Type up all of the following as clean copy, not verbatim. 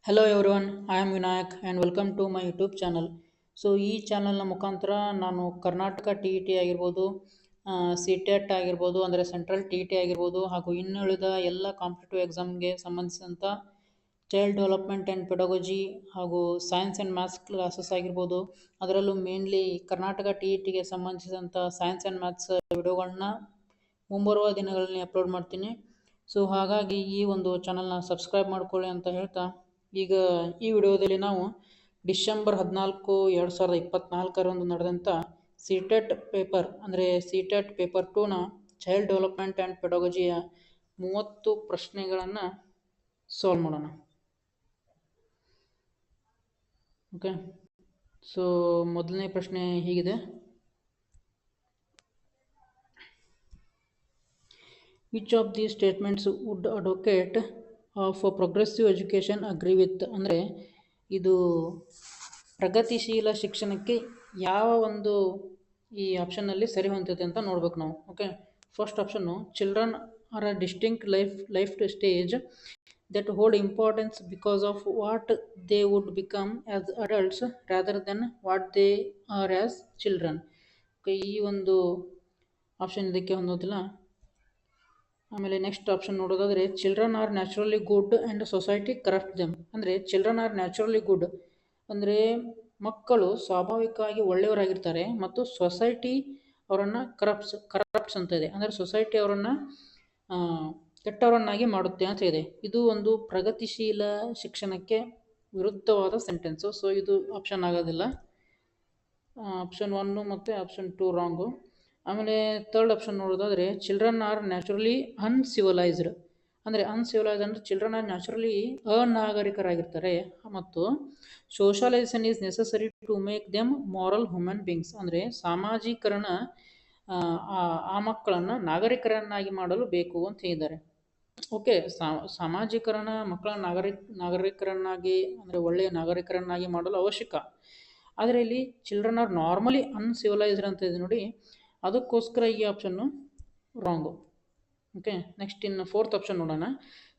Hello everyone, I am Vinayak and welcome to my YouTube channel. So ಈ ಚಾನಲ್ನ ಮುಖಾಂತರ ನಾನು ಕರ್ನಾಟಕ ಟಿ ಇ ಟಿ ಆಗಿರ್ಬೋದು, ಸಿ ಟೆಟ್ ಆಗಿರ್ಬೋದು, ಅಂದರೆ ಸೆಂಟ್ರಲ್ ಟಿ ಇ ಟಿ ಆಗಿರ್ಬೋದು, ಹಾಗೂ ಇನ್ನುಳಿದ ಎಲ್ಲ ಕಾಂಪಿಟೇಟಿವ್ ಎಕ್ಸಾಮ್ಗೆ ಸಂಬಂಧಿಸಿದಂಥ ಚೈಲ್ಡ್ ಡೆವಲಪ್ಮೆಂಟ್ ಆ್ಯಂಡ್ ಪೆಡಾಲಜಿ ಹಾಗೂ ಸೈನ್ಸ್ ಆ್ಯಂಡ್ ಮ್ಯಾಥ್ಸ್ ಕ್ಲಾಸಸ್ ಆಗಿರ್ಬೋದು, ಅದರಲ್ಲೂ ಮೇನ್ಲಿ ಕರ್ನಾಟಕ ಟಿ ಇ ಟಿಗೆ ಸಂಬಂಧಿಸಿದಂಥ ಸೈನ್ಸ್ ಆ್ಯಂಡ್ ಮ್ಯಾಥ್ಸ್ ವಿಡಿಯೋಗಳನ್ನ ಮುಂಬರುವ ದಿನಗಳಲ್ಲಿ ಅಪ್ಲೋಡ್ ಮಾಡ್ತೀನಿ. ಸೊ ಹಾಗಾಗಿ ಈ ಒಂದು ಚಾನಲ್ನ ಸಬ್ಸ್ಕ್ರೈಬ್ ಮಾಡ್ಕೊಳ್ಳಿ ಅಂತ ಹೇಳ್ತಾ, ಈಗ ಈ ವಿಡಿಯೋದಲ್ಲಿ ನಾವು ಡಿಸೆಂಬರ್ 14, 2024 ನಡೆದಂಥ ಸಿ ಟೆಟ್ ಪೇಪರ್ ಅಂದರೆ ಸಿ ಟೆಟ್ ಪೇಪರ್ 2ನ ಚೈಲ್ಡ್ ಡೆವಲಪ್ಮೆಂಟ್ ಆ್ಯಂಡ್ ಪೆಡಾಲಜಿಯ 30 ಪ್ರಶ್ನೆಗಳನ್ನು ಸಾಲ್ವ್ ಮಾಡೋಣ. ಓಕೆ, ಸೊ ಮೊದಲನೇ ಪ್ರಶ್ನೆ ಹೀಗಿದೆ. Which of the statements would advocate of progressive education agree with, ಅಂದರೆ ಇದು ಪ್ರಗತಿಶೀಲ ಶಿಕ್ಷಣಕ್ಕೆ ಯಾವ ಒಂದು ಈ ಆಪ್ಷನ್ನಲ್ಲಿ ಸರಿ ಹೊಂದುತ್ತೆ ಅಂತ ನೋಡ್ಬೇಕು ನಾವು. Okay, first option children are a distinct life stage that hold importance because of what they would become as adults rather than what they are as children. Okay, ಈ ಒಂದು ಆಪ್ಷನ್ ಇದಕ್ಕೆ ಹೊಂದೋದಿಲ್ಲ. ಆಮೇಲೆ ನೆಕ್ಸ್ಟ್ ಆಪ್ಷನ್ ನೋಡೋದಾದರೆ children are naturally good and society corrupt them, ಅಂದರೆ children are naturally good ಅಂದರೆ ಮಕ್ಕಳು ಸ್ವಾಭಾವಿಕವಾಗಿ ಒಳ್ಳೆಯವರಾಗಿರ್ತಾರೆ ಮತ್ತು ಸೊಸೈಟಿ ಅವರನ್ನು ಕರಪ್ಟ್ಸ್ ಅಂತ ಇದೆ, ಅಂದರೆ ಸೊಸೈಟಿ ಅವರನ್ನು ಕೆಟ್ಟವರನ್ನಾಗಿ ಮಾಡುತ್ತೆ ಅಂತ ಇದೆ. ಇದು ಒಂದು ಪ್ರಗತಿಶೀಲ ಶಿಕ್ಷಣಕ್ಕೆ ವಿರುದ್ಧವಾದ ಸೆಂಟೆನ್ಸು. ಸೊ ಇದು ಆಪ್ಷನ್ ಆಗೋದಿಲ್ಲ. ಆಪ್ಷನ್ 1 ಮತ್ತು ಆಪ್ಷನ್ 2 ರಾಂಗು. ಆಮೇಲೆ ಥರ್ಡ್ ಆಪ್ಷನ್ ನೋಡೋದಾದರೆ ಚಿಲ್ಡ್ರನ್ ಆರ್ ನ್ಯಾಚುರಲಿ ಅನ್ಸಿವಲೈಸ್ಡ್, ಅಂದರೆ ಅನ್ಸಿವಲೈಸ್ಡ್ ಅಂದರೆ ಚಿಲ್ಡ್ರನ್ ಆರ್ ನ್ಯಾಚುರಲಿ ಅನಾಗರಿಕರಾಗಿರ್ತಾರೆ ಮತ್ತು socialisation is necessary to make them moral human beings, ಅಂದರೆ ಸಾಮಾಜೀಕರಣ ಆ ಮಕ್ಕಳನ್ನು ನಾಗರಿಕರನ್ನಾಗಿ ಮಾಡಲು ಬೇಕು ಅಂತ ಹೇಳಿದ್ದಾರೆ. ಓಕೆ, ಸಾಮಾಜೀಕರಣ ಮಕ್ಕಳ ನಾಗರಿಕರನ್ನಾಗಿ ಅಂದರೆ ಒಳ್ಳೆಯ ನಾಗರಿಕರನ್ನಾಗಿ ಮಾಡಲು ಅವಶ್ಯಕ. ಆದರೆ ಇಲ್ಲಿ ಚಿಲ್ಡ್ರನ್ ಆರ್ ನಾರ್ಮಲಿ ಅನ್ಸಿವಲೈಸ್ಡ್ ಅಂತ ಇದೆ ನೋಡಿ, ಅದಕ್ಕೋಸ್ಕರ ಈ ಆಪ್ಷನ್ನು ರಾಂಗು. ಓಕೆ, ನೆಕ್ಸ್ಟ್ ಇನ್ನು ಫೋರ್ತ್ ಆಪ್ಷನ್ ನೋಡೋಣ.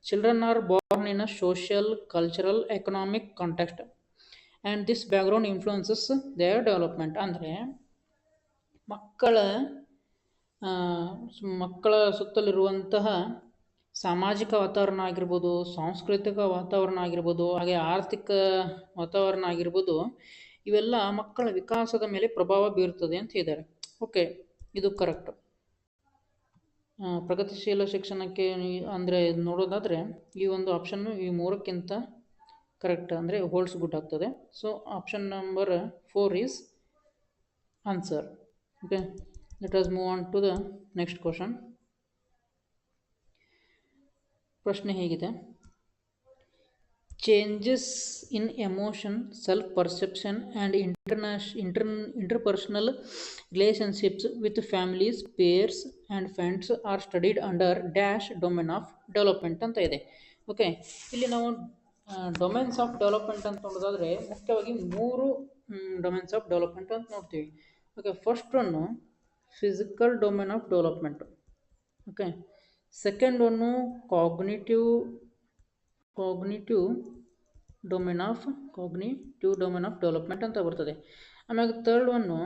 Children are born in a social, cultural, economic context and this background influences their development, ಅಂದರೆ ಮಕ್ಕಳ ಸುತ್ತಲಿರುವಂತಹ ಸಾಮಾಜಿಕ ವಾತಾವರಣ ಆಗಿರ್ಬೋದು, ಸಾಂಸ್ಕೃತಿಕ ವಾತಾವರಣ ಆಗಿರ್ಬೋದು, ಹಾಗೆ ಆರ್ಥಿಕ ವಾತಾವರಣ ಆಗಿರ್ಬೋದು, ಇವೆಲ್ಲ ಮಕ್ಕಳ ವಿಕಾಸದ ಮೇಲೆ ಪ್ರಭಾವ ಬೀರುತ್ತದೆ ಅಂತ ಹೇಳಿದ್ದಾರೆ. ಓಕೆ, ಇದು ಕರೆಕ್ಟ್. ಪ್ರಗತಿಶೀಲ ಶಿಕ್ಷಣಕ್ಕೆ ಅಂದರೆ ನೋಡೋದಾದರೆ ಈ ಒಂದು ಆಪ್ಷನ್ನು ಈ 3ಕ್ಕಿಂತ ಕರೆಕ್ಟ್, ಅಂದರೆ ಹೋಲ್ಡ್ಸ್ ಗುಡ್ ಆಗ್ತದೆ. So option number 4 is answer. Okay, let us move on to the next question. ಪ್ರಶ್ನೆ ಹೀಗಿದೆ. Changes in emotion, self perception and interpersonal relationships with families, peers and friends are studied under dash domain of development ಅಂತ ಇದೆ. Okay, ಇಲ್ಲಿ ನಾವು domains of development ಅಂತ ನೋಡೋದಾದರೆ ಮುಖ್ಯವಾಗಿ 3 domains of development ಅಂತ ನೋಡ್ತೀವಿ. Okay, first one physical domain of development. Okay, second one cognitive domain of development ಅಂತ ಬರ್ತದೆ. ಆಮೇಲೆ third one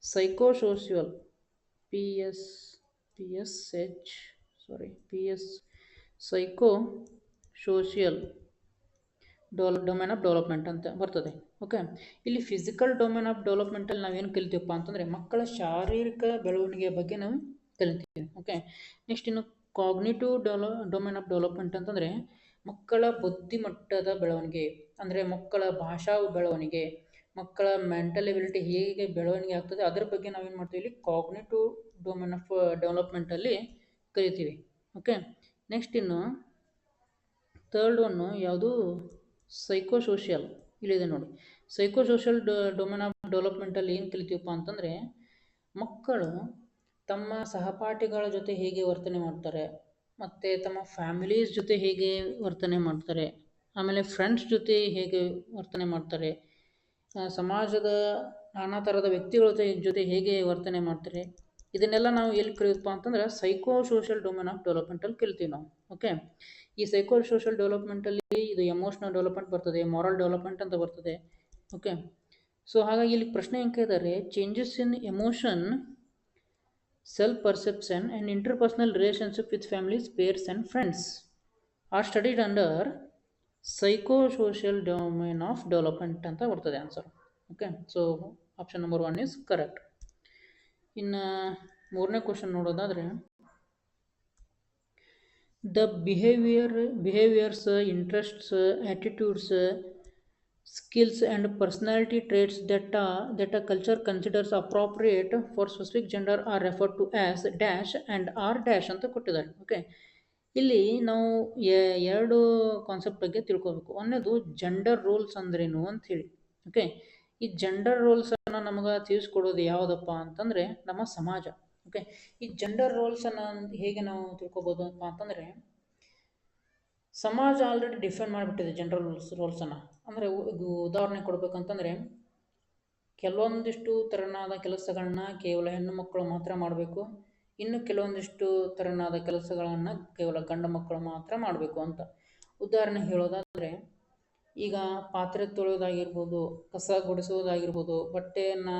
psychosocial psychosocial domain of development ಅಂತ ಬರ್ತದೆ. ಓಕೆ, ಇಲ್ಲಿ ಫಿಸಿಕಲ್ ಡೊಮೇನ್ ಆಫ್ ಡೆವಲಪ್ಮೆಂಟಲ್ಲಿ ನಾವೇನು ಕಲಿತೀವಪ್ಪ ಅಂತಂದರೆ ಮಕ್ಕಳ ಶಾರೀರಿಕ ಬೆಳವಣಿಗೆಯ ಬಗ್ಗೆ ನಾವು ಕಲಿತೀವಿ. ಓಕೆ, ನೆಕ್ಸ್ಟ್ ಇನ್ನು ಕಾಗ್ನಿಟಿವ್ ಡೊಮೇನ್ ಆಫ್ ಡೆವಲಪ್ಮೆಂಟ್ ಅಂತಂದರೆ ಮಕ್ಕಳ ಬುದ್ಧಿಮಟ್ಟದ ಬೆಳವಣಿಗೆ, ಅಂದರೆ ಮಕ್ಕಳ ಭಾಷಾ ಬೆಳವಣಿಗೆ, ಮಕ್ಕಳ ಮೆಂಟಲ್ ಎಬಿಲಿಟಿ ಹೇಗೆ ಬೆಳವಣಿಗೆ ಆಗ್ತದೆ ಅದರ ಬಗ್ಗೆ ನಾವೇನು ಮಾಡ್ತೀವಿ, ಇಲ್ಲಿ ಕಾಗ್ನಿಟಿವ್ ಡೊಮೇನ್ ಆಫ್ ಡೆವಲಪ್ಮೆಂಟಲ್ಲಿ ಕಲಿತೀವಿ. ಓಕೆ, ನೆಕ್ಸ್ಟ್ ಇನ್ನು ಥರ್ಡ್ ಒನ್ನು ಯಾವುದು ಸೈಕೋಸೋಷಿಯಲ್, ಇಲ್ಲಿದೆ ನೋಡಿ. ಸೈಕೋಸೋಷಿಯಲ್ ಡೊಮೇನ್ ಆಫ್ ಡೆವಲಪ್ಮೆಂಟಲ್ಲಿ ಏನು ಕಲಿತೀವಪ್ಪ ಅಂತಂದರೆ ಮಕ್ಕಳು ತಮ್ಮ ಸಹಪಾಠಿಗಳ ಜೊತೆ ಹೇಗೆ ವರ್ತನೆ ಮಾಡ್ತಾರೆ, ಮತ್ತು ತಮ್ಮ ಫ್ಯಾಮಿಲೀಸ್ ಜೊತೆ ಹೇಗೆ ವರ್ತನೆ ಮಾಡ್ತಾರೆ, ಆಮೇಲೆ ಫ್ರೆಂಡ್ಸ್ ಜೊತೆ ಹೇಗೆ ವರ್ತನೆ ಮಾಡ್ತಾರೆ, ಸಮಾಜದ ನಾನಾ ಥರದ ವ್ಯಕ್ತಿಗಳ ಜೊತೆ ಹೇಗೆ ವರ್ತನೆ ಮಾಡ್ತಾರೆ, ಇದನ್ನೆಲ್ಲ ನಾವು ಎಲ್ಲಿ ಕಲಿಯೋದಪ್ಪ ಅಂತಂದ್ರೆ ಸೈಕೋ ಸೋಷಿಯಲ್ ಡೊಮೇನ್ ಆಫ್ ಡೆವಲಪ್ಮೆಂಟಲ್ಲಿ ಕಲಿತೀವಿ ನಾವು. ಓಕೆ, ಈ ಸೈಕೋ ಸೋಷಿಯಲ್ ಡೆವಲಪ್ಮೆಂಟಲ್ಲಿ ಇದು ಎಮೋಷನಲ್ ಡೆವಲಪ್ಮೆಂಟ್ ಬರ್ತದೆ, ಮಾರಲ್ ಡೆವಲಪ್ಮೆಂಟ್ ಅಂತ ಬರ್ತದೆ. ಓಕೆ, ಸೊ ಹಾಗಾಗಿ ಇಲ್ಲಿ ಪ್ರಶ್ನೆ ಏನು ಕೇಳಿದ್ದಾರೆ, changes in emotion, self perception and interpersonal relationship with families, peers and friends are studied under psycho social domain of development ಅಂತ ಬರ್ತದೆ answer. Okay, so option number 1 is correct. ಇನ್ನು ಮೂರನೇ ಕ್ವಶನ್ ನೋಡೋದಾದರೆ, the behaviours, interests, attitudes, skills and personality traits that a culture considers appropriate for specific gender are referred to as dash and are dash ಅಂತ ಕೊಟ್ಟಿದ್ದಾರೆ. Okay, ಇಲ್ಲಿ ನಾವು ಎರಡು concept ಬಗ್ಗೆ ತಿಳ್ಕೊಬೇಕು. ಒಂದೇದು ಜೆಂಡರ್ ರೋಲ್ಸ್ ಅಂದ್ರೇನು ಅಂತ ಹೇಳಿ. ಓಕೆ, ಈ ಜೆಂಡರ್ ರೋಲ್ಸನ್ನು ನಮಗೆ ತಿಳಿಸ್ಕೊಡೋದು ಯಾವುದಪ್ಪ ಅಂತಂದರೆ ನಮ್ಮ ಸಮಾಜ. ಓಕೆ, ಈ ಜೆಂಡರ್ ರೋಲ್ಸನ್ನು ಹೇಗೆ ನಾವು ತಿಳ್ಕೊಬೋದಪ್ಪ ಅಂತಂದರೆ, ಸಮಾಜ ಆಲ್ರೆಡಿ ಡಿಫೈನ್ ಮಾಡಿಬಿಟ್ಟಿದೆ ಜೆಂಡರ್ ರೋಲ್ಸನ್ನು. ಅಂದರೆ ಉದಾಹರಣೆ ಕೊಡಬೇಕಂತಂದರೆ, ಕೆಲವೊಂದಿಷ್ಟು ತೆರನಾದ ಕೆಲಸಗಳನ್ನ ಕೇವಲ ಹೆಣ್ಣು ಮಕ್ಕಳು ಮಾತ್ರ ಮಾಡಬೇಕು, ಇನ್ನು ಕೆಲವೊಂದಿಷ್ಟು ತೆರನಾದ ಕೆಲಸಗಳನ್ನು ಕೇವಲ ಗಂಡು ಮಕ್ಕಳು ಮಾತ್ರ ಮಾಡಬೇಕು ಅಂತ. ಉದಾಹರಣೆ ಹೇಳೋದಾದರೆ, ಈಗ ಪಾತ್ರೆ ತೊಳೆಯೋದಾಗಿರ್ಬೋದು, ಕಸ ಗುಡಿಸೋದಾಗಿರ್ಬೋದು, ಬಟ್ಟೆಯನ್ನು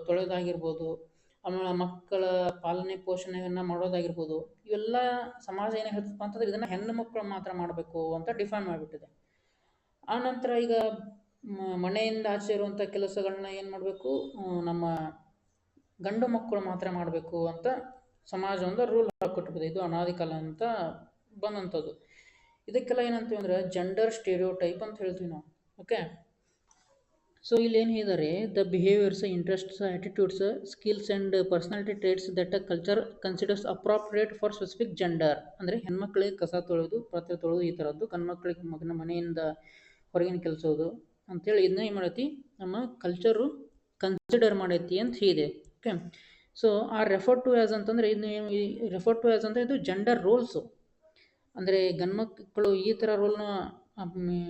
ತೊಳೆಯೋದಾಗಿರ್ಬೋದು, ಆಮೇಲೆ ಮಕ್ಕಳ ಪಾಲನೆ ಪೋಷಣೆಯನ್ನು ಮಾಡೋದಾಗಿರ್ಬೋದು, ಇವೆಲ್ಲ ಸಮಾಜ ಏನು ಹೇಳ್ತಪ್ಪ ಅಂತಂದ್ರೆ ಇದನ್ನು ಹೆಣ್ಣು ಮಕ್ಕಳು ಮಾತ್ರ ಮಾಡಬೇಕು ಅಂತ ಡಿಫೈನ್ ಮಾಡಿಬಿಟ್ಟಿದೆ. ಆನಂತರ ಈಗ ಮನೆಯಿಂದ ಆಚೆ ಇರುವಂಥ ಕೆಲಸಗಳನ್ನ ಏನು ಮಾಡಬೇಕು, ನಮ್ಮ ಗಂಡು ಮಕ್ಕಳು ಮಾತ್ರ ಮಾಡಬೇಕು ಅಂತ ಸಮಾಜ ಒಂದು ರೂಲ್ ಹಾಕೊಟ್ಟಿದೆ. ಇದು ಅನಾದಿ ಕಾಲ ಅಂತ ಬಂದಂಥದ್ದು. ಇದಕ್ಕೆಲ್ಲ ಏನಂತೀವಿ ಅಂದರೆ ಜೆಂಡರ್ ಸ್ಟೀರಿಯೋಟೈಪ್ ಅಂತ ಹೇಳ್ತೀವಿ ನಾವು. ಓಕೆ, ಸೊ ಇಲ್ಲಿ ಏನು ಹೇಳಿದ್ದಾರೆ, the behaviours, interests, attitudes, skills and personality traits that a culture considers appropriate for specific gender. ಅಂದರೆ ಹೆಣ್ಮಕ್ಳಿಗೆ ಕಸ ತೊಳೆಯೋದು, ಪಾತ್ರೆ ತೊಳೆಯೋದು, ಈ ಥರದ್ದು. ಗಂಡು ಮಕ್ಕಳಿಗೆ ಮನೆಯಿಂದ ಹೊರಗಿನ ಕೆಲಸೋದು ಅಂಥೇಳಿ ಇದನ್ನ ಏನು ಮಾಡೈತಿ ನಮ್ಮ ಕಲ್ಚರು ಕನ್ಸಿಡರ್ ಮಾಡೈತಿ ಅಂತ ಇದೆ. Okay, so are refer to as ಅಂತಂದರೆ ಇದನ್ನ ರೆಫರ್ ಟು ಆ್ಯಸ್ ಅಂದರೆ ಇದು ಜೆಂಡರ್ ರೋಲ್ಸು. ಅಂದರೆ ಗಂಡು ಮಕ್ಕಳು ಈ ಥರ ರೋಲ್ನ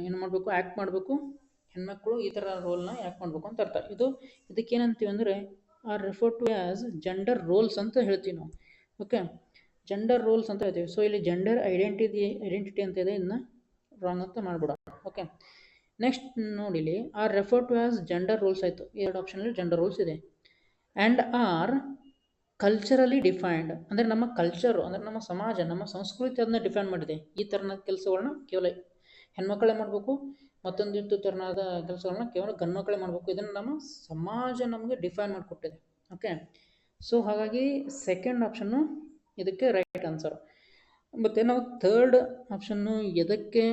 ಏನು ಮಾಡಬೇಕು, ಆ್ಯಕ್ಟ್ ಮಾಡಬೇಕು, ಹೆಣ್ಮಕ್ಳು ಈ ಥರ ರೋಲ್ನ ಯಾಕೆ ಮಾಡಬೇಕು ಅಂತ ಅರ್ಥ. ಇದಕ್ಕೇನಂತೀವಿ ಅಂದರೆ are refer to as gender roles ಅಂತ ಹೇಳ್ತೀವಿ ನಾವು. ಓಕೆ, ಜೆಂಡರ್ ರೋಲ್ಸ್ ಅಂತ ಹೇಳ್ತೀವಿ. ಸೊ ಇಲ್ಲಿ ಜೆಂಡರ್ ಐಡೆಂಟಿಟಿ ಅಂತ ಇದೆ, ಇದನ್ನ ರಾಂಗ್ ಅಂತ ಮಾಡಿಬಿಡೋಣ. ಓಕೆ, ನೆಕ್ಸ್ಟ್ ನೋಡಿಲಿ, are refer to as gender roles ಆಯಿತು, ಎರಡು ಆಪ್ಷನಲ್ಲಿ ಜೆಂಡರ್ ರೋಲ್ಸ್ ಇದೆ. ಆ್ಯಂಡ್ ಆರ್ ಕಲ್ಚರಲಿ ಡಿಫೈನ್ಡ್, ಅಂದರೆ ನಮ್ಮ ಕಲ್ಚರು, ಅಂದರೆ ನಮ್ಮ ಸಮಾಜ, ನಮ್ಮ ಸಂಸ್ಕೃತಿ ಅದನ್ನ ಡಿಫೈನ್ ಮಾಡಿದೆ. ಈ ಥರನಾದ ಕೆಲಸಗಳನ್ನ ಕೇವಲ ಹೆಣ್ಮಕ್ಕಳೇ ಮಾಡಬೇಕು, ಮತ್ತೊಂದಿಷ್ಟು ಥರನಾದ ಕೆಲಸಗಳನ್ನ ಕೇವಲ ಗಂಡು ಮಕ್ಕಳೇ ಮಾಡಬೇಕು. ಇದನ್ನು ನಮ್ಮ ಸಮಾಜ ನಮಗೆ ಡಿಫೈನ್ ಮಾಡಿಕೊಟ್ಟಿದೆ. ಓಕೆ, ಸೊ ಹಾಗಾಗಿ ಸೆಕೆಂಡ್ ಆಪ್ಷನ್ನು ಇದಕ್ಕೆ ರೈಟ್ ಆನ್ಸರ್. ಮತ್ತು ನಾವು ಥರ್ಡ್ ಆಪ್ಷನ್ನು ಎದಕ್ಕೆ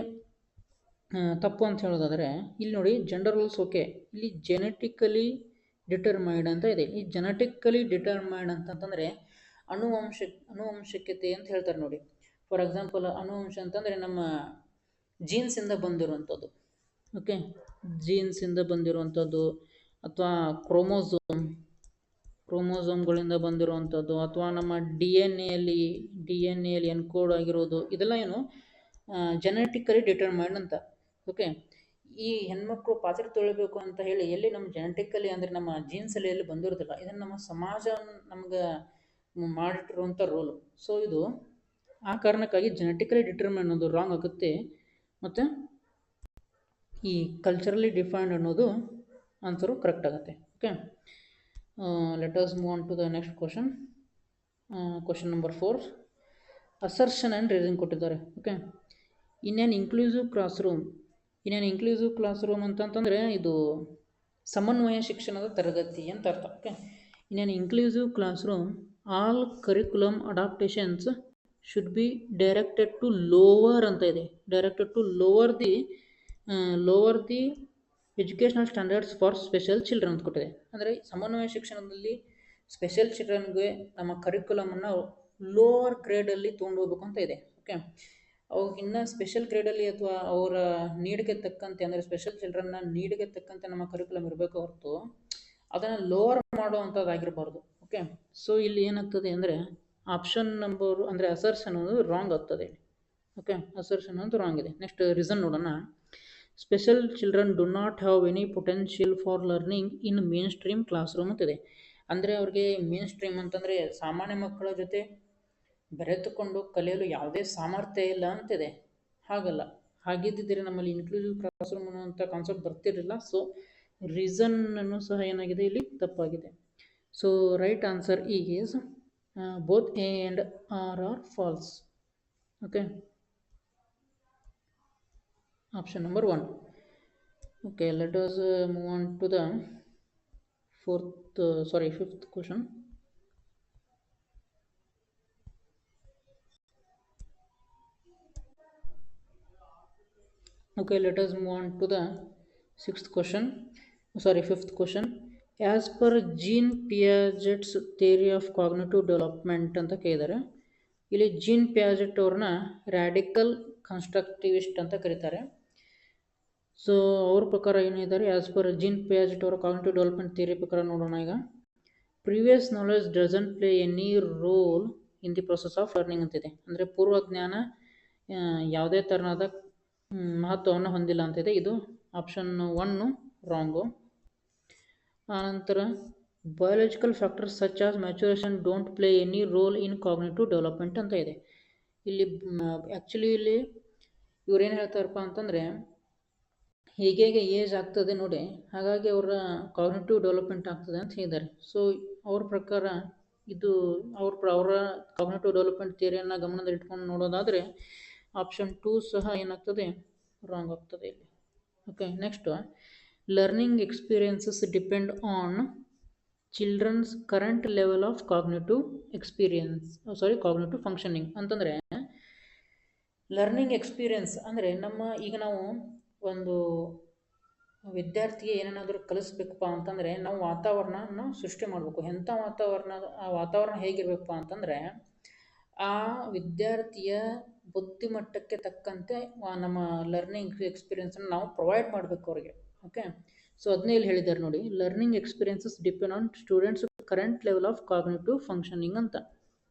ತಪ್ಪು ಅಂತ ಹೇಳೋದಾದರೆ, ಇಲ್ಲಿ ನೋಡಿ ಜೆಂಡರ್ ರೋಲ್ಸ್. ಓಕೆ, ಇಲ್ಲಿ ಜೆನೆಟಿಕಲಿ ಡಿಟರ್ಮೈನ್ಡ್ ಅಂತ ಇದೆ. ಈ ಜೆನೆಟಿಕಲಿ ಡಿಟರ್ಮೈನ್ಡ್ ಅಂತಂದರೆ ಅನುವಂಶಿಕತೆ ಅಂತ ಹೇಳ್ತಾರೆ ನೋಡಿ. ಫಾರ್ ಎಕ್ಸಾಂಪಲ್, ಅನುವಂಶ ಅಂತಂದರೆ ನಮ್ಮ ಜೀನ್ಸಿಂದ ಬಂದಿರುವಂಥದ್ದು. ಓಕೆ, ಜೀನ್ಸಿಂದ ಬಂದಿರುವಂಥದ್ದು, ಅಥವಾ ಕ್ರೋಮೋಸೋಮ್ಗಳಿಂದ ಬಂದಿರುವಂಥದ್ದು, ಅಥವಾ ನಮ್ಮ ಡಿ ಎನ್ ಎಲ್ಲಿ ಎನ್ಕೋಡ್ ಆಗಿರೋದು, ಇದೆಲ್ಲ ಏನು ಜೆನೆಟಿಕಲಿ ಡಿಟರ್ಮೈನ್ಡ್ ಅಂತ. ಓಕೆ, ಈ ಹೆಣ್ಮಕ್ಳು ಪಾತ್ರೆ ತೊಳಿಬೇಕು ಅಂತ ಹೇಳಿ ಎಲ್ಲಿ ನಮ್ಮ ಜೆನೆಟಿಕಲಿ ಅಂದರೆ ನಮ್ಮ ಜೀನ್ಸಲ್ಲಿ ಎಲ್ಲಿ ಬಂದಿರೋದಿಲ್ಲ. ಇದನ್ನು ನಮ್ಮ ಸಮಾಜ ನಮ್ಗೆ ಮಾಡಿಟ್ಟಿರುವಂಥ ರೋಲು. ಸೊ ಇದು ಆ ಕಾರಣಕ್ಕಾಗಿ ಜೆನೆಟಿಕಲಿ ಡಿಟರ್ಮೈನ್ ಅನ್ನೋದು ರಾಂಗ್ ಆಗುತ್ತೆ, ಮತ್ತು ಈ ಕಲ್ಚರಲಿ ಡಿಫೈನ್ಡ್ ಅನ್ನೋದು ಆನ್ಸರು ಕರೆಕ್ಟ್ ಆಗುತ್ತೆ. Okay, let us move on to the next question. Question number 4, assertion and reason ಕೊಟ್ಟಿದ್ದಾರೆ. Okay, in an inclusive classroom ಅಂತಂತಂದರೆ ಇದು ಸಮನ್ವಯ ಶಿಕ್ಷಣದ ತರಗತಿ ಅಂತ ಅರ್ಥ. Okay, in an inclusive classroom all curriculum adaptations should be directed to lower ಅಂತ ಇದೆ. Directed to lower the educational standards for special children ಅಂತ ಕೊಟ್ಟಿದೆ. ಅಂದರೆ ಸಮನ್ವಯ ಶಿಕ್ಷಣದಲ್ಲಿ ಸ್ಪೆಷಲ್ ಚಿಲ್ಡ್ರನ್ಗೆ ನಮ್ಮ ಕರಿಕ್ಯುಲಮನ್ನು ಲೋವರ್ ಗ್ರೇಡಲ್ಲಿ ತೊಗೊಂಡು ಹೋಗ್ಬೇಕು ಅಂತ ಇದೆ. ಓಕೆ, ಅವ್ರಿಗಿನ್ನ ಸ್ಪೆಷಲ್ ಗ್ರೇಡಲ್ಲಿ ಅಥವಾ ಅವರ ನೀಡಿಗೆ ತಕ್ಕಂತೆ, ಅಂದರೆ ಸ್ಪೆಷಲ್ ಚಿಲ್ಡ್ರನ್ನ ನೀಡಿಗೆ ತಕ್ಕಂತೆ ನಮ್ಮ ಕರಿಕ್ಯುಲಮ್ ಇರಬೇಕು ಹೊರತು ಅದನ್ನು ಲೋವರ್ ಮಾಡುವಂಥದ್ದಾಗಿರಬಾರ್ದು. ಓಕೆ, ಸೊ ಇಲ್ಲಿ ಏನಾಗ್ತದೆ ಅಂದರೆ ಆಪ್ಷನ್ ನಂಬರು ಅಂದರೆ ಅಸರ್ಷನ್ ಅನ್ನೋದು ರಾಂಗ್ ಆಗ್ತದೆ. ಓಕೆ, ಅಸರ್ಷನ್ ಅನ್ನೋದು ರಾಂಗ್ ಇದೆ. ನೆಕ್ಸ್ಟ್ ರೀಸನ್ ನೋಡೋಣ. Special children do not have any potential for learning in main stream class room ಅಂತಿದೆ. ಅಂದರೆ ಅವ್ರಿಗೆ ಮೇನ್ ಸ್ಟ್ರೀಮ್ ಅಂತಂದರೆ ಸಾಮಾನ್ಯ ಮಕ್ಕಳ ಜೊತೆ ಬೆರೆತುಕೊಂಡು ಕಲಿಯಲು ಯಾವುದೇ ಸಾಮರ್ಥ್ಯ ಇಲ್ಲ ಅಂತಿದೆ. ಹಾಗಲ್ಲ, ಹಾಗಿದ್ದಿದ್ದರೆ ನಮ್ಮಲ್ಲಿ ಇನ್ಕ್ಲೂಸಿವ್ ಕ್ಲಾಸ್ ರೂಮ್ ಅನ್ನುವಂಥ ಕಾನ್ಸೆಪ್ಟ್ ಬರ್ತಿರಲಿಲ್ಲ. ಸೊ ರೀಸನ್ನನ್ನು ಸಹ ಏನಾಗಿದೆ ಇಲ್ಲಿ ತಪ್ಪಾಗಿದೆ. So right answer is both A and R false. Okay, option number 1. Okay, let us move on to the fifth question. Okay, let us move on to the fifth question. As per Jean Piaget's theory of cognitive development ಅಂತ ಕೇಳಿದ್ದಾರೆ. ಇಲ್ಲಿ gene ಪ್ಯಾಜೆಟ್ ಅವ್ರನ್ನ radical constructivist ಅಂತ ಕರೀತಾರೆ. So ಅವ್ರ ಪ್ರಕಾರ ಏನಿದ್ದಾರೆ, as per gene ಪ್ಯಾಜೆಟ್ ಅವರ ಕಾಗ್ನಿಟಿವ್ ಡೆವಲಪ್ಮೆಂಟ್ ಥಿಯರಿ ಪ್ರಕಾರ ನೋಡೋಣ. ಈಗ previous knowledge doesn't play any role in the process of learning ಅಂತಿದೆ. ಅಂದರೆ ಪೂರ್ವಜ್ಞಾನ ಯಾವುದೇ ಥರನಾದ ಮಹತ್ವವನ್ನು ಹೊಂದಿಲ್ಲ ಅಂತಿದೆ. ಇದು ಆಪ್ಷನ್ 1 ರಾಂಗು. ಆನಂತರ biological factors such as maturation don't play any role in cognitive development ಅಂತ ಇದೆ. ಇಲ್ಲಿ ಆ್ಯಕ್ಚುಲಿ ಇಲ್ಲಿ ಇವ್ರೇನು ಹೇಳ್ತಾರಪ್ಪ ಅಂತಂದರೆ, ಹೇಗೆ ಏಜ್ ಆಗ್ತದೆ ನೋಡಿ, ಹಾಗಾಗಿ ಅವರ ಕಾಗ್ನಿಟಿವ್ ಡೆವಲಪ್ಮೆಂಟ್ ಆಗ್ತದೆ ಅಂತ ಹೇಳಿದ್ದಾರೆ. ಸೊ ಅವ್ರ ಪ್ರಕಾರ ಇದು ಅವರ ಕಾಗ್ನಿಟಿವ್ ಡೆವಲಪ್ಮೆಂಟ್ ಥಿಯರಿಯನ್ನು ಗಮನದಲ್ಲಿ ಇಟ್ಕೊಂಡು ನೋಡೋದಾದರೆ ಆಪ್ಷನ್ 2 ಸಹ ಏನಾಗ್ತದೆ, ರಾಂಗ್ ಆಗ್ತದೆ ಇಲ್ಲಿ. Okay, next learning experiences depend on children's current level of cognitive functioning ಅಂತಂದರೆ, ಲರ್ನಿಂಗ್ ಎಕ್ಸ್ಪೀರಿಯನ್ಸ್ ಅಂದರೆ ಈಗ ನಾವು ಒಂದು ವಿದ್ಯಾರ್ಥಿಗೆ ಏನೇನಾದರೂ ಕಲಿಸ್ಬೇಕಪ್ಪ ಅಂತಂದರೆ ನಾವು ವಾತಾವರಣನ ಸೃಷ್ಟಿ ಮಾಡಬೇಕು. ಎಂಥ ವಾತಾವರಣ, ಆ ವಾತಾವರಣ ಹೇಗಿರಬೇಕಪ್ಪ ಅಂತಂದರೆ ಆ ವಿದ್ಯಾರ್ಥಿಯ ಬುದ್ಧಿಮಟ್ಟಕ್ಕೆ ತಕ್ಕಂತೆ ನಮ್ಮ ಲರ್ನಿಂಗ್ ಎಕ್ಸ್ಪೀರಿಯನ್ಸನ್ನು ನಾವು ಪ್ರೊವೈಡ್ ಮಾಡಬೇಕು ಅವ್ರಿಗೆ. ಓಕೆ, ಸೊ ಅದನ್ನೇ ಇಲ್ಲಿ ಹೇಳಿದ್ದಾರೆ ನೋಡಿ, learning experiences depend on students current level of cognitive functioning ಅಂತ.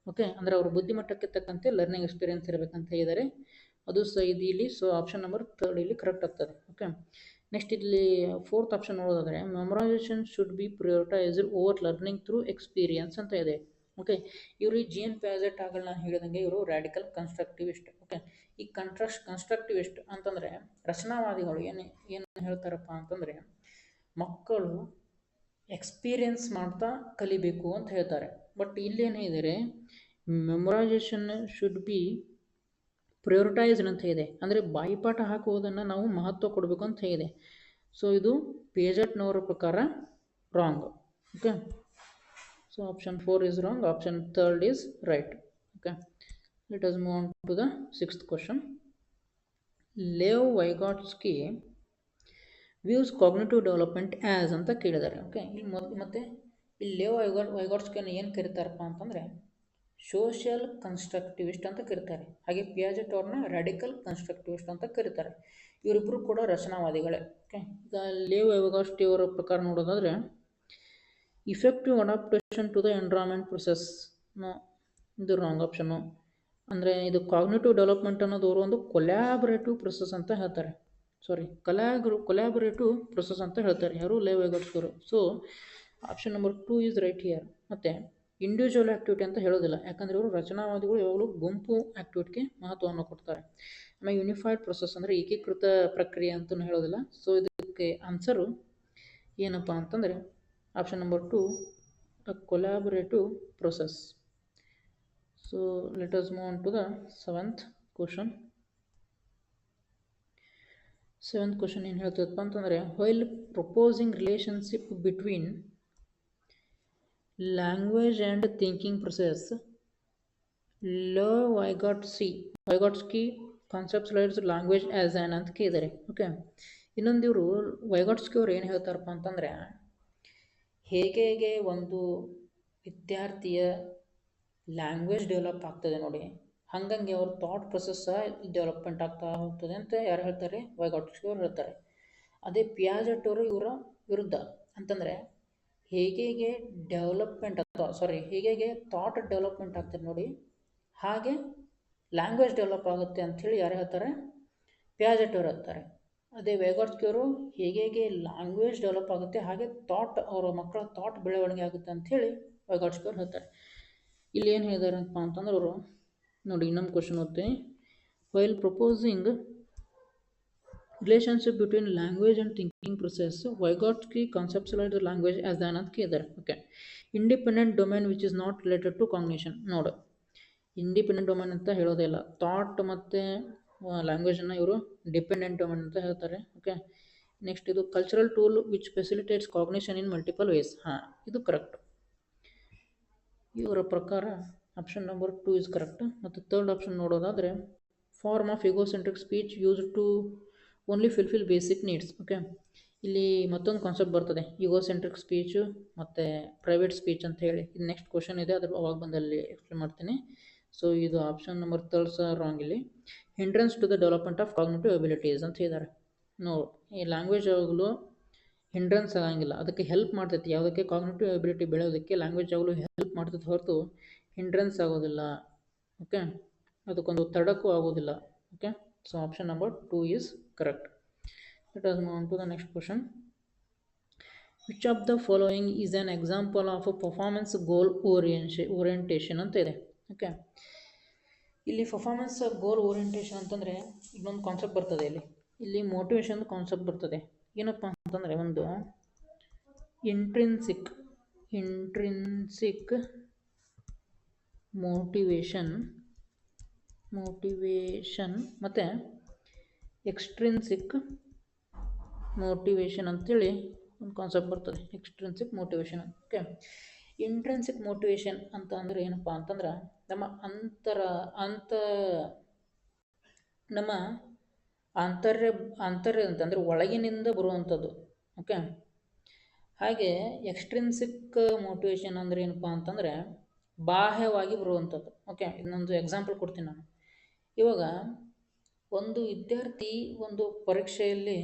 ಓಕೆ, ಅಂದರೆ ಅವ್ರ ಬುದ್ಧಿಮಟ್ಟಕ್ಕೆ ತಕ್ಕಂತೆ ಲರ್ನಿಂಗ್ ಎಕ್ಸ್ಪೀರಿಯನ್ಸ್ ಇರಬೇಕಂತ ಹೇಳಿದ್ದಾರೆ. ಅದು ಸಹ ಇದು ಇಲ್ಲಿ. ಸೊ ಆಪ್ಷನ್ ನಂಬರ್ 3 ಇಲ್ಲಿ ಕರೆಕ್ಟ್ ಆಗ್ತದೆ. ಓಕೆ, ನೆಕ್ಸ್ಟ್ ಇಲ್ಲಿ 4th ಆಪ್ಷನ್ ನೋಡೋದಾದರೆ memorisation should be prioritised over learning through experience ಅಂತ ಇದೆ. ಓಕೆ, ಇವರು ಈ ಜೀನ್ ಪ್ಯಾಜೆಟ್ ಆಗಲ್ಲ ನಾನು ಹೇಳಿದಂಗೆ ಇವರು ರ್ಯಾಡಿಕಲ್ ಕನ್ಸ್ಟ್ರಕ್ಟಿವಿಸ್ಟ್. ಓಕೆ, ಈ ಕನ್ಸ್ಟ್ರಕ್ಟಿವಿಸ್ಟ್ ಅಂತಂದರೆ ರಚನಾವಾದಿಗಳು ಏನು ಹೇಳ್ತಾರಪ್ಪ ಅಂತಂದರೆ ಮಕ್ಕಳು ಎಕ್ಸ್ಪೀರಿಯನ್ಸ್ ಮಾಡ್ತಾ ಕಲಿಬೇಕು ಅಂತ ಹೇಳ್ತಾರೆ. ಬಟ್ ಇಲ್ಲೇನಿದೆ, ಮೆಮೊರೈಸೇಷನ್ ಶುಡ್ ಬಿ ಪ್ರಿಯೋರಿಟೈಸ್ಡ್ ಅಂತ ಇದೆ. ಅಂದರೆ ಬಾಯಿಪಾಠ ಹಾಕುವುದನ್ನು ನಾವು ಮಹತ್ವ ಕೊಡಬೇಕು ಅಂತ ಇದೆ. ಸೊ ಇದು ಪೇಜೆಟ್ನವರ ಪ್ರಕಾರ wrong. Okay, so option 4 is wrong, option 3 is right. Okay, let us move on to the 6th question. Lev Vygotsky views cognitive development as ಅಂತ ಕೇಳಿದ್ದಾರೆ. ಓಕೆ, ಇಲ್ಲಿ ಇಲ್ಲಿ ಲೇವ್ ವೈಗಾಟ್ಸ್ಕಿಯನ್ನು ಏನು ಕರೀತಾರಪ್ಪ ಅಂತಂದರೆ ಸೋಷಿಯಲ್ ಕನ್ಸ್ಟ್ರಕ್ಟಿವಿಸ್ಟ್ ಅಂತ ಕರೀತಾರೆ. ಹಾಗೆ ಪಿಯಾಜೆಟ್ ಅವ್ರನ್ನ ರ್ಯಾಡಿಕಲ್ ಕನ್ಸ್ಟ್ರಕ್ಟಿವಿಸ್ಟ್ ಅಂತ ಕರೀತಾರೆ. ಇವರಿಬ್ಬರು ಕೂಡ ರಚನಾವಾದಿಗಳೇ. ಓಕೆ, ಈಗ ಲೇವ್ ವೈಗಾಟ್ಸ್ಕಿ ಅವರ ಪ್ರಕಾರ ನೋಡೋದಾದರೆ effective adaptation to the environment process, ಇದು ರಾಂಗ್ ಆಪ್ಷನ್ನು. ಅಂದರೆ ಇದು ಕಾಗ್ನಿಟಿವ್ ಡೆವಲಪ್ಮೆಂಟ್ ಅನ್ನೋದು ಅವರು ಒಂದು ಕೊಲ್ಯಾಬರೇಟಿವ್ ಪ್ರೊಸೆಸ್ ಅಂತ ಹೇಳ್ತಾರೆ. ಕೊಲ್ಯಾಬರೇಟಿವ್ ಪ್ರೊಸೆಸ್ ಅಂತ ಹೇಳ್ತಾರೆ ಯಾರು, ಲೇವ್ ವೈಗಾಟ್ಸ್ಕಿ ಅವರು. So option number 2 is right here. ಮತ್ತು ಇಂಡಿವಿಜುವಲ್ ಆ್ಯಕ್ಟಿವಿಟಿ ಅಂತ ಹೇಳೋದಿಲ್ಲ, ಯಾಕಂದರೆ ಇವರು ರಚನಾವಾದಿಗಳು ಯಾವಾಗಲೂ ಗುಂಪು ಆ್ಯಕ್ಟಿವಿಟಿಗೆ ಮಹತ್ವವನ್ನು ಕೊಡ್ತಾರೆ. ಆಮೇಲೆ ಯೂನಿಫೈಡ್ ಪ್ರೊಸೆಸ್ ಅಂದರೆ ಏಕೀಕೃತ ಪ್ರಕ್ರಿಯೆ ಅಂತಲೂ ಹೇಳೋದಿಲ್ಲ. ಸೊ ಇದಕ್ಕೆ ಆನ್ಸರು ಏನಪ್ಪ ಅಂತಂದರೆ option number 2, a collaborative process. So let us move on to the 7th question. 7th question ಏನು ಹೇಳ್ತದಪ್ಪ ಅಂತಂದರೆ while proposing relationship between language and thinking process, Lev Vygotsky conceptualised language as an ಅಂತ ಕೇಳಿದ್ದಾರೆ. Okay, ಇನ್ನೊಂದು ಇವರು ವೈಗಾಟ್ಸ್ಕಿ ಅವ್ರು ಏನು ಹೇಳ್ತಾರಪ್ಪ ಅಂತಂದರೆ ಹೇಗೆ ಒಂದು ವಿದ್ಯಾರ್ಥಿಯ ಲ್ಯಾಂಗ್ವೇಜ್ ಡೆವಲಪ್ ಆಗ್ತದೆ ನೋಡಿ, ಹಾಗಂಗೆ ಅವ್ರ ಥಾಟ್ ಪ್ರೊಸೆಸ್ ಸಹ ಡೆವಲಪ್ಮೆಂಟ್ ಆಗ್ತಾ ಹೋಗ್ತದೆ ಅಂತ ಯಾರು ಹೇಳ್ತಾರೆ, ವೈಗಾಟ್ಸ್ಕಿ ಅವರು ಹೇಳ್ತಾರೆ. ಅದೇ ಪಿಯಾಜೆಟ್ ಅವರು ಇವರ ವಿರುದ್ಧ ಅಂತಂದರೆ ಹೇಗೆ ಥಾಟ್ ಡೆವಲಪ್ಮೆಂಟ್ ಆಗ್ತದೆ ನೋಡಿ, ಹಾಗೆ ಲ್ಯಾಂಗ್ವೇಜ್ ಡೆವಲಪ್ ಆಗುತ್ತೆ ಅಂಥೇಳಿ ಯಾರು ಹೇಳ್ತಾರೆ, ಪಿಯಾಜೆಟ್ ಅವರು ಹೇಳ್ತಾರೆ. ಅದೇ ವೇಗಾಟ್ಸ್ಕಿಯವರು ಹೇಗೆ ಹೇಗೆ ಲ್ಯಾಂಗ್ವೇಜ್ ಡೆವಲಪ್ ಆಗುತ್ತೆ ಹಾಗೆ ಅವರ ಮಕ್ಕಳ ಥಾಟ್ ಬೆಳವಣಿಗೆ ಆಗುತ್ತೆ ಅಂಥೇಳಿ ವೇಗಾಟ್ಸ್ಕಿಯವರು ಹೇಳ್ತಾರೆ. ಇಲ್ಲಿ ಏನು ಹೇಳಿದಾರಪ್ಪ ಅಂತಂದ್ರೆ ಅವರು ನೋಡಿ ಇನ್ನೊಂದು ಕ್ವಶನ್ ಓದ್ತೀನಿ. While proposing relationship between language and thinking process, Vygotsky conceptualized the language as the another ಕೇಳಿದ್ದಾರೆ. Okay, independent domain which is not related to cognition. ನೋಡು, ಇಂಡಿಪೆಂಡೆಂಟ್ ಡೊಮೈನ್ ಅಂತ ಹೇಳೋದೇ ಇಲ್ಲ. ಥಾಟ್ ಮತ್ತು ಲ್ಯಾಂಗ್ವೇಜನ್ನು ಇವರು ಡಿಪೆಂಡೆಂಟ್ ಡೊಮೈನ್ ಅಂತ ಹೇಳ್ತಾರೆ. ಓಕೆ, ನೆಕ್ಸ್ಟ್ ಇದು cultural tool which facilitates cognition in multiple ways. ಹಾಂ, ಇದು ಕರೆಕ್ಟ್. ಇವರ ಪ್ರಕಾರ ಆಪ್ಷನ್ ನಂಬರ್ 2 ಇಸ್ ಕರೆಕ್ಟ್. ಮತ್ತು ಥರ್ಡ್ ಆಪ್ಷನ್ ನೋಡೋದಾದರೆ form of egocentric speech use to only fulfil basic needs. Okay, ಇಲ್ಲಿ ಮತ್ತೊಂದು ಕಾನ್ಸೆಪ್ಟ್ ಬರ್ತದೆ, ಇಗೋಸೆಂಟ್ರಿಕ್ ಸ್ಪೀಚು ಮತ್ತು ಪ್ರೈವೇಟ್ ಸ್ಪೀಚ್ ಅಂತ ಹೇಳಿ. ಇದು ನೆಕ್ಸ್ಟ್ ಕ್ವಶನ್ ಇದೆ, ಅದ್ರ ಅವಾಗ ಬಂದಲ್ಲಿ ಎಕ್ಸ್ಪ್ಲೇನ್ ಮಾಡ್ತೀನಿ. ಸೊ ಇದು ಆಪ್ಷನ್ ನಂಬರ್ 3 ಸಹ ರಾಂಗ್. ಇಲ್ಲಿ hindrance to the development of cognitive abilities ಅಂತ ಹೇಳಿದ್ದಾರೆ. ನೋಡಿ, ಈ ಲ್ಯಾಂಗ್ವೇಜ್ ಯಾವಾಗಲೂ ಹಿಂಡ್ರೆನ್ಸ್ ಆಗಂಗಿಲ್ಲ, ಅದಕ್ಕೆ ಹೆಲ್ಪ್ ಮಾಡ್ತೈತಿ. ಯಾವುದಕ್ಕೆ? ಕಾಗ್ನಿಟಿವ್ ಎಬಿಲಿಟಿ ಬೆಳೆಯೋದಕ್ಕೆ ಲ್ಯಾಂಗ್ವೇಜ್ ಯಾವಾಗಲೂ ಹೆಲ್ಪ್ ಮಾಡ್ತೈತೆ ಹೊರತು ಹಿಂಡ್ರೆನ್ಸ್ ಆಗೋದಿಲ್ಲ. ಓಕೆ, ಅದಕ್ಕೊಂದು ತಡಕ್ಕೂ ಆಗೋದಿಲ್ಲ. Okay, so option number 2 is correct. Let us move on to the next question. Which of the following is an example of a performance goal orientation ಅಂತ ಇದೆ. Okay, ಇಲ್ಲಿ performance goal orientation ಅಂತಂದರೆ ಇನ್ನೊಂದು concept ಬರ್ತದೆ. ಇಲ್ಲಿ motivation concept ಬರ್ತದೆ. ಏನಪ್ಪ ಅಂತಂದರೆ ಒಂದು ಇಂಟ್ರಿನ್ಸಿಕ್ ಮೋಟಿವೇಶನ್ ಮತ್ತು ಎಕ್ಸ್ಟ್ರಿನ್ಸಿಕ್ ಮೋಟಿವೇಶನ್ ಅಂತೇಳಿ ಒಂದು ಕಾನ್ಸೆಪ್ಟ್ ಬರ್ತದೆ, extrinsic motivation. Okay, intrinsic motivation ಅಂತ ಅಂದರೆ ಏನಪ್ಪ ಅಂತಂದ್ರೆ ನಮ್ಮ ಆಂತರ್ಯ ಅಂತಂದರೆ ಒಳಗಿನಿಂದ ಬರುವಂಥದ್ದು. ಓಕೆ, ಹಾಗೆ ಎಕ್ಸ್ಟ್ರಿನ್ಸಿಕ್ ಮೋಟಿವೇಶನ್ ಅಂದರೆ ಏನಪ್ಪ ಅಂತಂದರೆ ಬಾಹ್ಯವಾಗಿ ಬರುವಂಥದ್ದು. ಓಕೆ, ಇನ್ನೊಂದು ಎಕ್ಸಾಂಪಲ್ ಕೊಡ್ತೀನಿ ನಾನು. ಇವಾಗ ಒಂದು ವಿದ್ಯಾರ್ಥಿ ಒಂದು ಪರೀಕ್ಷೆಯಲ್ಲಿ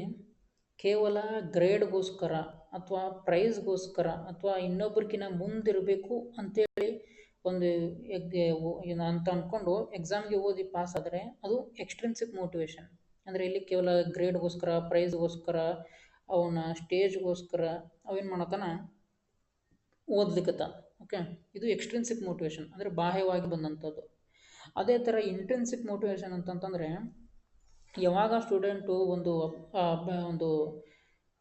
ಕೇವಲ ಗ್ರೇಡ್ಗೋಸ್ಕರ ಅಥವಾ ಪ್ರೈಸ್ಗೋಸ್ಕರ ಅಥವಾ ಇನ್ನೊಬ್ರಿಗಿನ್ನ ಮುಂದಿರಬೇಕು ಅಂತೇಳಿ ಒಂದು ಅಂತ ಅಂದ್ಕೊಂಡು ಎಕ್ಸಾಮ್ಗೆ ಓದಿ ಪಾಸ್ ಆದರೆ ಅದು ಎಕ್ಸ್ಟ್ರಿನ್ಸಿಕ್ ಮೋಟಿವೇಶನ್. ಅಂದರೆ ಇಲ್ಲಿ ಕೇವಲ ಗ್ರೇಡ್ಗೋಸ್ಕರ, ಪ್ರೈಸ್ಗೋಸ್ಕರ, ಅವನ ಸ್ಟೇಜ್ಗೋಸ್ಕರ ಅವೇನು ಮಾಡತ್ತಾನ, ಓದ್ಲಿಕ್ಕತ್ತ. ಓಕೆ, ಇದು ಎಕ್ಸ್ಟ್ರಿನ್ಸಿಕ್ ಮೋಟಿವೇಶನ್ ಅಂದರೆ ಬಾಹ್ಯವಾಗಿ ಬಂದಂಥದ್ದು. ಅದೇ ಥರ ಇಂಟ್ರಿನ್ಸಿಕ್ ಮೋಟಿವೇಶನ್ ಅಂತಂತಂದರೆ ಯಾವಾಗ ಸ್ಟೂಡೆಂಟು ಒಂದು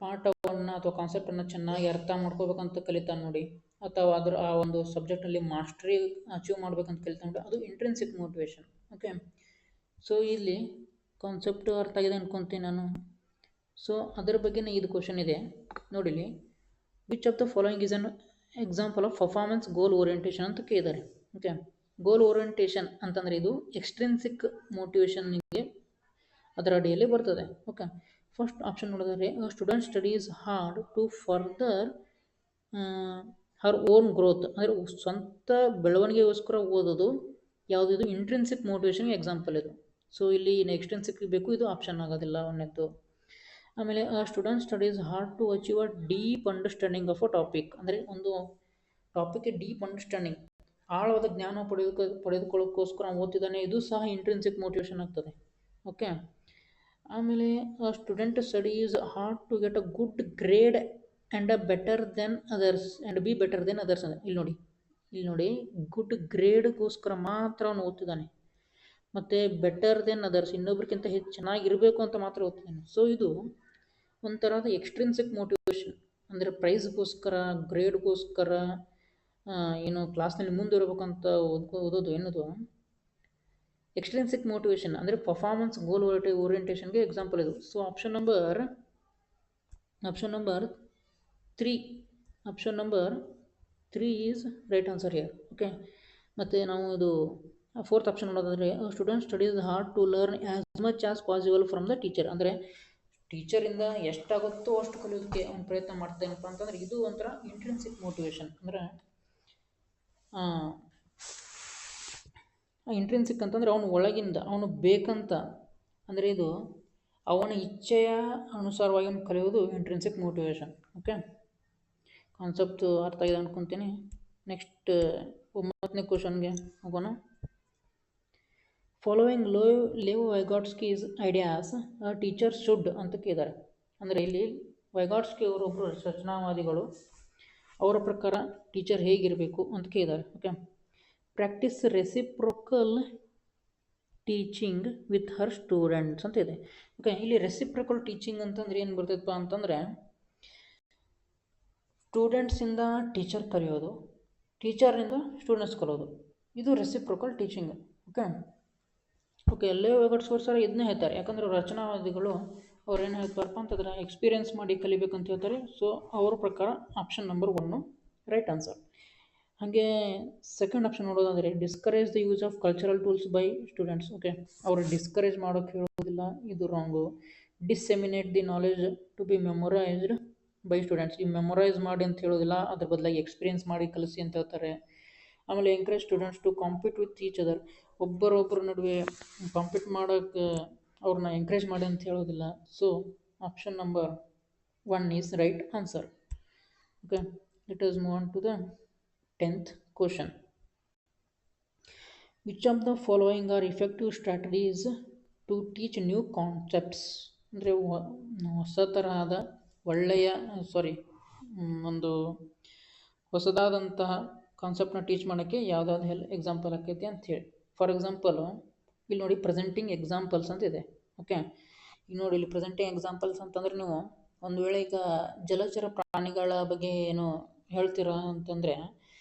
ಪಾಠವನ್ನು ಅಥವಾ ಕಾನ್ಸೆಪ್ಟನ್ನು ಚೆನ್ನಾಗಿ ಅರ್ಥ ಮಾಡ್ಕೋಬೇಕಂತ ಕಲಿತಾನೆ ನೋಡಿ, ಅಥವಾ ಆ ಒಂದು ಸಬ್ಜೆಕ್ಟಲ್ಲಿ ಮಾಸ್ಟ್ರಿ ಅಚೀವ್ ಮಾಡ್ಬೇಕಂತ ಕಲಿತಾನೆ ನೋಡಿ, ಅದು ಇಂಟ್ರಿನ್ಸಿಕ್ ಮೋಟಿವೇಶನ್. ಓಕೆ, ಸೊ ಇಲ್ಲಿ ಕಾನ್ಸೆಪ್ಟು ಅರ್ಥ ಆಗಿದೆ ಅನ್ಕೊತೀನಿ ನಾನು. ಸೊ ಅದರ ಬಗ್ಗೆನೇ ಇದು ಕ್ವಶನ್ ಇದೆ ನೋಡಿಲಿ. Which of the following is an example of performance goal orientation ಅಂತ ಕೇಳಿದ್ದಾರೆ. ಓಕೆ, ಗೋಲ್ ಓರಿಯೆಂಟೇಷನ್ ಅಂತಂದರೆ ಇದು ಎಕ್ಸ್ಟ್ರಿನ್ಸಿಕ್ ಮೋಟಿವೇಶನ್ಗೆ ಅದರ ಅಡಿಯಲ್ಲಿ ಬರ್ತದೆ. ಓಕೆ, ಫಸ್ಟ್ ಆಪ್ಷನ್ ನೋಡಿದರೆ student studies hard to further her own growth, ಅಂದರೆ ಸ್ವಂತ ಬೆಳವಣಿಗೆಗೋಸ್ಕರ ಓದೋದು ಯಾವುದಿದು ಇಂಟ್ರಿನ್ಸಿಕ್ ಮೋಟಿವೇಶನ್ಗೆ ಎಕ್ಸಾಂಪಲ್ ಇದು. ಸೊ ಇಲ್ಲಿ ಎಕ್ಸ್ಟ್ರಿನ್ಸಿಕ್ ಬೇಕು, ಇದು ಆಪ್ಷನ್ ಆಗೋದಿಲ್ಲ ಒಂದನೇದ್ದು. ಆಮೇಲೆ student studies hard to achieve a deep understanding of a topic, ಅಂದರೆ ಒಂದು ಟಾಪಿಕ್ಗೆ ಡೀಪ್ ಅಂಡರ್ಸ್ಟ್ಯಾಂಡಿಂಗ್, ಆಳವಾದ ಜ್ಞಾನ ಪಡೆದುಕೊಳ್ಳೋಕ್ಕೋಸ್ಕರ ಓದ್ತಿದ್ದಾನೆ, ಇದು ಸಹ ಇಂಟ್ರಿನ್ಸಿಕ್ ಮೋಟಿವೇಶನ್ ಆಗ್ತದೆ. ಓಕೆ, ಆಮೇಲೆ student studies hard to get a good grade and better than others and be better than others. ಅಂದರೆ ಇಲ್ಲಿ ನೋಡಿ ಗುಡ್ ಗ್ರೇಡ್ಗೋಸ್ಕರ ಮಾತ್ರ ಅವನು ಓದ್ತಿದ್ದಾನೆ, ಮತ್ತು ಬೆಟರ್ ದೆನ್ ಅದರ್ಸ್, ಇನ್ನೊಬ್ರಿಗಿಂತ ಹೆಚ್ಚು ಚೆನ್ನಾಗಿರಬೇಕು ಅಂತ ಮಾತ್ರ ಓದ್ತಿದ್ದಾನೆ. ಸೊ ಇದು ಒಂಥರದ ಎಕ್ಸ್ಟ್ರಿನ್ಸಿಕ್ ಮೋಟಿವೇಶನ್, ಅಂದರೆ ಪ್ರೈಸ್ಗೋಸ್ಕರ, ಗ್ರೇಡ್ಗೋಸ್ಕರ, ಏನು ಕ್ಲಾಸ್ನಲ್ಲಿ ಮುಂದೆ ಇರಬೇಕಂತ ಓದೋದು ಏನದು ಎಕ್ಸ್ಟ್ರಿನ್ಸಿಕ್ ಮೋಟಿವೇಶನ್, ಅಂದರೆ ಪರ್ಫಾರ್ಮೆನ್ಸ್ ಗೋಲ್ ಓರಿಯೆಂಟೇಷನ್ಗೆ ಎಕ್ಸಾಂಪಲ್ ಇದು. So option number 3 is right answer here. Okay, ಮತ್ತು ನಾವು ಇದು ಫೋರ್ತ್ ಆಪ್ಷನ್ ನೋಡೋದಾದರೆ student studies hard to learn as much as possible from the teacher, ಅಂದರೆ ಟೀಚರಿಂದ ಎಷ್ಟಾಗುತ್ತೋ ಅಷ್ಟು ಕಲಿಯೋದಕ್ಕೆ ಅವ್ನು ಪ್ರಯತ್ನ ಮಾಡ್ತೇನಪ್ಪ ಅಂತಂದರೆ ಇದು ಒಂಥರ ಇಂಟ್ರಿನ್ಸಿಕ್ ಮೋಟಿವೇಶನ್. ಅಂದರೆ ಇಂಟ್ರಿನ್ಸಿಕ್ ಅಂತಂದರೆ ಅವನು ಒಳಗಿಂದ ಅವನು ಬೇಕಂತ, ಅಂದರೆ ಇದು ಅವನ ಇಚ್ಛೆಯ ಅನುಸಾರವಾಗಿ ಕಲಿಯೋದು ಇಂಟ್ರಿನ್ಸಿಕ್ ಮೋಟಿವೇಶನ್. ಓಕೆ, ಕಾನ್ಸೆಪ್ಟ್ ಅರ್ಥ ಆಗಿದೆ ಅನ್ಕೊತೀನಿ. ನೆಕ್ಸ್ಟ್ 9ನೇ ಕ್ವಶನ್ಗೆ ಹೋಗೋಣ. Following Lev Vygotsky's ideas teacher should ಅಂತ ಕೇಳಿದ್ದಾರೆ. ಅಂದರೆ ಇಲ್ಲಿ ವೈಗಾಟ್ಸ್ಕಿ ಅವರೊಬ್ಬರು ರಚನಾವಾದಿಗಳು, ಅವರ ಪ್ರಕಾರ ಟೀಚರ್ ಹೇಗಿರಬೇಕು ಅಂತ ಕೇಳಿದ್ದಾರೆ. Okay, practice reciprocal teaching with her students ಅಂತ ಇದೆ. ಓಕೆ, ಇಲ್ಲಿ ರೆಸಿಪ್ರೊಕಲ್ ಟೀಚಿಂಗ್ ಅಂತಂದ್ರೆ ಏನು ಬರ್ತೈತಪ್ಪ ಅಂತಂದರೆ ಸ್ಟೂಡೆಂಟ್ಸಿಂದ ಟೀಚರ್ ಕಲಿಯೋದು, ಟೀಚರ್ನಿಂದ ಸ್ಟೂಡೆಂಟ್ಸ್ ಕಲಿಯೋದು, ಇದು ರೆಸಿಪ್ರೊಕಲ್ ಟೀಚಿಂಗ್. ಓಕೆ ಓಕೆ ಎಲ್ಲೇ ಸರ್ ಇದನ್ನೇ ಹೇಳ್ತಾರೆ. ಯಾಕಂದರೆ ರಚನಾವಾದಿಗಳು ಅವ್ರು ಏನು ಹೇಳ್ತಾರಪ್ಪ ಅಂತಂದ್ರೆ ಎಕ್ಸ್ಪೀರಿಯನ್ಸ್ ಮಾಡಿ ಕಲಿಬೇಕಂತ ಹೇಳ್ತಾರೆ. ಸೊ ಅವ್ರ ಪ್ರಕಾರ ಆಪ್ಷನ್ ನಂಬರ್ 1 ರೈಟ್ ಆನ್ಸರ್. ಹಾಗೆ ಸೆಕೆಂಡ್ ಆಪ್ಷನ್ ನೋಡೋದಾದರೆ discourage the use of cultural tools by students. Okay, ಅವರು ಡಿಸ್ಕರೇಜ್ ಮಾಡೋಕ್ಕೆ ಹೇಳೋದಿಲ್ಲ, ಇದು wrong. Disseminate the knowledge to be memorised by students, ಈ ಮೆಮೊರೈಸ್ ಮಾಡಿ ಅಂತ ಹೇಳೋದಿಲ್ಲ, ಅದ್ರ ಬದಲಾಗಿ ಎಕ್ಸ್ಪೀರಿಯನ್ಸ್ ಮಾಡಿ ಕಲಿಸಿ ಅಂತ ಹೇಳ್ತಾರೆ. ಆಮೇಲೆ encourage students to compete with each other, ಒಬ್ಬರೊಬ್ಬರ ನಡುವೆ ಕಾಂಪೀಟ್ ಮಾಡೋಕ್ಕೆ ಅವ್ರನ್ನ ಎಂಕರೇಜ್ ಮಾಡಿ ಅಂತ ಹೇಳೋದಿಲ್ಲ. So option number 1 is right answer. Okay, let us move on to the 10th question. Which of the following are effective strategies to teach new concepts? ಅಂದರೆ ಹೊಸ ತರಹದ ಒಳ್ಳೆಯ ಒಂದು ಹೊಸದಾದಂತಹ ಕಾನ್ಸೆಪ್ಟ್ನ ಟೀಚ್ ಮಾಡೋಕ್ಕೆ ಯಾವುದಾದ್ರು ಎಕ್ಸಾಂಪಲ್ ಆಕೈತಿ ಅಂಥೇಳಿ. ಫಾರ್ ಎಕ್ಸಾಂಪಲು ಇಲ್ಲಿ ನೋಡಿ ಪ್ರೆಸೆಂಟಿಂಗ್ ಎಕ್ಸಾಂಪಲ್ಸ್ ಅಂತ ಇದೆ. ಓಕೆ, ಈಗ ನೋಡಿ ಇಲ್ಲಿ ಪ್ರೆಸೆಂಟಿಂಗ್ ಎಕ್ಸಾಂಪಲ್ಸ್ ಅಂತಂದ್ರೆ ನೀವು ಒಂದು ವೇಳೆ ಈಗ ಜಲಚರ ಪ್ರಾಣಿಗಳ ಬಗ್ಗೆ ಏನು ಹೇಳ್ತೀರಾ ಅಂತಂದರೆ,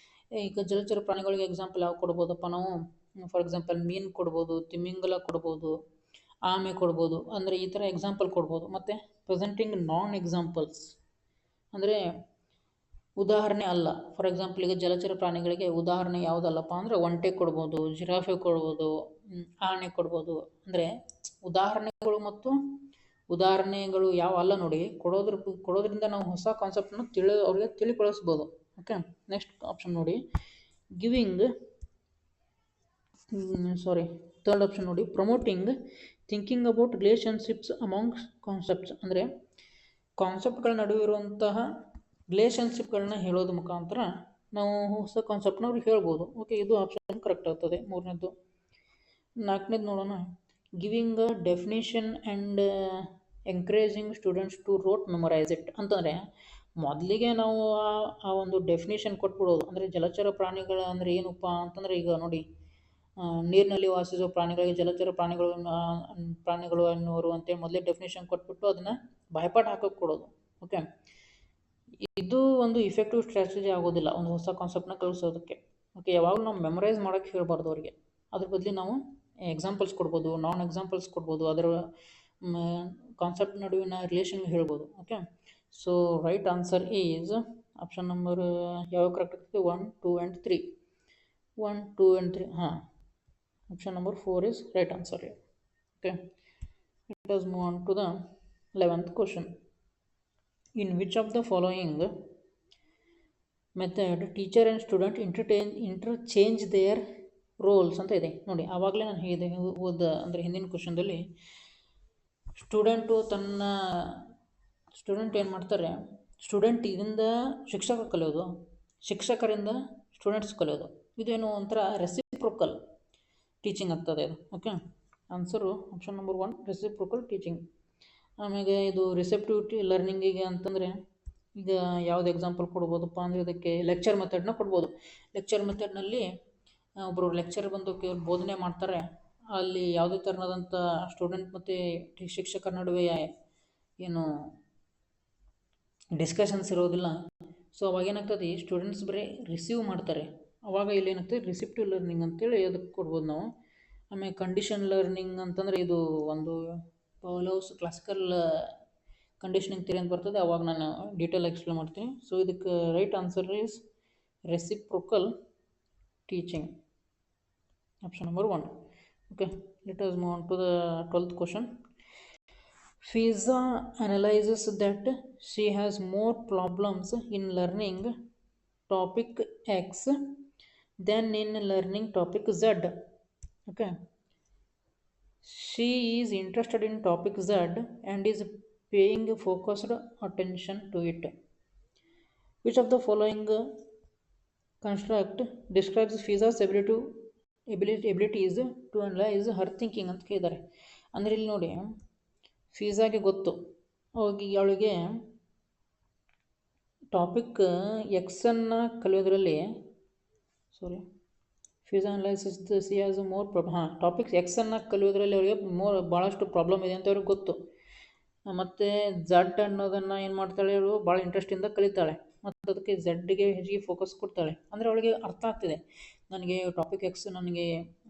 ಈಗ ಜಲಚರ ಪ್ರಾಣಿಗಳಿಗೆ ಎಕ್ಸಾಂಪಲ್ ಯಾವ ಕೊಡ್ಬೋದಪ್ಪ ನಾವು? ಫಾರ್ ಎಕ್ಸಾಂಪಲ್ ಮೀನು ಕೊಡ್ಬೋದು, ತಿಮಿಂಗಲ ಕೊಡ್ಬೋದು, ಆಮೆ ಕೊಡ್ಬೋದು, ಅಂದರೆ ಈ ಥರ ಎಕ್ಸಾಂಪಲ್ ಕೊಡ್ಬೋದು. ಮತ್ತು ಪ್ರೆಸೆಂಟಿಂಗ್ ನಾನ್ ಎಕ್ಸಾಂಪಲ್ಸ್ ಅಂದರೆ ಉದಾಹರಣೆ ಅಲ್ಲ. ಫಾರ್ ಎಕ್ಸಾಂಪಲ್ ಈಗ ಜಲಚರ ಪ್ರಾಣಿಗಳಿಗೆ ಉದಾಹರಣೆ ಯಾವುದಲ್ಲಪ್ಪ ಅಂದರೆ ಒಂಟೆ ಕೊಡ್ಬೋದು, ಜಿರಾಫೆ ಕೊಡ್ಬೋದು, ಆನೆ ಕೊಡ್ಬೋದು. ಅಂದರೆ ಉದಾಹರಣೆಗಳು ಯಾವ ಅಲ್ಲ ನೋಡಿ, ಕೊಡೋದ್ರಿಂದ ನಾವು ಹೊಸ ಕಾನ್ಸೆಪ್ಟನ್ನು ಅವ್ರಿಗೆ ತಿಳಿಗೊಳಿಸ್ಬೋದು. ಓಕೆ, ನೆಕ್ಸ್ಟ್ ಆಪ್ಷನ್ ನೋಡಿ ಥರ್ಡ್ ಆಪ್ಷನ್ ನೋಡಿ promoting thinking about relationships among concepts, ಅಂದರೆ ಕಾನ್ಸೆಪ್ಟ್ಗಳ ನಡುವೆ ಇರುವಂತಹ ರಿಲೇಷನ್ಶಿಪ್ಗಳನ್ನ ಹೇಳೋದು ಮುಖಾಂತರ ನಾವು ಹೊಸ ಕಾನ್ಸೆಪ್ಟ್ನ ಅವ್ರಿಗೆ ಹೇಳ್ಬೋದು. ಓಕೆ, ಇದು ಆಪ್ಷನ್ ಕರೆಕ್ಟ್ ಆಗ್ತದೆ. ಮೂರನೇದು. ನಾಲ್ಕನೇದು ನೋಡೋಣ, giving a definition and encouraging students to rote memorise it ಅಂತಂದರೆ ಮೊದಲಿಗೆ ನಾವು ಆ ಒಂದು ಡೆಫಿನೇಷನ್ ಕೊಟ್ಬಿಡೋದು. ಅಂದರೆ ಜಲಚರ ಪ್ರಾಣಿಗಳ ಅಂದರೆ ಏನಪ್ಪ ಅಂತಂದರೆ ಈಗ ನೋಡಿ ನೀರಿನಲ್ಲಿ ವಾಸಿಸುವ ಪ್ರಾಣಿಗಳಿಗೆ ಜಲಚರ ಪ್ರಾಣಿಗಳು ಅನ್ನೋರು ಅಂತೇಳಿ ಮೊದಲೇ ಡೆಫಿನೇಷನ್ ಕೊಟ್ಬಿಟ್ಟು ಅದನ್ನು ಬಾಯ್ಪಾಠ ಹಾಕೋಕ್ಕೆ ಕೊಡೋದು. ಓಕೆ, ಇದು ಒಂದು ಇಫೆಕ್ಟಿವ್ ಸ್ಟ್ರಾಟಜಿ ಆಗೋದಿಲ್ಲ ಒಂದು ಹೊಸ ಕಾನ್ಸೆಪ್ಟ್ನ ಕಲಿಸೋದಕ್ಕೆ. ಓಕೆ, ಯಾವಾಗಲೂ ನಾವು ಮೆಮೊರೈಸ್ ಮಾಡೋಕ್ಕೆ ಹೇಳಬಾರ್ದು ಅವರಿಗೆ, ಅದ್ರ ಬದಲು ನಾವು ಎಕ್ಸಾಂಪಲ್ಸ್ ಕೊಡ್ಬೋದು, ನಾನ್ ಎಕ್ಸಾಂಪಲ್ಸ್ ಕೊಡ್ಬೋದು, ಅದರ ಕಾನ್ಸೆಪ್ಟ್ ನಡುವಿನ ರಿಲೇಷನ್ ಹೇಳ್ಬೋದು. Okay, so right answer is option number ಯಾವ ಕರೆಕ್ಟ್ ಆಗ್ತದೆ? 1, 2 and 3. 1, 2 and 3. ಹಾಂ, option number 4 is right answer here. Okay, let us move on to the 11th question. In which of the following method teacher and student interchange their roles ಅಂತ ಇದೆ ನೋಡಿ. ಆವಾಗಲೇ ನಾನು ಹೇಳಿದೆ ಅಂದರೆ ಹಿಂದಿನ ಕ್ವಶನ್ದಲ್ಲಿ ಸ್ಟೂಡೆಂಟ್ ಏನು ಮಾಡ್ತಾರೆ, ಸ್ಟೂಡೆಂಟಿಂದ ಶಿಕ್ಷಕ ಕಲಿಯೋದು, ಶಿಕ್ಷಕರಿಂದ ಸ್ಟೂಡೆಂಟ್ಸ್ ಕಲಿಯೋದು, ಇದೇನು ಒಂಥರ ರೆಸಿಪ್ರೊಕಲ್ ಟೀಚಿಂಗ್ ಆಗ್ತದೆ ಇದು. Okay, answer option number 1 reciprocal teaching. ಆಮೇಲೆ ಇದು ರಿಸೆಪ್ಟಿವಿಟಿ ಲರ್ನಿಂಗಿಗೆ ಅಂತಂದರೆ ಈಗ ಯಾವ್ದು ಎಕ್ಸಾಂಪಲ್ ಕೊಡ್ಬೋದಪ್ಪ ಅಂದರೆ ಇದಕ್ಕೆ ಲೆಕ್ಚರ್ ಮೆಥಡ್ನ ಕೊಡ್ಬೋದು. ಲೆಕ್ಚರ್ ಮೆಥಡ್ನಲ್ಲಿ ಒಬ್ಬರು ಲೆಕ್ಚರ್ ಬಂದು ಬೋಧನೆ ಮಾಡ್ತಾರೆ, ಅಲ್ಲಿ ಯಾವುದೇ ಥರನಾದಂಥ ಸ್ಟೂಡೆಂಟ್ ಮತ್ತು ಶಿಕ್ಷಕರ ನಡುವೆ ಏನು ಡಿಸ್ಕಷನ್ಸ್ ಇರೋದಿಲ್ಲ. ಸೊ ಅವಾಗ ಏನಾಗ್ತದೆ, ಸ್ಟೂಡೆಂಟ್ಸ್ ಬರೀ ರಿಸೀವ್ ಮಾಡ್ತಾರೆ. ಅವಾಗ ಇಲ್ಲಿ ಏನಾಗ್ತದೆ ರಿಸಿಪ್ಟಿವ್ ಲರ್ನಿಂಗ್ ಅಂತೇಳಿ ಅದಕ್ಕೆ ಕೊಡ್ಬೋದು ನಾವು. ಆಮೇಲೆ ಕಂಡೀಷನ್ ಲರ್ನಿಂಗ್ ಅಂತಂದರೆ ಇದು ಒಂದು ಪೌಲೋಸ್ ಕ್ಲಾಸಿಕಲ್ ಕಂಡೀಷನಿಂಗ್ ಥಿಯರಿ ಅಂತ ಬರ್ತದೆ, ಅವಾಗ ನಾನು ಡೀಟೇಲ್ ಎಕ್ಸ್ಪ್ಲೇನ್ ಮಾಡ್ತೀನಿ. ಸೊ ಇದಕ್ಕೆ right answer is reciprocal teaching, option number 1. Okay, let us move on to the 12th question. Fiza analyzes that she has more problems in learning topic X than in learning topic Z. Okay, she is interested in topic Z and is paying focused attention to it. Which of the following construct describes Fiza's ability to ability is to analyse her thinking ಅಂತ ಕೇಳಿದ್ದಾರೆ. ಅಂದರೆ ಇಲ್ಲಿ ನೋಡಿ, ಫೀಸಾಗೆ ಗೊತ್ತು ಅವಳಿಗೆ topic ಎಕ್ಸನ್ನು ಕಲಿಯೋದ್ರಲ್ಲಿ, ಸಾರಿ, ಫೀಸ್ analyses she has more topic ಎಕ್ಸನ್ನು ಕಲಿಯೋದ್ರಲ್ಲಿ ಅವರಿಗೆ ಭಾಳಷ್ಟು ಪ್ರಾಬ್ಲಮ್ ಇದೆ ಅಂತ ಅವ್ರಿಗೆ ಗೊತ್ತು. ಮತ್ತು ಝಡ್ ಅನ್ನೋದನ್ನು ಏನು ಮಾಡ್ತಾಳೆ, ಅವಳು ಭಾಳ ಇಂಟ್ರೆಸ್ಟಿಂದ ಕಲಿತಾಳೆ ಮತ್ತು ಅದಕ್ಕೆ ಝಡ್ಗೆ ಹೆಚ್ಚಿಗೆ ಫೋಕಸ್ ಕೊಡ್ತಾಳೆ. ಅಂದರೆ ಅವಳಿಗೆ ಅರ್ಥ ಆಗ್ತಿದೆ, ನನಗೆ ಟಾಪಿಕ್ ಎಕ್ಸ್ ನನಗೆ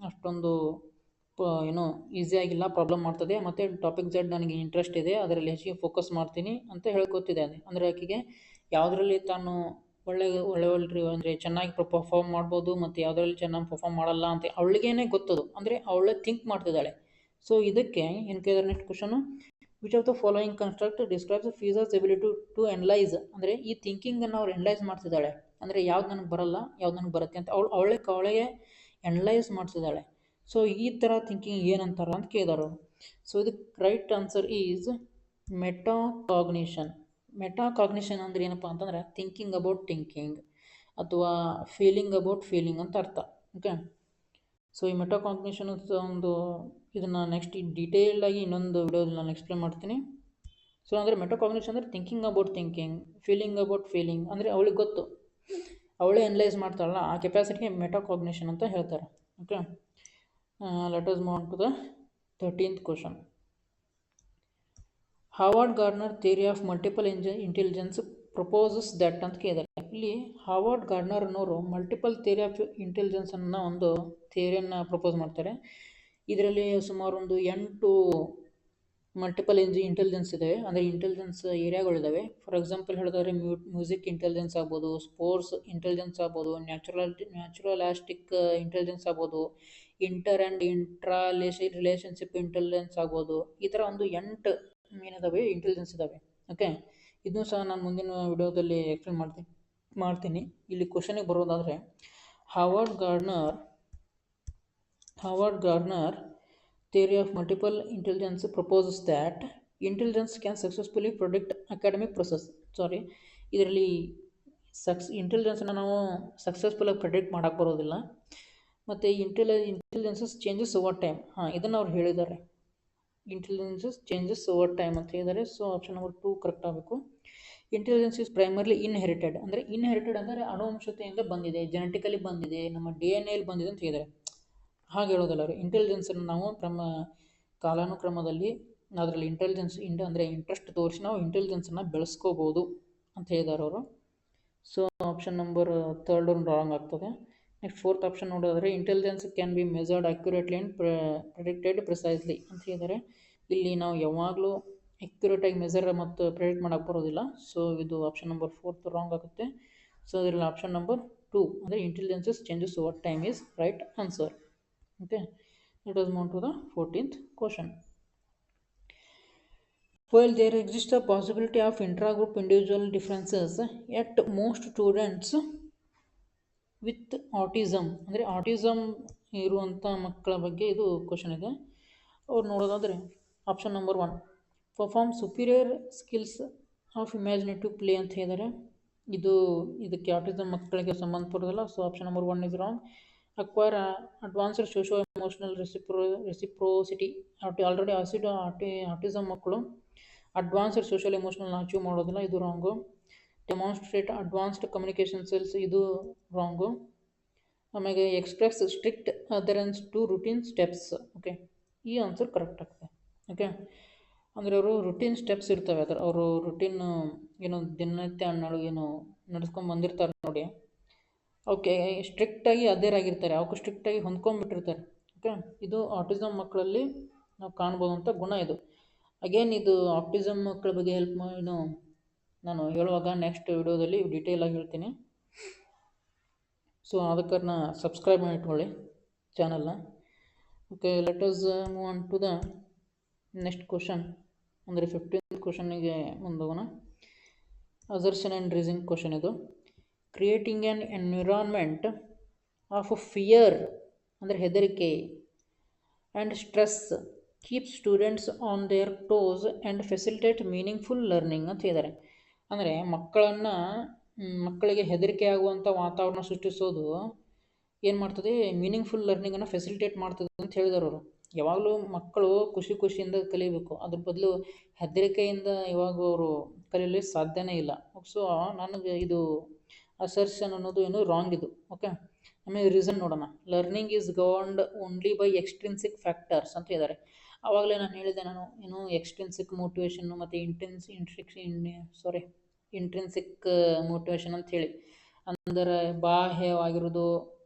ಅಷ್ಟೊಂದು ಏನೋ ಈಸಿಯಾಗಿಲ್ಲ, ಪ್ರಾಬ್ಲಮ್ ಮಾಡ್ತದೆ, ಮತ್ತು ಟಾಪಿಕ್ ಝಡ್ ನನಗೆ ಇಂಟ್ರೆಸ್ಟ್ ಇದೆ, ಅದರಲ್ಲಿ ಹೆಚ್ಚಿಗೆ ಫೋಕಸ್ ಮಾಡ್ತೀನಿ ಅಂತ ಹೇಳ್ಕೊತಿದ್ದಾನೆ. ಅಂದರೆ ಆಕೆಗೆ ಯಾವುದರಲ್ಲಿ ತಾನು ಒಳ್ಳೆ ಅಂದರೆ ಚೆನ್ನಾಗಿ ಪರ್ಫಾರ್ಮ್ ಮಾಡ್ಬೋದು ಮತ್ತು ಯಾವುದರಲ್ಲಿ ಚೆನ್ನಾಗಿ ಪರ್ಫಾರ್ಮ್ ಮಾಡಲ್ಲ ಅಂತ ಅವಳಿಗೇನೆ ಗೊತ್ತದು. ಅಂದರೆ ಅವಳೇ ಥಿಂಕ್ ಮಾಡ್ತಿದ್ದಾಳೆ. ಸೊ ಇದಕ್ಕೆ ಏನು ಕೇಳಿದ್ರೆ next question, which of the following construct describes ಫೀಸಸ್ ಎಬಿಲಿಟಿ ಟು ಎನಲೈಸ್. ಅಂದರೆ ಈ ಥಿಂಕಿಂಗನ್ನು ಅವ್ರು ಎನಲೈಸ್ ಮಾಡ್ತಿದ್ದಾಳೆ. ಅಂದರೆ ಯಾವ್ದು ನನಗೆ ಬರಲ್ಲ, ಯಾವ್ದು ನನಗೆ ಬರುತ್ತೆ ಅಂತ ಅವಳಿಗೆ ಎನಲೈಸ್ ಮಾಡ್ತಿದ್ದಾಳೆ. ಸೊ ಈ ಥರ ಥಿಂಕಿಂಗ್ ಏನಂತಾರ ಅಂತ ಕೇಳಿದಾರೆ. ಸೊ ಇದಕ್ಕೆ right answer is metacognition. Metacognition ಅಂದರೆ ಏನಪ್ಪ ಅಂತಂದರೆ ಥಿಂಕಿಂಗ್ ಅಬೌಟ್ ಥಿಂಕಿಂಗ್ ಅಥವಾ ಫೀಲಿಂಗ್ ಅಬೌಟ್ ಫೀಲಿಂಗ್ ಅಂತ ಅರ್ಥ. ಓಕೆ, ಸೊ ಈ ಮೆಟಾಕಾಗ್ನಿಷನ್ ಒಂದು ಇದನ್ನು ನೆಕ್ಸ್ಟ್ ಡೀಟೇಲ್ಡಾಗಿ ಇನ್ನೊಂದು ವಿಡಿಯೋದಲ್ಲಿ ನಾನು ಎಕ್ಸ್ಪ್ಲೇನ್ ಮಾಡ್ತೀನಿ. ಸೊ ಅಂದರೆ ಮೆಟಾಕಾಗ್ನಿಷನ್ ಅಂದರೆ thinking about thinking, feeling about feeling. ಅಂದರೆ ಅವಳಿಗೆ ಗೊತ್ತು, ಅವಳೇ ಅನಲೈಸ್ ಮಾಡ್ತಾಳಲ್ಲ, ಆ ಕೆಪಾಸಿಟಿಗೆ ಮೆಟಾಕಾಗ್ನಿಷನ್ ಅಂತ ಹೇಳ್ತಾರೆ. Okay, let us move on to the 13th question. Howard Gardner theory of multiple intelligence proposes that ಅಂತ ಕೇಳಿದ್ದಾರೆ. ಇಲ್ಲಿ ಹಾರ್ವರ್ಡ್ ಗಾರ್ಡ್ನರ್ ಅನ್ನೋರು ಮಲ್ಟಿಪಲ್ ಥಿಯರಿ ಆಫ್ ಇಂಟೆಲಿಜೆನ್ಸ್ ಅನ್ನೋ ಒಂದು ಥಿಯರಿಯನ್ನು ಪ್ರಪೋಸ್ ಮಾಡ್ತಾರೆ. ಇದರಲ್ಲಿ ಸುಮಾರು ಒಂದು 8 ಮಲ್ಟಿಪಲ್ ಇಂಟೆಲಿಜೆನ್ಸ್ ಇದೆ. ಅಂದರೆ ಇಂಟೆಲಿಜೆನ್ಸ್ ಏರಿಯಾಗಳಿದ್ದಾವೆ. ಫಾರ್ ಎಕ್ಸಾಂಪಲ್ ಹೇಳಿದ್ರೆ ಮ್ಯೂಸಿಕ್ ಇಂಟೆಲಿಜೆನ್ಸ್ ಆಗ್ಬೋದು, ಸ್ಪೋರ್ಟ್ಸ್ ಇಂಟೆಲಿಜೆನ್ಸ್ ಆಗ್ಬೋದು, ನ್ಯಾಚುರಲಾಸ್ಟಿಕ್ ಇಂಟೆಲಿಜೆನ್ಸ್ ಆಗ್ಬೋದು, inter and intra relationship intelligence ಆಗ್ಬೋದು. ಈ ಥರ ಒಂದು 8 ಏನಿದಾವೆ ಇಂಟೆಲಿಜೆನ್ಸ್ ಇದ್ದಾವೆ. ಓಕೆ, ಇದನ್ನು ಸಹ ನಾನು ಮುಂದಿನ ವಿಡಿಯೋದಲ್ಲಿ ಎಕ್ಸ್ಪ್ಲೇನ್ ಮಾಡ್ತೀನಿ. ಇಲ್ಲಿ ಕ್ವಶನಿಗೆ ಬರೋದಾದರೆ, Harvard Gardner theory of multiple intelligence proposes that intelligence can successfully predict academic process. ಸಾರಿ, ಇದರಲ್ಲಿ ಇಂಟೆಲಿಜೆನ್ಸನ್ನು ನಾವು ಸಕ್ಸಸ್ಫುಲ್ಲಾಗಿ ಪ್ರೆಡಿಕ್ಟ್ ಮಾಡೋಕ್ಕೆ ಬರೋದಿಲ್ಲ. ಮತ್ತು ಇಂಟೆಲಿಜೆನ್ಸಸ್ ಚೇಂಜಸ್ ಓವರ್ ಟೈಮ್. ಇದನ್ನು ಅವ್ರು ಹೇಳಿದ್ದಾರೆ, ಇಂಟೆಲಿಜೆನ್ಸಸ್ ಚೇಂಜಸ್ ಓವರ್ ಟೈಮ್ ಅಂತ ಹೇಳಿದ್ದಾರೆ. ಸೊ ಆಪ್ಷನ್ ನಂಬರ್ 2 ಕರೆಕ್ಟ್ ಆಗಬೇಕು. Intelligence is primarily inherited. ಅಂದರೆ ಇನ್ಹೆರಿಟೆಡ್ ಅಂದರೆ ಅನುವಂಶತೆಯಿಂದ ಬಂದಿದೆ, ಜೆನೆಟಿಕಲಿ ಬಂದಿದೆ, ನಮ್ಮ DNA ಬಂದಿದೆ ಅಂತ ಹೇಳಿದ್ದಾರೆ. ಹಾಗೆ ಹೇಳೋದಲ್ಲ ಅವರು, ಇಂಟೆಲಿಜೆನ್ಸನ್ನು ನಾವು ಕಾಲಾನುಕ್ರಮದಲ್ಲಿ ಅದರಲ್ಲಿ ಅಂದರೆ ಇಂಟ್ರೆಸ್ಟ್ ತೋರಿಸಿ ನಾವು ಇಂಟೆಲಿಜೆನ್ಸನ್ನು ಬೆಳೆಸ್ಕೋಬೋದು ಅಂತ ಹೇಳಿದ್ದಾರೆ ಅವರು. ಸೊ ಆಪ್ಷನ್ ನಂಬರ್ 3 ರಾಂಗ್ ಆಗ್ತದೆ. ನೆಕ್ಸ್ಟ್ 4th ಆಪ್ಷನ್ ನೋಡೋದಾದರೆ, intelligence can be measured accurately and predicted precisely ಅಂತ ಹೇಳಿದ್ದಾರೆ. ಇಲ್ಲಿ ನಾವು ಯಾವಾಗಲೂ ಅಕ್ಯುರೇಟಾಗಿ ಮೆಜರ್ ಮತ್ತು ಪ್ರೆಡಿಕ್ಟ್ ಮಾಡೋಕ್ಕೆ ಬರೋದಿಲ್ಲ. ಸೊ ಇದು ಆಪ್ಷನ್ ನಂಬರ್ 4 ರಾಂಗ್ ಆಗುತ್ತೆ. ಸೊ ಇದರಲ್ಲಿ ಆಪ್ಷನ್ ನಂಬರ್ 2 ಅಂದರೆ intelligences changes over time is right answer. Okay, let us move to the 14th question. While there exists a possibility of intra-group individual differences, yet most students with autism, ಅಂದರೆ autism ಇರುವಂಥ ಮಕ್ಕಳ ಬಗ್ಗೆ ಇದು question ಇದೆ. ಅವ್ರು ನೋಡೋದಾದರೆ option number 1 perform superior skills of imaginative play ಅಂತ ಹೇಳಿದ್ದಾರೆ. ಇದಕ್ಕೆ ಆಟಿಸಮ್ ಮಕ್ಕಳಿಗೆ ಸಂಬಂಧಪಡೋದಿಲ್ಲ. So option number 1 is wrong. Acquire advanced socio emotional reciprocity. Already autism ಮಕ್ಕಳು ಅಡ್ವಾನ್ಸ್ಡ್ ಸೋಷಿಯಲ್ ಎಮೋಷನಲ್ ಅಚೀವ್ ಮಾಡೋದಿಲ್ಲ, ಇದು wrong. Demonstrate advanced communication skills, ಇದು ರಾಂಗು. ಆಮೇಲೆ express strict adherence to routine steps. Okay, ಈ ಆನ್ಸರ್ ಕರೆಕ್ಟ್ ಆಗ್ತದೆ. Okay, ಅಂದರೆ ಅವರು routine steps ಇರ್ತವೆ, ಅವರು ರುಟೀನ್ ಏನು ದಿನನಿತ್ಯ ಏನು ನಡೆಸ್ಕೊಂಡು ಬಂದಿರ್ತಾರೆ ನೋಡಿ, ಓಕೆ, ಸ್ಟ್ರಿಕ್ಟಾಗಿ ಅದೇರಾಗಿರ್ತಾರೆ, ಅವಕ್ಕೆ ಸ್ಟ್ರಿಕ್ಟಾಗಿ ಹೊಂದ್ಕೊಂಡ್ಬಿಟ್ಟಿರ್ತಾರೆ. ಓಕೆ, ಇದು ಆಟಿಸಮ್ ಮಕ್ಕಳಲ್ಲಿ ನಾವು ಕಾಣ್ಬೋದಂಥ ಗುಣ ಇದು. ಅಗೇನ್ ಇದು ಆಟಿಸಮ್ ಮಕ್ಕಳ ಬಗ್ಗೆ ನಾನು ಹೇಳುವಾಗ ನೆಕ್ಸ್ಟ್ ವಿಡಿಯೋದಲ್ಲಿ ಡೀಟೇಲಾಗಿ ಹೇಳ್ತೀನಿ. ಸೊ ಅದಕ್ಕೆ ಸಬ್ಸ್ಕ್ರೈಬ್ ಮಾಡಿ ಇಟ್ಕೊಳ್ಳಿ ಚಾನಲ್ನ. Okay, let us move on to the next question. ಅಂದರೆ 15th ಕ್ವಶನಿಗೆ ಮುಂದೋಗೋಣ. ಅಸರ್ಷನ್ ಆ್ಯಂಡ್ ರೀಸನಿಂಗ್ ಕ್ವಶನ್ ಇದು. Creating an environment of fear ಅಂದರೆ ಹೆದರಿಕೆ and stress keep students on their toes and facilitate meaningful learning ಅಂತ ಹೇಳಿದ್ದಾರೆ. ಅಂದರೆ ಮಕ್ಕಳಿಗೆ ಹೆದರಿಕೆ ಆಗುವಂಥ ವಾತಾವರಣ ಸೃಷ್ಟಿಸೋದು ಏನು ಮಾಡ್ತದೆ, ಮೀನಿಂಗ್ಫುಲ್ ಲರ್ನಿಂಗನ್ನು ಫೆಸಿಲಿಟೇಟ್ ಮಾಡ್ತದೆ ಅಂತ ಹೇಳಿದಾರೆ ಅವರು. ಯಾವಾಗಲೂ ಮಕ್ಕಳು ಖುಷಿಯಿಂದ ಕಲಿಬೇಕು, ಅದ್ರ ಬದಲು ಹೆದರಿಕೆಯಿಂದ ಯಾವಾಗ ಅವರು ಕಲಿಯಲು ಸಾಧ್ಯನೇ ಇಲ್ಲ. ಸೊ ನನಗೆ ಇದು ಅಸರ್ಷನ್ ಅನ್ನೋದು ಏನು ರಾಂಗ್ ಇದು. ಓಕೆ, ಆಮೇಲೆ ರೀಸನ್ ನೋಡೋಣ. Learning is governed only by extrinsic factors ಅಂತ ಹೇಳಿದ್ದಾರೆ. ಆವಾಗಲೇ ನಾನು ಹೇಳಿದೆ, ಏನು ಎಕ್ಸ್ಟ್ರಿನ್ಸಿಕ್ ಮೋಟಿವೇಶನ್ನು ಮತ್ತು ಇಂಟ್ರಿನ್ಸಿಕ್ ಮೋಟಿವೇಶನ್ ಅಂತ ಹೇಳಿ. ಅಂದರೆ ಬಾಹ್ಯವಾಗಿರೋದು,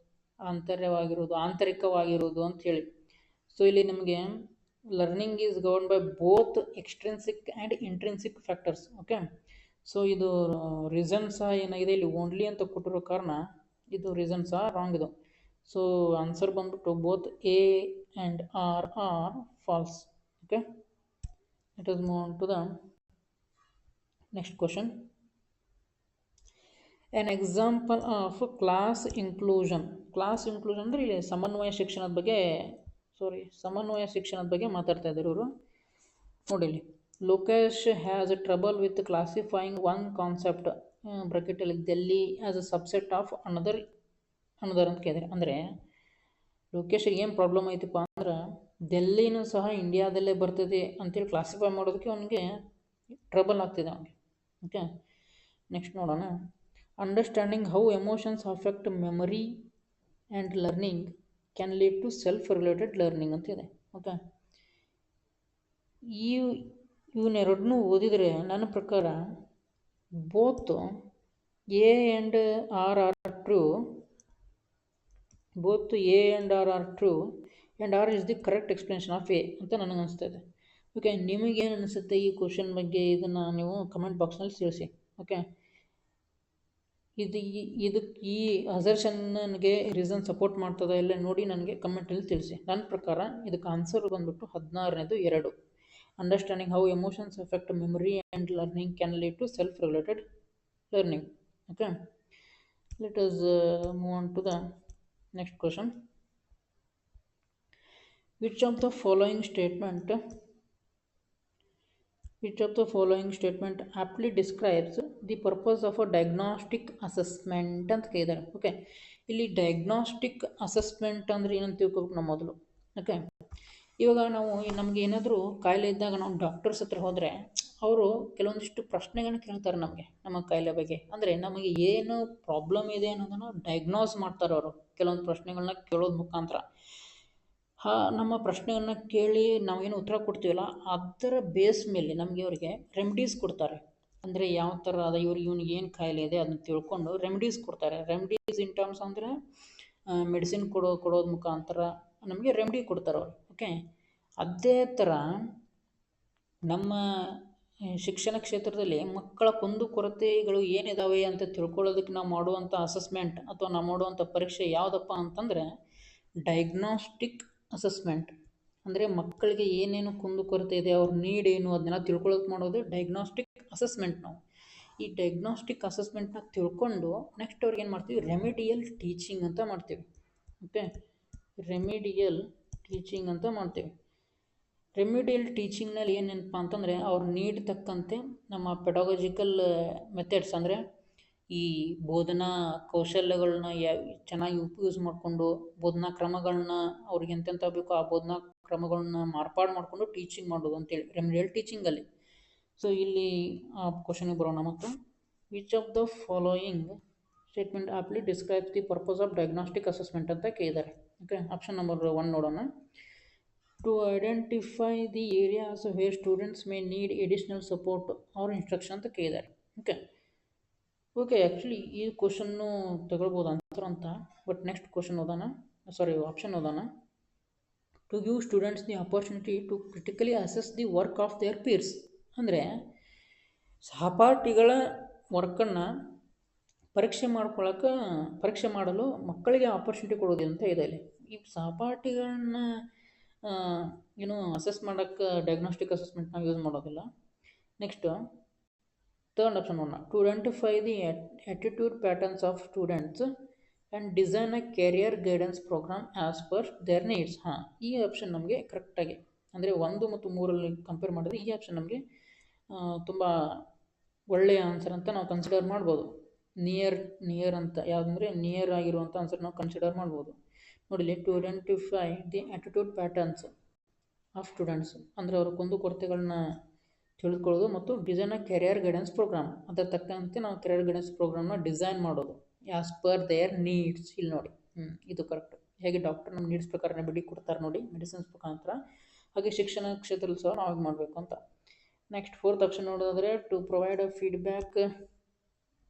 ಆಂತರಿಕವಾಗಿರೋದು ಅಂತ ಹೇಳಿ. ಸೊ ಇಲ್ಲಿ ನಮಗೆ learning is govern by both extrinsic and intrinsic factors. Okay, so ಇದು ರೀಸನ್ ಸಹ ಏನಾಗಿದೆ ಇಲ್ಲಿ ಓನ್ಲಿ ಅಂತ ಕೊಟ್ಟಿರೋ ಕಾರಣ ಇದು ರೀಸನ್ ಸಹ ರಾಂಗ್ ಇದು. ಸೊ ಆನ್ಸರ್ ಬಂದ್ಬಿಟ್ಟು both A and R false. Okay, let us move on to the next question. An example of class inclusion. Class inclusion ಅಂದರೆ ಇಲ್ಲಿ ಸಮನ್ವಯ ಶಿಕ್ಷಣದ ಬಗ್ಗೆ ಮಾತಾಡ್ತಾ ಇದ್ದಾರೆ ಇವರು. ನೋಡಿ ಇಲ್ಲಿ, Lokesh has a trouble with classifying one concept ಬ್ರಾಕೆಟಲ್ಲಿ Delhi as a subset of another ಅಂತ ಕೇಳಿದರೆ, ಅಂದರೆ ಲೋಕೇಶ್ಗೆ ಏನು ಪ್ರಾಬ್ಲಮ್ ಐತಪ್ಪ ಅಂದ್ರೆ ಡೆಲ್ಲಿನೂ ಸಹ ಇಂಡಿಯಾದಲ್ಲೇ ಬರ್ತದೆ ಅಂತೇಳಿ ಕ್ಲಾಸಿಫೈ ಮಾಡೋದಕ್ಕೆ ಅವನಿಗೆ ಟ್ರಬಲ್ ಆಗ್ತಿದೆ ಅವನಿಗೆ. ಓಕೆ, ನೆಕ್ಸ್ಟ್ ನೋಡೋಣ. Understanding how emotions affect memory and learning can lead to self related learning ಅಂತ ಇದೆ. ಓಕೆ, ಇವನ್ನೆರಡನ್ನೂ ಓದಿದರೆ ನನ್ನ ಪ್ರಕಾರ both A and R true, both A and R true and R is the correct explanation of A ಅಂತ ನನಗೆ ಅನಿಸ್ತಾ ಇದೆ. ಓಕೆ, ನಿಮಗೇನು ಅನಿಸುತ್ತೆ ಈ ಕ್ವಶನ್ ಬಗ್ಗೆ? ಇದನ್ನು ನೀವು ಕಮೆಂಟ್ ಬಾಕ್ಸ್ನಲ್ಲಿ ತಿಳಿಸಿ. ಓಕೆ, ಈ ಅಸರ್ಷನ್ ನನಗೆ ರೀಸನ್ ಸಪೋರ್ಟ್ ಮಾಡ್ತದ ಇಲ್ಲ ನೋಡಿ ನನಗೆ ಕಮೆಂಟಲ್ಲಿ ತಿಳಿಸಿ. ನನ್ನ ಪ್ರಕಾರ ಇದಕ್ಕೆ ಆನ್ಸರ್ ಬಂದ್ಬಿಟ್ಟು 16ನೇದು 2. Understanding how emotions affect memory and learning can lead to self related learning. Okay, let us move on to the next question. Which of the following statement aptly describes the purpose of a diagnostic assessment ಅಂತ ಕೇಳಿದ್ದಾರೆ. Okay, ಇಲ್ಲಿ diagnostic assessment ಅಂದರೆ ಏನಂತ ತಿಳ್ಕೊಬೇಕು ನಾವು ಮೊದಲು. Okay, ಇವಾಗ ನಮಗೆ ಏನಾದರೂ ಕಾಯಿಲೆ ಇದ್ದಾಗ ನಾವು ಡಾಕ್ಟರ್ಸ್ ಹತ್ರ ಹೋದರೆ ಅವರು ಕೆಲವೊಂದಿಷ್ಟು ಪ್ರಶ್ನೆಗಳನ್ನ ಕೇಳ್ತಾರೆ ನಮ್ಮ ಕಾಯಿಲೆ ಬಗ್ಗೆ. ಅಂದರೆ ನಮಗೆ ಏನು ಪ್ರಾಬ್ಲಮ್ ಇದೆ ಅನ್ನೋದನ್ನು ಡಯಾಗ್ನೋಸ್ ಮಾಡ್ತಾರೆ ಅವರು ಕೆಲವೊಂದು ಪ್ರಶ್ನೆಗಳನ್ನ ಕೇಳೋದ್ರ ಮುಖಾಂತರ. ನಮ್ಮ ಪ್ರಶ್ನೆಯನ್ನು ಕೇಳಿ ನಾವೇನು ಉತ್ತರ ಕೊಡ್ತೀವಲ್ಲ ಅದರ ಬೇಸ್ ಮೇಲೆ ನಮಗೆ ಅವರಿಗೆ ರೆಮಿಡೀಸ್ ಕೊಡ್ತಾರೆ. ಅಂದರೆ ಯಾವ ಥರ ಅದ ಇವ್ನಿಗೆ ಏನು ಕಾಯಿಲೆ ಇದೆ ಅದನ್ನು ತಿಳ್ಕೊಂಡು ರೆಮಿಡೀಸ್ ಕೊಡ್ತಾರೆ. ರೆಮಿಡೀಸ್ ಇನ್ ಟರ್ಮ್ಸ್ ಅಂದರೆ ಮೆಡಿಸಿನ್ ಕೊಡೋದ್ರ ಮುಖಾಂತರ ನಮಗೆ ರೆಮಿಡಿ ಕೊಡ್ತಾರೆ ಅವರು. ಓಕೆ, ಅದೇ ಥರ ನಮ್ಮ ಶಿಕ್ಷಣ ಕ್ಷೇತ್ರದಲ್ಲಿ ಮಕ್ಕಳ ಕುಂದುಕೊರತೆಗಳು ಏನಿದಾವೆ ಅಂತ ತಿಳ್ಕೊಳ್ಳೋದಕ್ಕೆ ನಾವು ಮಾಡುವಂಥ ಅಸೆಸ್ಮೆಂಟ್ ಅಥವಾ ನಾವು ಮಾಡುವಂಥ ಪರೀಕ್ಷೆ ಯಾವುದಪ್ಪ ಅಂತಂದರೆ ಡಯಾಗ್ನಾಸ್ಟಿಕ್ ಅಸೆಸ್ಮೆಂಟ್. ಅಂದರೆ ಮಕ್ಕಳಿಗೆ ಏನೇನು ಕುಂದುಕೊರತೆ ಇದೆ, ಅವ್ರ ನೀಡ್ ಏನು, ಅದನ್ನೆಲ್ಲ ತಿಳ್ಕೊಳ್ಳೋಕೆ ಮಾಡೋದು ಡಯಾಗ್ನಾಸ್ಟಿಕ್ ಅಸೆಸ್ಮೆಂಟ್. ನಾವು ಈ ಡಯಾಗ್ನಾಸ್ಟಿಕ್ ಅಸೆಸ್ಮೆಂಟ್ನ ತಿಳ್ಕೊಂಡು ನೆಕ್ಸ್ಟ್ ಅವ್ರಿಗೆ ಏನು ಮಾಡ್ತೀವಿ, ರೆಮಿಡಿಯಲ್ ಟೀಚಿಂಗ್ ಅಂತ ಮಾಡ್ತೀವಿ. ಓಕೆ, ರೆಮಿಡಿಯಲ್ ಟೀಚಿಂಗ್ ಅಂತ ಮಾಡ್ತೀವಿ. ರೆಮಿಡಿಯಲ್ ಟೀಚಿಂಗ್ನಲ್ಲಿ ಏನೇನಪ್ಪ ಅಂತಂದರೆ ಅವ್ರ ನೀಡ್ ತಕ್ಕಂತೆ ನಮ್ಮ ಪೆಡಾಗಜಿಕಲ್ ಮೆಥಡ್ಸ್, ಅಂದರೆ ಈ ಬೋಧನಾ ಕೌಶಲ್ಯಗಳನ್ನ ಚೆನ್ನಾಗಿ ಯೂಸ್ ಮಾಡಿಕೊಂಡು ಬೋಧನಾ ಕ್ರಮಗಳನ್ನ ಅವ್ರಿಗೆ ಎಂತೆಂಥ ಬೇಕೋ ಆ ಬೋಧನಾ ಕ್ರಮಗಳನ್ನ ಮಾರ್ಪಾಡು ಮಾಡಿಕೊಂಡು ಟೀಚಿಂಗ್ ಮಾಡೋದು ಅಂತೇಳಿ ರೆಮಿಡಿಯಲ್ ಟೀಚಿಂಗಲ್ಲಿ. ಸೊ ಇಲ್ಲಿ ಆ ಕ್ವಶನಿಗೆ ಬರೋಣ. ಮತ್ತು which of the following statement aptly describes the purpose of diagnostic assessment ಅಂತ ಕೇಳಿದ್ದಾರೆ. ಓಕೆ, ಆಪ್ಷನ್ ನಂಬರ್ 1 ನೋಡೋಣ. To identify the areas where students may need additional support or instruction ಅಂತ ಕೇಳಿದ್ದಾರೆ. ಓಕೆ, ಆ್ಯಕ್ಚುಲಿ ಈ ಕ್ವಶನ್ನು ತಗೊಳ್ಬೋದು ಆನ್ಸರ್ ಅಂತ. ಬಟ್ ನೆಕ್ಸ್ಟ್ ಆಪ್ಷನ್ ಓದೋಣ. To give students the opportunity to critically assess the work of their peers. ಅಂದರೆ ಸಹಪಾಠಿಗಳ ವರ್ಕನ್ನು ಪರೀಕ್ಷೆ ಮಾಡಲು ಮಕ್ಕಳಿಗೆ ಆಪರ್ಚುನಿಟಿ ಕೊಡೋದು ಅಂತ ಇದೆ ಇಲ್ಲಿ. ಈ ಸಹಪಾಠಿಗಳನ್ನ ಅಸೆಸ್ ಮಾಡೋಕ್ಕೆ ಡಯಾಗ್ನಾಸ್ಟಿಕ್ ಅಸೆಸ್ಮೆಂಟ್ ನಾವು ಯೂಸ್ ಮಾಡೋದಿಲ್ಲ. ನೆಕ್ಸ್ಟು ಥರ್ಡ್ ಆಪ್ಷನ್ ನೋಡೋಣ. To identify the attitude patterns of students and design a career guidance program as per their needs. ಈ ಆಪ್ಷನ್ ನಮಗೆ ಕರೆಕ್ಟಾಗಿ, ಅಂದರೆ 1 ಮತ್ತು 3ರಲ್ಲಿ ಕಂಪೇರ್ ಮಾಡಿದ್ರೆ ಈ ಆಪ್ಷನ್ ನಮಗೆ ತುಂಬ ಒಳ್ಳೆಯ ಆನ್ಸರ್ ಅಂತ ನಾವು ಕನ್ಸಿಡರ್ ಮಾಡ್ಬೋದು. ನಿಯರ್ ಅಂತ ಯಾವುದಂದರೆ ನಿಯರ್ ಆಗಿರುವಂಥ ಆನ್ಸರ್ ನಾವು ಕನ್ಸಿಡರ್ ಮಾಡ್ಬೋದು. ನೋಡಿಲಿ, to identify the attitude patterns of students ಅಂದರೆ ಅವರ ಕುಂದುಕೊರತೆಗಳನ್ನ ತಿಳಿದುಕೊಳ್ಳೋದು ಮತ್ತು design a career guidance programme, ಅದರ ತಕ್ಕಂತೆ ನಾವು ಕೆರಿಯರ್ ಗೈಡೆನ್ಸ್ ಪ್ರೋಗ್ರಾಮ್ನ ಡಿಸೈನ್ ಮಾಡೋದು ಆ್ಯಸ್ ಪರ್ ದೇಯರ್ ನೀಡ್ಸ್. ಇಲ್ಲಿ ನೋಡಿ, ಇದು ಕರೆಕ್ಟ್. ಹೇಗೆ ಡಾಕ್ಟರ್ ನಮ್ಮ ನೀಡ್ಸ್ ಪ್ರಕಾರ ಬಿಡಿ ಕೊಡ್ತಾರೆ ನೋಡಿ ಮೆಡಿಸಿನ್ಸ್ ಮುಖಾಂತರ, ಹಾಗೆ ಶಿಕ್ಷಣ ಕ್ಷೇತ್ರದಲ್ಲಿ ಸಹ ನಾವು ಮಾಡಬೇಕು ಅಂತ. ನೆಕ್ಸ್ಟ್ 4th ಆಪ್ಷನ್ ನೋಡೋದಾದರೆ to provide a feedback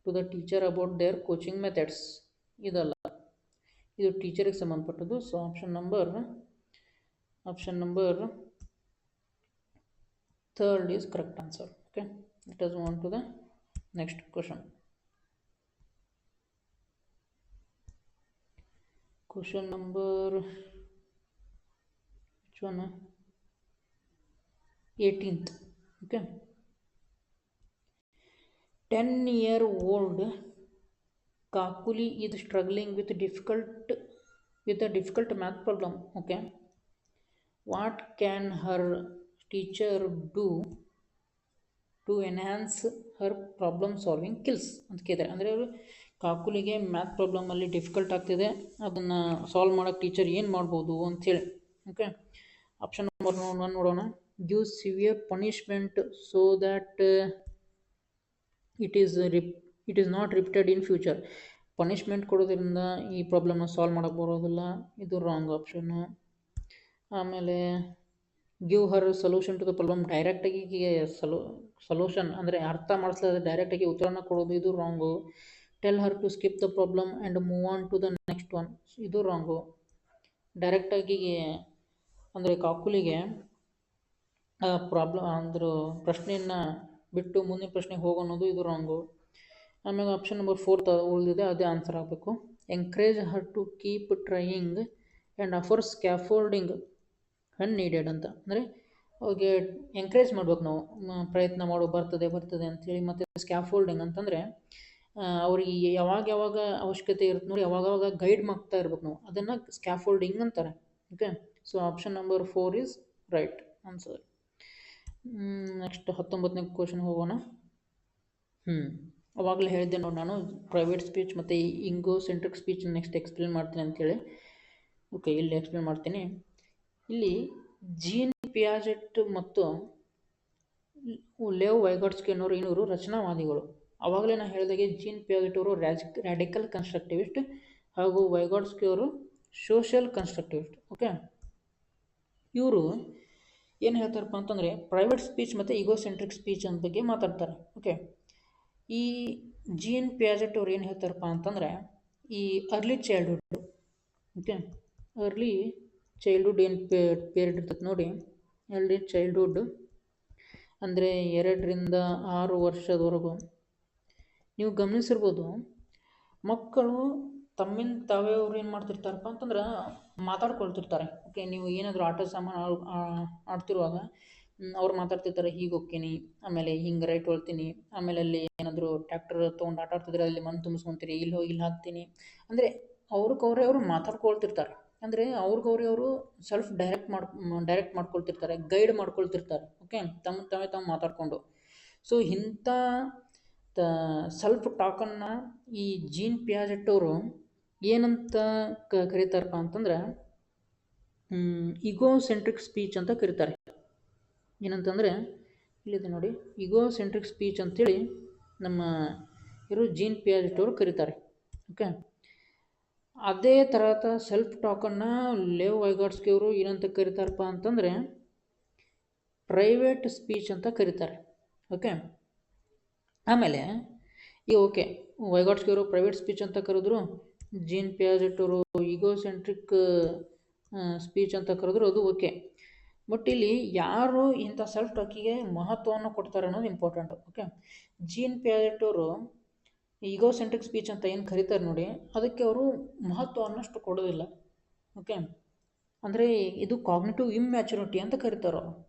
to the teacher about their coaching methods. ಇದಲ್ಲ, ಇದು ಟೀಚರಿಗೆ ಸಂಬಂಧಪಟ್ಟದ್ದು. So option number 3rd is correct answer. Okay, let us move on to the next question. Question number which one? 18th. Okay, 10-year-old Kakuli is struggling with a difficult math problem. Okay, what can her teacher do to enhance her problem solving skills ಅಂತ ಕೇಳಿದ್ದಾರೆ. ಅಂದರೆ ಅವರು ಕಾಕುಲಿಗೆ math ಪ್ರಾಬ್ಲಮಲ್ಲಿ difficult ಆಗ್ತಿದೆ, ಅದನ್ನು solve ಮಾಡೋಕ್ಕೆ teacher ಏನು ಮಾಡ್ಬೋದು ಅಂಥೇಳಿ. ಓಕೆ, ಆಪ್ಷನ್ ನಂಬರ್ 1 ನೋಡೋಣ. Give severe punishment so that it is not repeated in future. Punishment ಕೊಡೋದ್ರಿಂದ ಈ ಪ್ರಾಬ್ಲಮ್ನ ಸಾಲ್ವ್ ಮಾಡೋಕ್ಕೆ ಬರೋದಿಲ್ಲ, ಇದು ರಾಂಗ್ ಆಪ್ಷನ್ನು. ಆಮೇಲೆ give her solution to the problem, ಡೈರೆಕ್ಟಾಗಿ ಸೊಲ್ಯೂಷನ್ ಅಂದರೆ ಅರ್ಥ ಮಾಡಿಸ್ಲಾದ್ರೆ ಡೈರೆಕ್ಟಾಗಿ ಉತ್ತರನ ಕೊಡೋದು, ಇದು wrong. Tell her to skip the problem and move on to the next one, ಇದು ರಾಂಗು. ಡೈರೆಕ್ಟಾಗಿ ಅಂದರೆ ಕಾಕುಲಿಗೆ ಪ್ರಾಬ್ಲಮ್ ಅಂದ್ರೆ ಪ್ರಶ್ನೆಯನ್ನು ಬಿಟ್ಟು ಮುಂದಿನ ಪ್ರಶ್ನೆಗೆ ಹೋಗೋನ್ನೋದು, ಇದು ರಾಂಗು. ಆಮೇಲೆ ಆಪ್ಷನ್ ನಂಬರ್ 4 ಉಳಿದಿದೆ, ಅದೇ ಆನ್ಸರ್ ಆಗಬೇಕು. Encourage her to keep trying and offer scaffolding when needed ಅಂತ. ಅಂದರೆ ಅವ್ರಿಗೆ ಎಂಕರೇಜ್ ಮಾಡ್ಬೇಕು ನಾವು, ಪ್ರಯತ್ನ ಮಾಡು, ಬರ್ತದೆ ಅಂಥೇಳಿ. ಮತ್ತು ಸ್ಕ್ಯಾಫೋಲ್ಡಿಂಗ್ ಅಂತಂದರೆ ಅವ್ರಿಗೆ ಯಾವಾಗ ಅವಶ್ಯಕತೆ ಇರುತ್ತೆ ನೋಡಿ ಅವಾಗವಾಗ ಗೈಡ್ ಮಾಡ್ತಾ ಇರ್ಬೇಕು ನಾವು, ಅದನ್ನು ಸ್ಕ್ಯಾಫೋಲ್ಡಿಂಗ್ ಅಂತಾರೆ. Okay, so option number 4 is right answer. Next 19ನೇ ಕ್ವಶನ್ ಹೋಗೋಣ. ಅವಾಗಲೇ ಹೇಳಿದ್ದೆ ನೋಡಿ ನಾನು, ಪ್ರೈವೇಟ್ ಸ್ಪೀಚ್ ಮತ್ತು ಇಂಗೋಸೆಂಟ್ರಿಕ್ ಸ್ಪೀಚ್ ನೆಕ್ಸ್ಟ್ ಎಕ್ಸ್ಪ್ಲೇನ್ ಮಾಡ್ತೀನಿ ಅಂಥೇಳಿ. ಓಕೆ, ಇಲ್ಲಿ ಎಕ್ಸ್ಪ್ಲೇನ್ ಮಾಡ್ತೀನಿ. ಇಲ್ಲಿ ಜೀನ್ ಪಿಯಾಜೆಟ್ ಮತ್ತು ಲೇವ್ ವೈಗಾಟ್ಸ್ಕಿ ಅನ್ನೋರು ಇನ್ನೂರು ರಚನಾವಾದಿಗಳು. ಆವಾಗಲೇ ನಾನು ಹೇಳಿದಾಗೆ ಜೀನ್ ಪಿಯಾಜೆಟ್ ಅವರು ರ್ಯಾಡಿಕಲ್ ಕನ್ಸ್ಟ್ರಕ್ಟಿವಿಸ್ಟ್ ಹಾಗೂ ವೈಗಾಟ್ಸ್ಕಿ ಅವರು ಸೋಷಿಯಲ್ ಕನ್ಸ್ಟ್ರಕ್ಟಿವಿಸ್ಟ್. ಓಕೆ, ಇವರು ಏನು ಹೇಳ್ತಾರಪ್ಪ ಅಂತಂದರೆ ಪ್ರೈವೇಟ್ ಸ್ಪೀಚ್ ಮತ್ತು ಈಗೋಸೆಂಟ್ರಿಕ್ ಸ್ಪೀಚ್ ಅಂತ ಬಗ್ಗೆ ಮಾತಾಡ್ತಾರೆ. ಓಕೆ, ಈ ಜೀನ್ ಪಿಯಾಜೆಟ್ ಅವ್ರು ಏನು ಹೇಳ್ತಾರಪ್ಪ ಅಂತಂದರೆ ಈ early childhood, okay, early childhood ಏನು ಪೀರಿಯಡ್ ಇರ್ತದೆ ನೋಡಿ, ಅರ್ಲಿ ಚೈಲ್ಡ್ಹುಡ್ ಅಂದರೆ 2 ರಿಂದ 6 ವರ್ಷದವರೆಗೂ ನೀವು ಗಮನಿಸಿರ್ಬೋದು, ಮಕ್ಕಳು ತಮ್ಮಿಂದ ತಾವೇ ಅವ್ರು ಏನು ಮಾಡ್ತಿರ್ತಾರಪ್ಪ ಅಂತಂದ್ರೆ ಮಾತಾಡ್ಕೊಳ್ತಿರ್ತಾರೆ. ಓಕೆ, ನೀವು ಏನಾದರೂ ಆಟ ಸಾಮಾನು ಆಡ್ತಿರುವಾಗ ಅವ್ರು ಮಾತಾಡ್ತಿರ್ತಾರೆ, ಹೀಗೆ ಹೋಗ್ತೀನಿ, ಆಮೇಲೆ ಹಿಂಗೆ ರೈಟ್ ಹೊಳ್ತೀನಿ, ಆಮೇಲೆ ಅಲ್ಲಿ ಏನಾದರೂ ಟ್ಯಾಕ್ಟರ್ ತೊಗೊಂಡು ಆಟ ಆಡ್ತಿದ್ರೆ ಅಲ್ಲಿ ಮಣ್ಣು ತುಂಬಿಸ್ಕೊತೀರಿ, ಇಲ್ಲಿ ಹೋಗಿ ಇಲ್ಲಿ ಹಾಕ್ತೀನಿ. ಅಂದರೆ ಅವ್ರು ಮಾತಾಡ್ಕೊಳ್ತಿರ್ತಾರೆ. ಅಂದರೆ ಅವರು ಸೆಲ್ಫ್ ಡೈರೆಕ್ಟ್ ಮಾಡ್ಕೊಳ್ತಿರ್ತಾರೆ, ಗೈಡ್ ಮಾಡ್ಕೊಳ್ತಿರ್ತಾರೆ. ಓಕೆ, ತಾವು ಮಾತಾಡಿಕೊಂಡು. ಸೊ ಇಂಥ ಸೆಲ್ಫ್ ಟಾಕನ್ನು ಈ ಜೀನ್ ಪಿಯಾಜೆಟ್ ಅವರು ಏನಂತ ಕರೀತಾರಪ್ಪ ಅಂತಂದ್ರೆ ಈಗೋಸೆಂಟ್ರಿಕ್ ಸ್ಪೀಚ್ ಅಂತ ಕರೀತಾರೆ. ಏನಂತಂದರೆ ಇಲ್ಲಿದೆ ನೋಡಿ, ಈಗೋಸೆಂಟ್ರಿಕ್ ಸ್ಪೀಚ್ ಅಂತೇಳಿ ನಮ್ಮ ಜೀನ್ ಪಿಯಾಜೆಟ್ ಅವರು ಕರೀತಾರೆ. ಓಕೆ, ಅದೇ ಥರದ ಸೆಲ್ಫ್ ಟಾಕನ್ನು ಲೇವ್ ವೈಗಾಟ್ಸ್ಕಿ ಅವರು ಏನಂತ ಕರೀತಾರಪ್ಪ ಅಂತಂದರೆ ಪ್ರೈವೇಟ್ ಸ್ಪೀಚ್ ಅಂತ ಕರೀತಾರೆ. ಓಕೆ, ಆಮೇಲೆ ಓಕೆ, ವೈಗಾಟ್ಸ್ಕಿ ಅವರು ಪ್ರೈವೇಟ್ ಸ್ಪೀಚ್ ಅಂತ ಕರೆದ್ರು, ಜೀನ್ ಪಿಯಾಜೆಟ್ ಅವರು ಈಗೋಸೆಂಟ್ರಿಕ್ ಸ್ಪೀಚ್ ಅಂತ ಕರೆದ್ರು, ಅದು ಓಕೆ. ಬಟ್ ಇಲ್ಲಿ ಯಾರು ಇಂಥ ಸೆಲ್ಫ್ ಟಾಕಿಗೆ ಮಹತ್ವವನ್ನು ಕೊಡ್ತಾರೆ ಅನ್ನೋದು ಇಂಪಾರ್ಟೆಂಟು. ಓಕೆ, ಜೀನ್ ಪಿಯಾಜೆಟ್ ಅವರು ಈಗೋಸೆಂಟ್ರಿಕ್ ಸ್ಪೀಚ್ ಅಂತ ಏನು ಕರೀತಾರೆ ನೋಡಿ, ಅದಕ್ಕೆ ಅವರು ಮಹತ್ವವನ್ನು ಅಷ್ಟು ಕೊಡೋದಿಲ್ಲ. ಓಕೆ, ಅಂದರೆ ಇದು ಕಾಗ್ನಿಟಿವ್ ಇಮ್ಯಾಚುರಿಟಿ ಅಂತ ಕರೀತಾರೆ.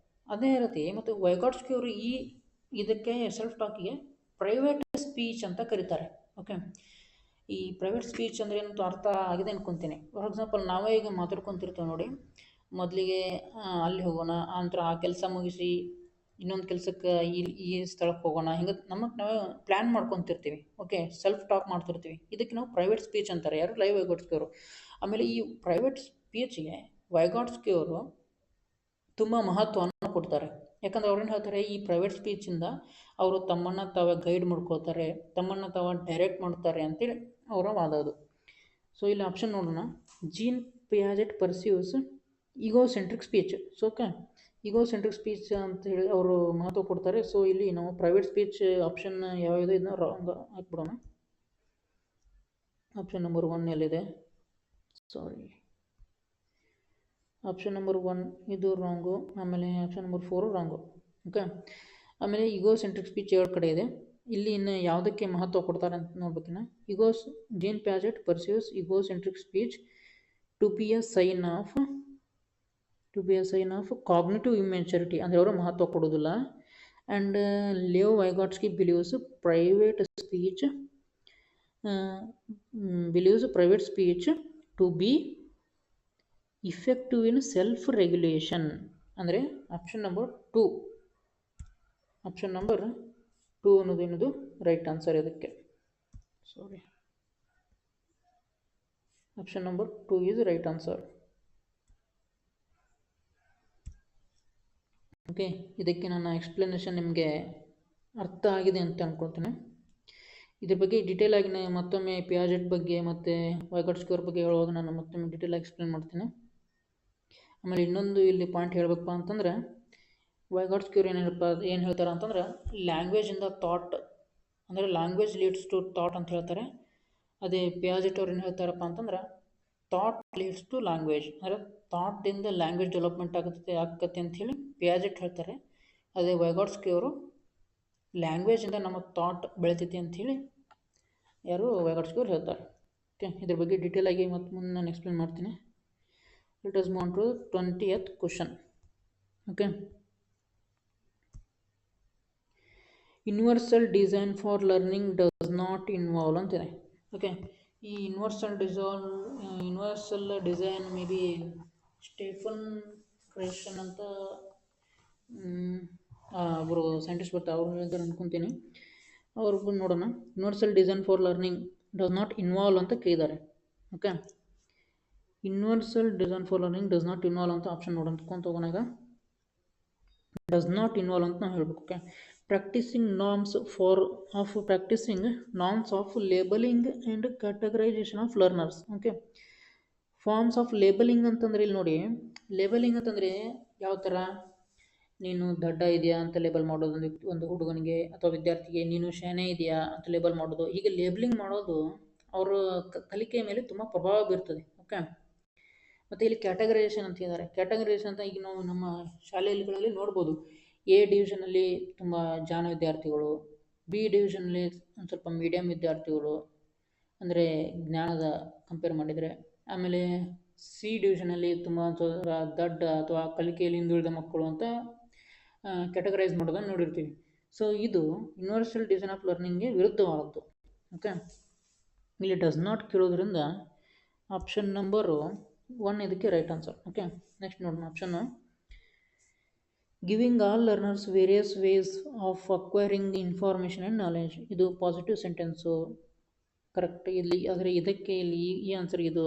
ಅದೇ ರೀತಿ ಮತ್ತು ವೈಗಾಟ್ಸ್ಕಿ ಅವರು ಇದಕ್ಕೆ ಸೆಲ್ಫ್ ಟಾಕಿಗೆ ಪ್ರೈವೇಟ್ ಸ್ಪೀಚ್ ಅಂತ ಕರೀತಾರೆ. ಓಕೆ, ಈ ಪ್ರೈವೇಟ್ ಸ್ಪೀಚ್ ಅಂದರೆ ಏನಂತ ಅರ್ಥ ಆಗಿದೆ ಅನ್ಕೊತೀನಿ. ಫಾರ್ ಎಕ್ಸಾಂಪಲ್, ನಾವೇ ಈಗ ಮಾತಾಡ್ಕೊತಿರ್ತೇವೆ ನೋಡಿ, ಮೊದಲಿಗೆ ಅಲ್ಲಿ ಹೋಗೋಣ, ಆನಂತರ ಆ ಕೆಲಸ ಮುಗಿಸಿ ಇನ್ನೊಂದು ಕೆಲಸಕ್ಕೆ ಈ ಸ್ಥಳಕ್ಕೆ ಹೋಗೋಣ, ಹಿಂಗೆ ನಮಗೆ ನಾವು ಪ್ಲ್ಯಾನ್ ಮಾಡ್ಕೊತಿರ್ತೀವಿ. ಓಕೆ, ಸೆಲ್ಫ್ ಟಾಕ್ ಮಾಡ್ತಿರ್ತೀವಿ. ಇದಕ್ಕೆ ನಾವು ಪ್ರೈವೇಟ್ ಸ್ಪೀಚ್ ಅಂತಾರೆ, ಯಾರು ಲೈವ್ ವೈಗಾಟ್ಸ್ಕಿ ಅವರು. ಆಮೇಲೆ ಈ ಪ್ರೈವೇಟ್ ಸ್ಪೀಚ್ಗೆ ವೈಗಾಟ್ಸ್ಕಿ ಅವರು ತುಂಬ ಮಹತ್ವವನ್ನು ಕೊಡ್ತಾರೆ. ಯಾಕಂದ್ರೆ ಅವ್ರೇನು ಹೇಳ್ತಾರೆ, ಈ ಪ್ರೈವೇಟ್ ಸ್ಪೀಚಿಂದ ಅವರು ತಮ್ಮನ್ನು ತಾವೇ ಗೈಡ್ ಮಾಡ್ಕೋತಾರೆ, ತಮ್ಮನ್ನು ತಾವು ಡೈರೆಕ್ಟ್ ಮಾಡ್ತಾರೆ ಅಂತೇಳಿ ಅವರ ವಾದ ಅದು. ಸೊ ಇಲ್ಲಿ ಆಪ್ಷನ್ ನೋಡೋಣ, Jean Piaget pursues egocentric speech. So okay, egocentric speech ಅಂತ ಹೇಳಿ ಅವರು ಮಹತ್ವ ಕೊಡ್ತಾರೆ. ಸೊ ಇಲ್ಲಿ ನಾವು ಪ್ರೈವೇಟ್ ಸ್ಪೀಚ್ ಆಪ್ಷನ್ ಯಾವ್ಯಾವುದು ಇದನ್ನ ರಾಂಗ್ ಹಾಕ್ಬಿಡೋಣ. ಆಪ್ಷನ್ ನಂಬರ್ 1 ಎಲ್ಲಿದೆ, ಸಾರಿ, ಆಪ್ಷನ್ ನಂಬರ್ 1 ಇದು ರಾಂಗು. ಆಮೇಲೆ ಆಪ್ಷನ್ ನಂಬರ್ 4 ರಾಂಗು. ಓಕೆ, ಆಮೇಲೆ ಈಗೋಸೆಂಟ್ರಿಕ್ ಸ್ಪೀಚ್ 2 ಕಡೆ ಇದೆ. ಇಲ್ಲಿ ಇನ್ನು ಯಾವುದಕ್ಕೆ ಮಹತ್ವ ಕೊಡ್ತಾರೆ ಅಂತ ನೋಡ್ಬೇಕಿನ್ನ, Jean Piaget pursues egocentric speech to be a sign of cognitive immaturity ಅಂದರೆ ಅವರು ಮಹತ್ವ ಕೊಡೋದಿಲ್ಲ. And Leo Vygotsky believes private speech to be effective in self regulation. ಅಂದರೆ ಆಪ್ಷನ್ ನಂಬರ್ 2 ಅನ್ನೋದು ರೈಟ್ ಆನ್ಸರ್ ಇದಕ್ಕೆ. Sorry, option number 2 is right answer. Okay, ಇದಕ್ಕೆ ನನ್ನ explanation ನಿಮಗೆ ಅರ್ಥ ಆಗಿದೆ ಅಂತ ಅಂದ್ಕೊಳ್ತೇನೆ. ಇದ್ರ ಬಗ್ಗೆ ಡೀಟೇಲ್ ಆಗಿ ಮತ್ತೊಮ್ಮೆ ಪಿಯಾಜೆಟ್ ಬಗ್ಗೆ ಮತ್ತು ವೈಗಾಟ್ಸ್ಕಿ ಅವ್ರ ಬಗ್ಗೆ ಹೇಳುವಾಗ ನಾನು ಮತ್ತೊಮ್ಮೆ ಡೀಟೇಲ್ ಆಗಿ ಎಕ್ಸ್ಪ್ಲೇನ್ ಮಾಡ್ತೀನಿ. ಆಮೇಲೆ ಇನ್ನೊಂದು ಇಲ್ಲಿ ಪಾಯಿಂಟ್ ಹೇಳಬೇಕಪ್ಪ ಅಂತಂದರೆ, ವೈಗಾಟ್ಸ್ಕಿ ಅವ್ರು ಏನು ಹೇಳ್ತಾರೆ ಅಂತಂದ್ರೆ, ಲ್ಯಾಂಗ್ವೇಜಿಂದ ಥಾಟ್ ಅಂದರೆ ಲ್ಯಾಂಗ್ವೇಜ್ ಲೀಡ್ಸ್ ಟು ಥಾಟ್ ಅಂತ ಹೇಳ್ತಾರೆ. ಅದೇ ಪಿಯಾಜೆಟ್ ಅವ್ರು ಏನು ಹೇಳ್ತಾರಪ್ಪ ಅಂತಂದ್ರೆ, ಥಾಟ್ ಲೀಡ್ಸ್ ಟು ಲ್ಯಾಂಗ್ವೇಜ್, ಅಂದರೆ ಥಾಟ್ದಿಂದ ಲ್ಯಾಂಗ್ವೇಜ್ ಡೆವಲಪ್ಮೆಂಟ್ ಆಕತ್ತೆ ಅಂಥೇಳಿ ಪಿಯಾಜೆಟ್ ಹೇಳ್ತಾರೆ. ಅದೇ ವೈಗಾಟ್ಸ್ಕಿ ಅವರು ಲ್ಯಾಂಗ್ವೇಜಿಂದ ನಮ್ಮ ಥಾಟ್ ಬೆಳಿತೈತಿ ಅಂಥೇಳಿ ಯಾರು ವೈಗಾಟ್ಸ್ಕಿ ಅವ್ರು ಹೇಳ್ತಾರೆ. ಓಕೆ, ಇದ್ರ ಬಗ್ಗೆ ಡೀಟೇಲ್ ಆಗಿ ಮತ್ತು ಮುಂದೆ ನಾನು ಎಕ್ಸ್ಪ್ಲೇನ್ ಮಾಡ್ತೀನಿ. Let us move on to 20th question. Okay, universal design for learning does not involve ಅಂತಿದೆ. ಓಕೆ, ಈ universal design may be Stephen Krashen ಅಂತ ಒಬ್ಬರು ಸೈಂಟಿಸ್ಟ್ ಬರ್ತಾರೆ, ಅವ್ರು ಹೇಳಿದ್ದಾರೆ ಅನ್ಕೊತೀನಿ. ಅವ್ರಿಗೂ ನೋಡೋಣ. Universal design for learning does not involve ಅಂತ ಕೇಳಿದ್ದಾರೆ. Okay, universal design for learning does not involve ಅಂತ ಆಪ್ಷನ್ ನೋಡೋಣ ತಗೊಂಡು ಈಗ ಡಸ್ ನಾಟ್ ಇನ್ವಾಲ್ವ್ ಅಂತ ನಾವು ಹೇಳ್ಬೇಕು. Okay, practicing norms of labeling and categorization of learners. Okay, forms of labelling ಅಂತಂದ್ರೆ ಇಲ್ಲಿ ನೋಡಿ, ಲೇಬಲಿಂಗ್ ಅಂತಂದರೆ ಯಾವ ಥರ, ನೀನು ದಡ್ಡ ಇದೆಯಾ ಅಂತ ಲೇಬಲ್ ಮಾಡೋದು ಒಂದು ಹುಡುಗನಿಗೆ ಅಥವಾ ವಿದ್ಯಾರ್ಥಿಗೆ, ನೀನು ಶಾಣೆ ಇದೆಯಾ ಅಂತ ಲೇಬಲ್ ಮಾಡೋದು. ಹೀಗೆ ಲೇಬಲಿಂಗ್ ಮಾಡೋದು ಅವರ ಕಲಿಕೆಯ ಮೇಲೆ ತುಂಬ ಪ್ರಭಾವ ಬೀರ್ತದೆ. ಓಕೆ, ಮತ್ತು ಇಲ್ಲಿ ಕ್ಯಾಟಗರೈಸೇಷನ್ ಅಂತ ಹೇಳಿದ್ದಾರೆ. ಕ್ಯಾಟಗರೈಸೇಷನ್ ಅಂತ ಈಗ ನಾವು ನಮ್ಮ ಶಾಲೆಗಳಲ್ಲಿ ನೋಡ್ಬೋದು. ಎ ಡಿವಿಷನಲ್ಲಿ ತುಂಬ ಜಾಣ ವಿದ್ಯಾರ್ಥಿಗಳು, ಬಿ ಡಿವಿಷನಲ್ಲಿ ಒಂದು ಸ್ವಲ್ಪ ಮೀಡಿಯಮ್ ವಿದ್ಯಾರ್ಥಿಗಳು ಅಂದರೆ ಜ್ಞಾನದ ಕಂಪೇರ್ ಮಾಡಿದರೆ, ಆಮೇಲೆ ಸಿ ಡಿವಿಷನಲ್ಲಿ ತುಂಬ ದಡ್ಡ ಅಥವಾ ಕಲಿಕೆಯಲ್ಲಿ ಹಿಂದುಳಿದ ಮಕ್ಕಳು ಅಂತ ಕ್ಯಾಟಗರೈಸ್ ಮಾಡೋದನ್ನು ನೋಡಿರ್ತೀವಿ. ಸೊ ಇದು ಯೂನಿವರ್ಸಲ್ ಡಿಸೈನ್ ಆಫ್ ಲರ್ನಿಂಗ್ಗೆ ವಿರುದ್ಧವಾದದ್ದು. ಓಕೆ, ಇಲ್ಲಿ ಡಸ್ ನಾಟ್ ಕೇಳೋದ್ರಿಂದ ಆಪ್ಷನ್ ನಂಬರು 1 ಇದಕ್ಕೆ ರೈಟ್ ಆನ್ಸರ್. ಓಕೆ, ನೆಕ್ಸ್ಟ್ ನೋಡೋಣ. Option giving all learners various ways of acquiring information and knowledge. ಇದು ಪಾಸಿಟಿವ್ ಸೆಂಟೆನ್ಸು ಕರೆಕ್ಟ್ ಇಲ್ಲಿ, ಆದರೆ ಇದಕ್ಕೆ ಇಲ್ಲಿ ಈ ಆನ್ಸರ್ ಇದು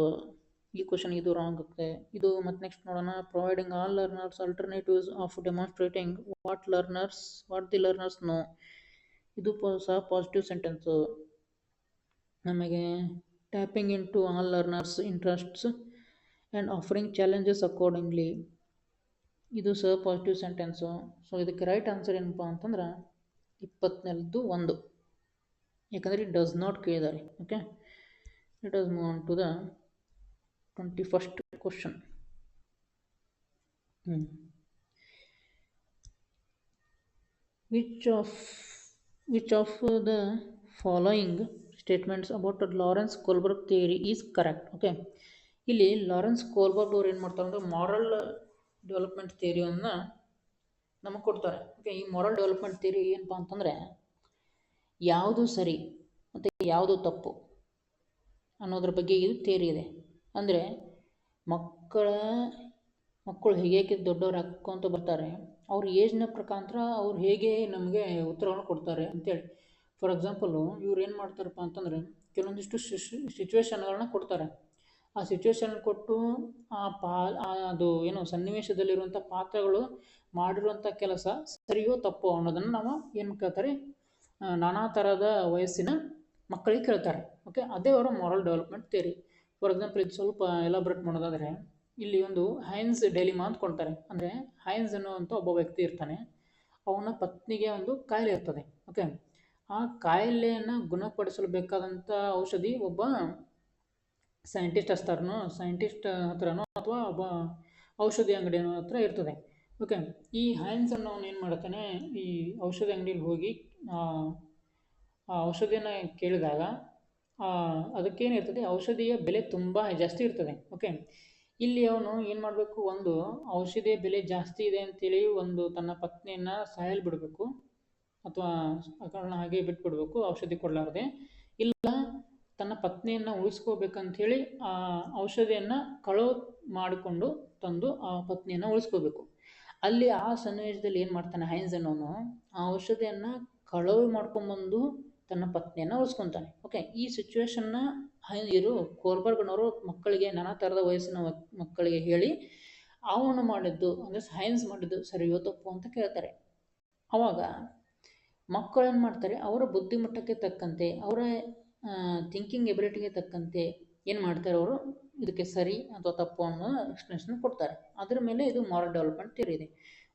ಈ ಕ್ವಶನ್ ಇದು ರಾಂಗ್ ಆಗುತ್ತೆ ಇದು. ಮತ್ತು ನೆಕ್ಸ್ಟ್ ನೋಡೋಣ. Providing all learners alternatives of demonstrating what the learners know. ಇದು ಸಹ ಪಾಸಿಟಿವ್ ಸೆಂಟೆನ್ಸು. ನಮಗೆ tapping into all learners interests and offering challenges accordingly. ಇದು ಸಹ ಪಾಸಿಟಿವ್ ಸೆಂಟೆನ್ಸು. ಸೊ ಇದಕ್ಕೆ ರೈಟ್ ಆನ್ಸರ್ ಏನಪ್ಪ ಅಂತಂದ್ರೆ 20ನೇದು 1, ಯಾಕಂದರೆ ಇಟ್ ಡಸ್ ನಾಟ್ ಕೇಳಿದ್ದಾರೆ. Okay, let us move on to the 21st question. Which of the following statements about Lawrence Kohlberg theory is correct? Okay, ಇಲ್ಲಿ Lawrence Kohlberg ಅವ್ರು ಏನು ಮಾಡ್ತಾರೆ ಅಂದರೆ ಮಾರಲ್ ಡೆವಲಪ್ಮೆಂಟ್ ಥಿಯರಿಯನ್ನು ನಮಗೆ ಕೊಡ್ತಾರೆ. ಓಕೆ, ಈ ಮಾರಲ್ ಡೆವಲಪ್ಮೆಂಟ್ ಥಿಯರಿ ಏನಪ್ಪ ಅಂತಂದರೆ ಯಾವುದು ಸರಿ ಮತ್ತು ಯಾವುದು ತಪ್ಪು ಅನ್ನೋದ್ರ ಬಗ್ಗೆ ಇದು ಥಿಯರಿ ಇದೆ. ಅಂದರೆ ಮಕ್ಕಳು ಹೇಗೆ ದೊಡ್ಡವ್ರು ಹಾಕ್ಕೊಂತ ಬರ್ತಾರೆ, ಅವ್ರ ಏಜ್ನ ಪ್ರಕಾಂತರ ಅವ್ರು ಹೇಗೆ ನಮಗೆ ಉತ್ತರವನ್ನು ಕೊಡ್ತಾರೆ ಅಂತೇಳಿ. ಫಾರ್ ಎಕ್ಸಾಂಪಲು ಇವ್ರು ಏನು ಮಾಡ್ತಾರಪ್ಪ ಅಂತಂದರೆ ಕೆಲವೊಂದಿಷ್ಟು ಸಿಚುವೇಶನ್ಗಳನ್ನ ಕೊಡ್ತಾರೆ. ಆ ಸಿಚುವೇಶನ್ ಕೊಟ್ಟು ಅದು ಏನು ಸನ್ನಿವೇಶದಲ್ಲಿರುವಂಥ ಪಾತ್ರಗಳು ಮಾಡಿರುವಂಥ ಕೆಲಸ ಸರಿಯೋ ತಪ್ಪೋ ಅನ್ನೋದನ್ನು ನಾವು ಏನು ಕೇಳ್ತಾರೆ, ನಾನಾ ಥರದ ವಯಸ್ಸಿನ ಮಕ್ಕಳಿಗೆ ಕೇಳ್ತಾರೆ. ಓಕೆ, ಅದೇ ಅವರ moral development theory. For example ಇದು ಸ್ವಲ್ಪ ಎಲಾಬ್ರೇಟ್ ಮಾಡೋದಾದರೆ ಇಲ್ಲಿ ಒಂದು ಹೈನ್ಸ್ ಡೆಲಿಮಾ ಅಂತ ಕೊಡ್ತಾರೆ. ಅಂದರೆ ಹೈನ್ಸ್ ಅನ್ನುವಂಥ ಒಬ್ಬ ವ್ಯಕ್ತಿ ಇರ್ತಾನೆ, ಅವನ ಪತ್ನಿಗೆ ಒಂದು ಕಾಯಿಲೆ ಇರ್ತದೆ. ಓಕೆ, ಆ ಕಾಯಿಲೆಯನ್ನು ಗುಣಪಡಿಸಲು ಬೇಕಾದಂಥ ಔಷಧಿ ಒಬ್ಬ ಸೈಂಟಿಸ್ಟ್ ಹತ್ರನೋ ಅಥವಾ ಒಬ್ಬ ಔಷಧಿ ಅಂಗಡಿ ಹತ್ರ ಇರ್ತದೆ. ಓಕೆ, ಈ ಹೈನ್ಸ್ ಅನ್ನೋನು ಏನು ಮಾಡ್ತಾನೆ, ಈ ಔಷಧಿ ಅಂಗಡಿಯಲ್ಲಿ ಹೋಗಿ ಆ ಔಷಧಿಯನ್ನು ಕೇಳಿದಾಗ ಅದಕ್ಕೇನಿರ್ತದೆ, ಔಷಧಿಯ ಬೆಲೆ ತುಂಬ ಜಾಸ್ತಿ ಇರ್ತದೆ. ಓಕೆ, ಇಲ್ಲಿ ಅವನು ಏನು ಮಾಡಬೇಕು, ಒಂದು ಔಷಧಿಯ ಬೆಲೆ ಜಾಸ್ತಿ ಇದೆ ಅಂತೇಳಿ ಒಂದು ತನ್ನ ಪತ್ನಿಯನ್ನು ಸಾಯಲು ಬಿಡಬೇಕು ಅಥವಾ ಅದನ್ನು ಹಾಗೆ ಬಿಟ್ಬಿಡ್ಬೇಕು ಔಷಧಿ ಕೊಡಲಾರ್ದೆ, ಇಲ್ಲ ತನ್ನ ಪತ್ನಿಯನ್ನು ಉಳಿಸ್ಕೋಬೇಕಂಥೇಳಿ ಆ ಔಷಧಿಯನ್ನು ಕಳವು ಮಾಡಿಕೊಂಡು ತಂದು ಆ ಪತ್ನಿಯನ್ನು ಉಳಿಸ್ಕೋಬೇಕು. ಅಲ್ಲಿ ಆ ಸನ್ನಿವೇಶದಲ್ಲಿ ಏನು ಮಾಡ್ತಾನೆ ಹೈನ್ಸ್ ಅನ್ನೋನು, ಆ ಔಷಧಿಯನ್ನು ಕಳವು ಮಾಡ್ಕೊಂಬಂದು ತನ್ನ ಪತ್ನಿಯನ್ನು ಉಳಿಸ್ಕೊತಾನೆ. ಓಕೆ, ಈ ಸಿಚುವೇಶನ್ನ ಇವರು ಕೋರ್ಬರ್ಗ್ನವರು ಮಕ್ಕಳಿಗೆ, ನಾನಾ ಥರದ ವಯಸ್ಸಿನ ಮಕ್ಕಳಿಗೆ ಹೇಳಿ ಅವನು ಮಾಡಿದ್ದು ಅಂದರೆ ಹೈನ್ಸ್ ಮಾಡಿದ್ದು ಸರಿಯೋ ತಪ್ಪು ಅಂತ ಕೇಳ್ತಾರೆ. ಆವಾಗ ಮಕ್ಕಳು ಏನು ಮಾಡ್ತಾರೆ, ಅವರ ಬುದ್ಧಿಮಟ್ಟಕ್ಕೆ ತಕ್ಕಂತೆ, ಅವರ ಥಿಂಕಿಂಗ್ ಎಬಿಲಿಟಿಗೆ ತಕ್ಕಂತೆ ಏನು ಮಾಡ್ತಾರೆ, ಅವರು ಇದಕ್ಕೆ ಸರಿ ಅಥವಾ ತಪ್ಪು ಅನ್ನೋ ಎಕ್ಸ್ಪ್ಲನೇಷನ್ ಕೊಡ್ತಾರೆ. ಅದರ ಮೇಲೆ ಇದು ಮಾರಲ್ ಡೆವಲಪ್ಮೆಂಟ್ ಥಿಯರಿ ಇದೆ.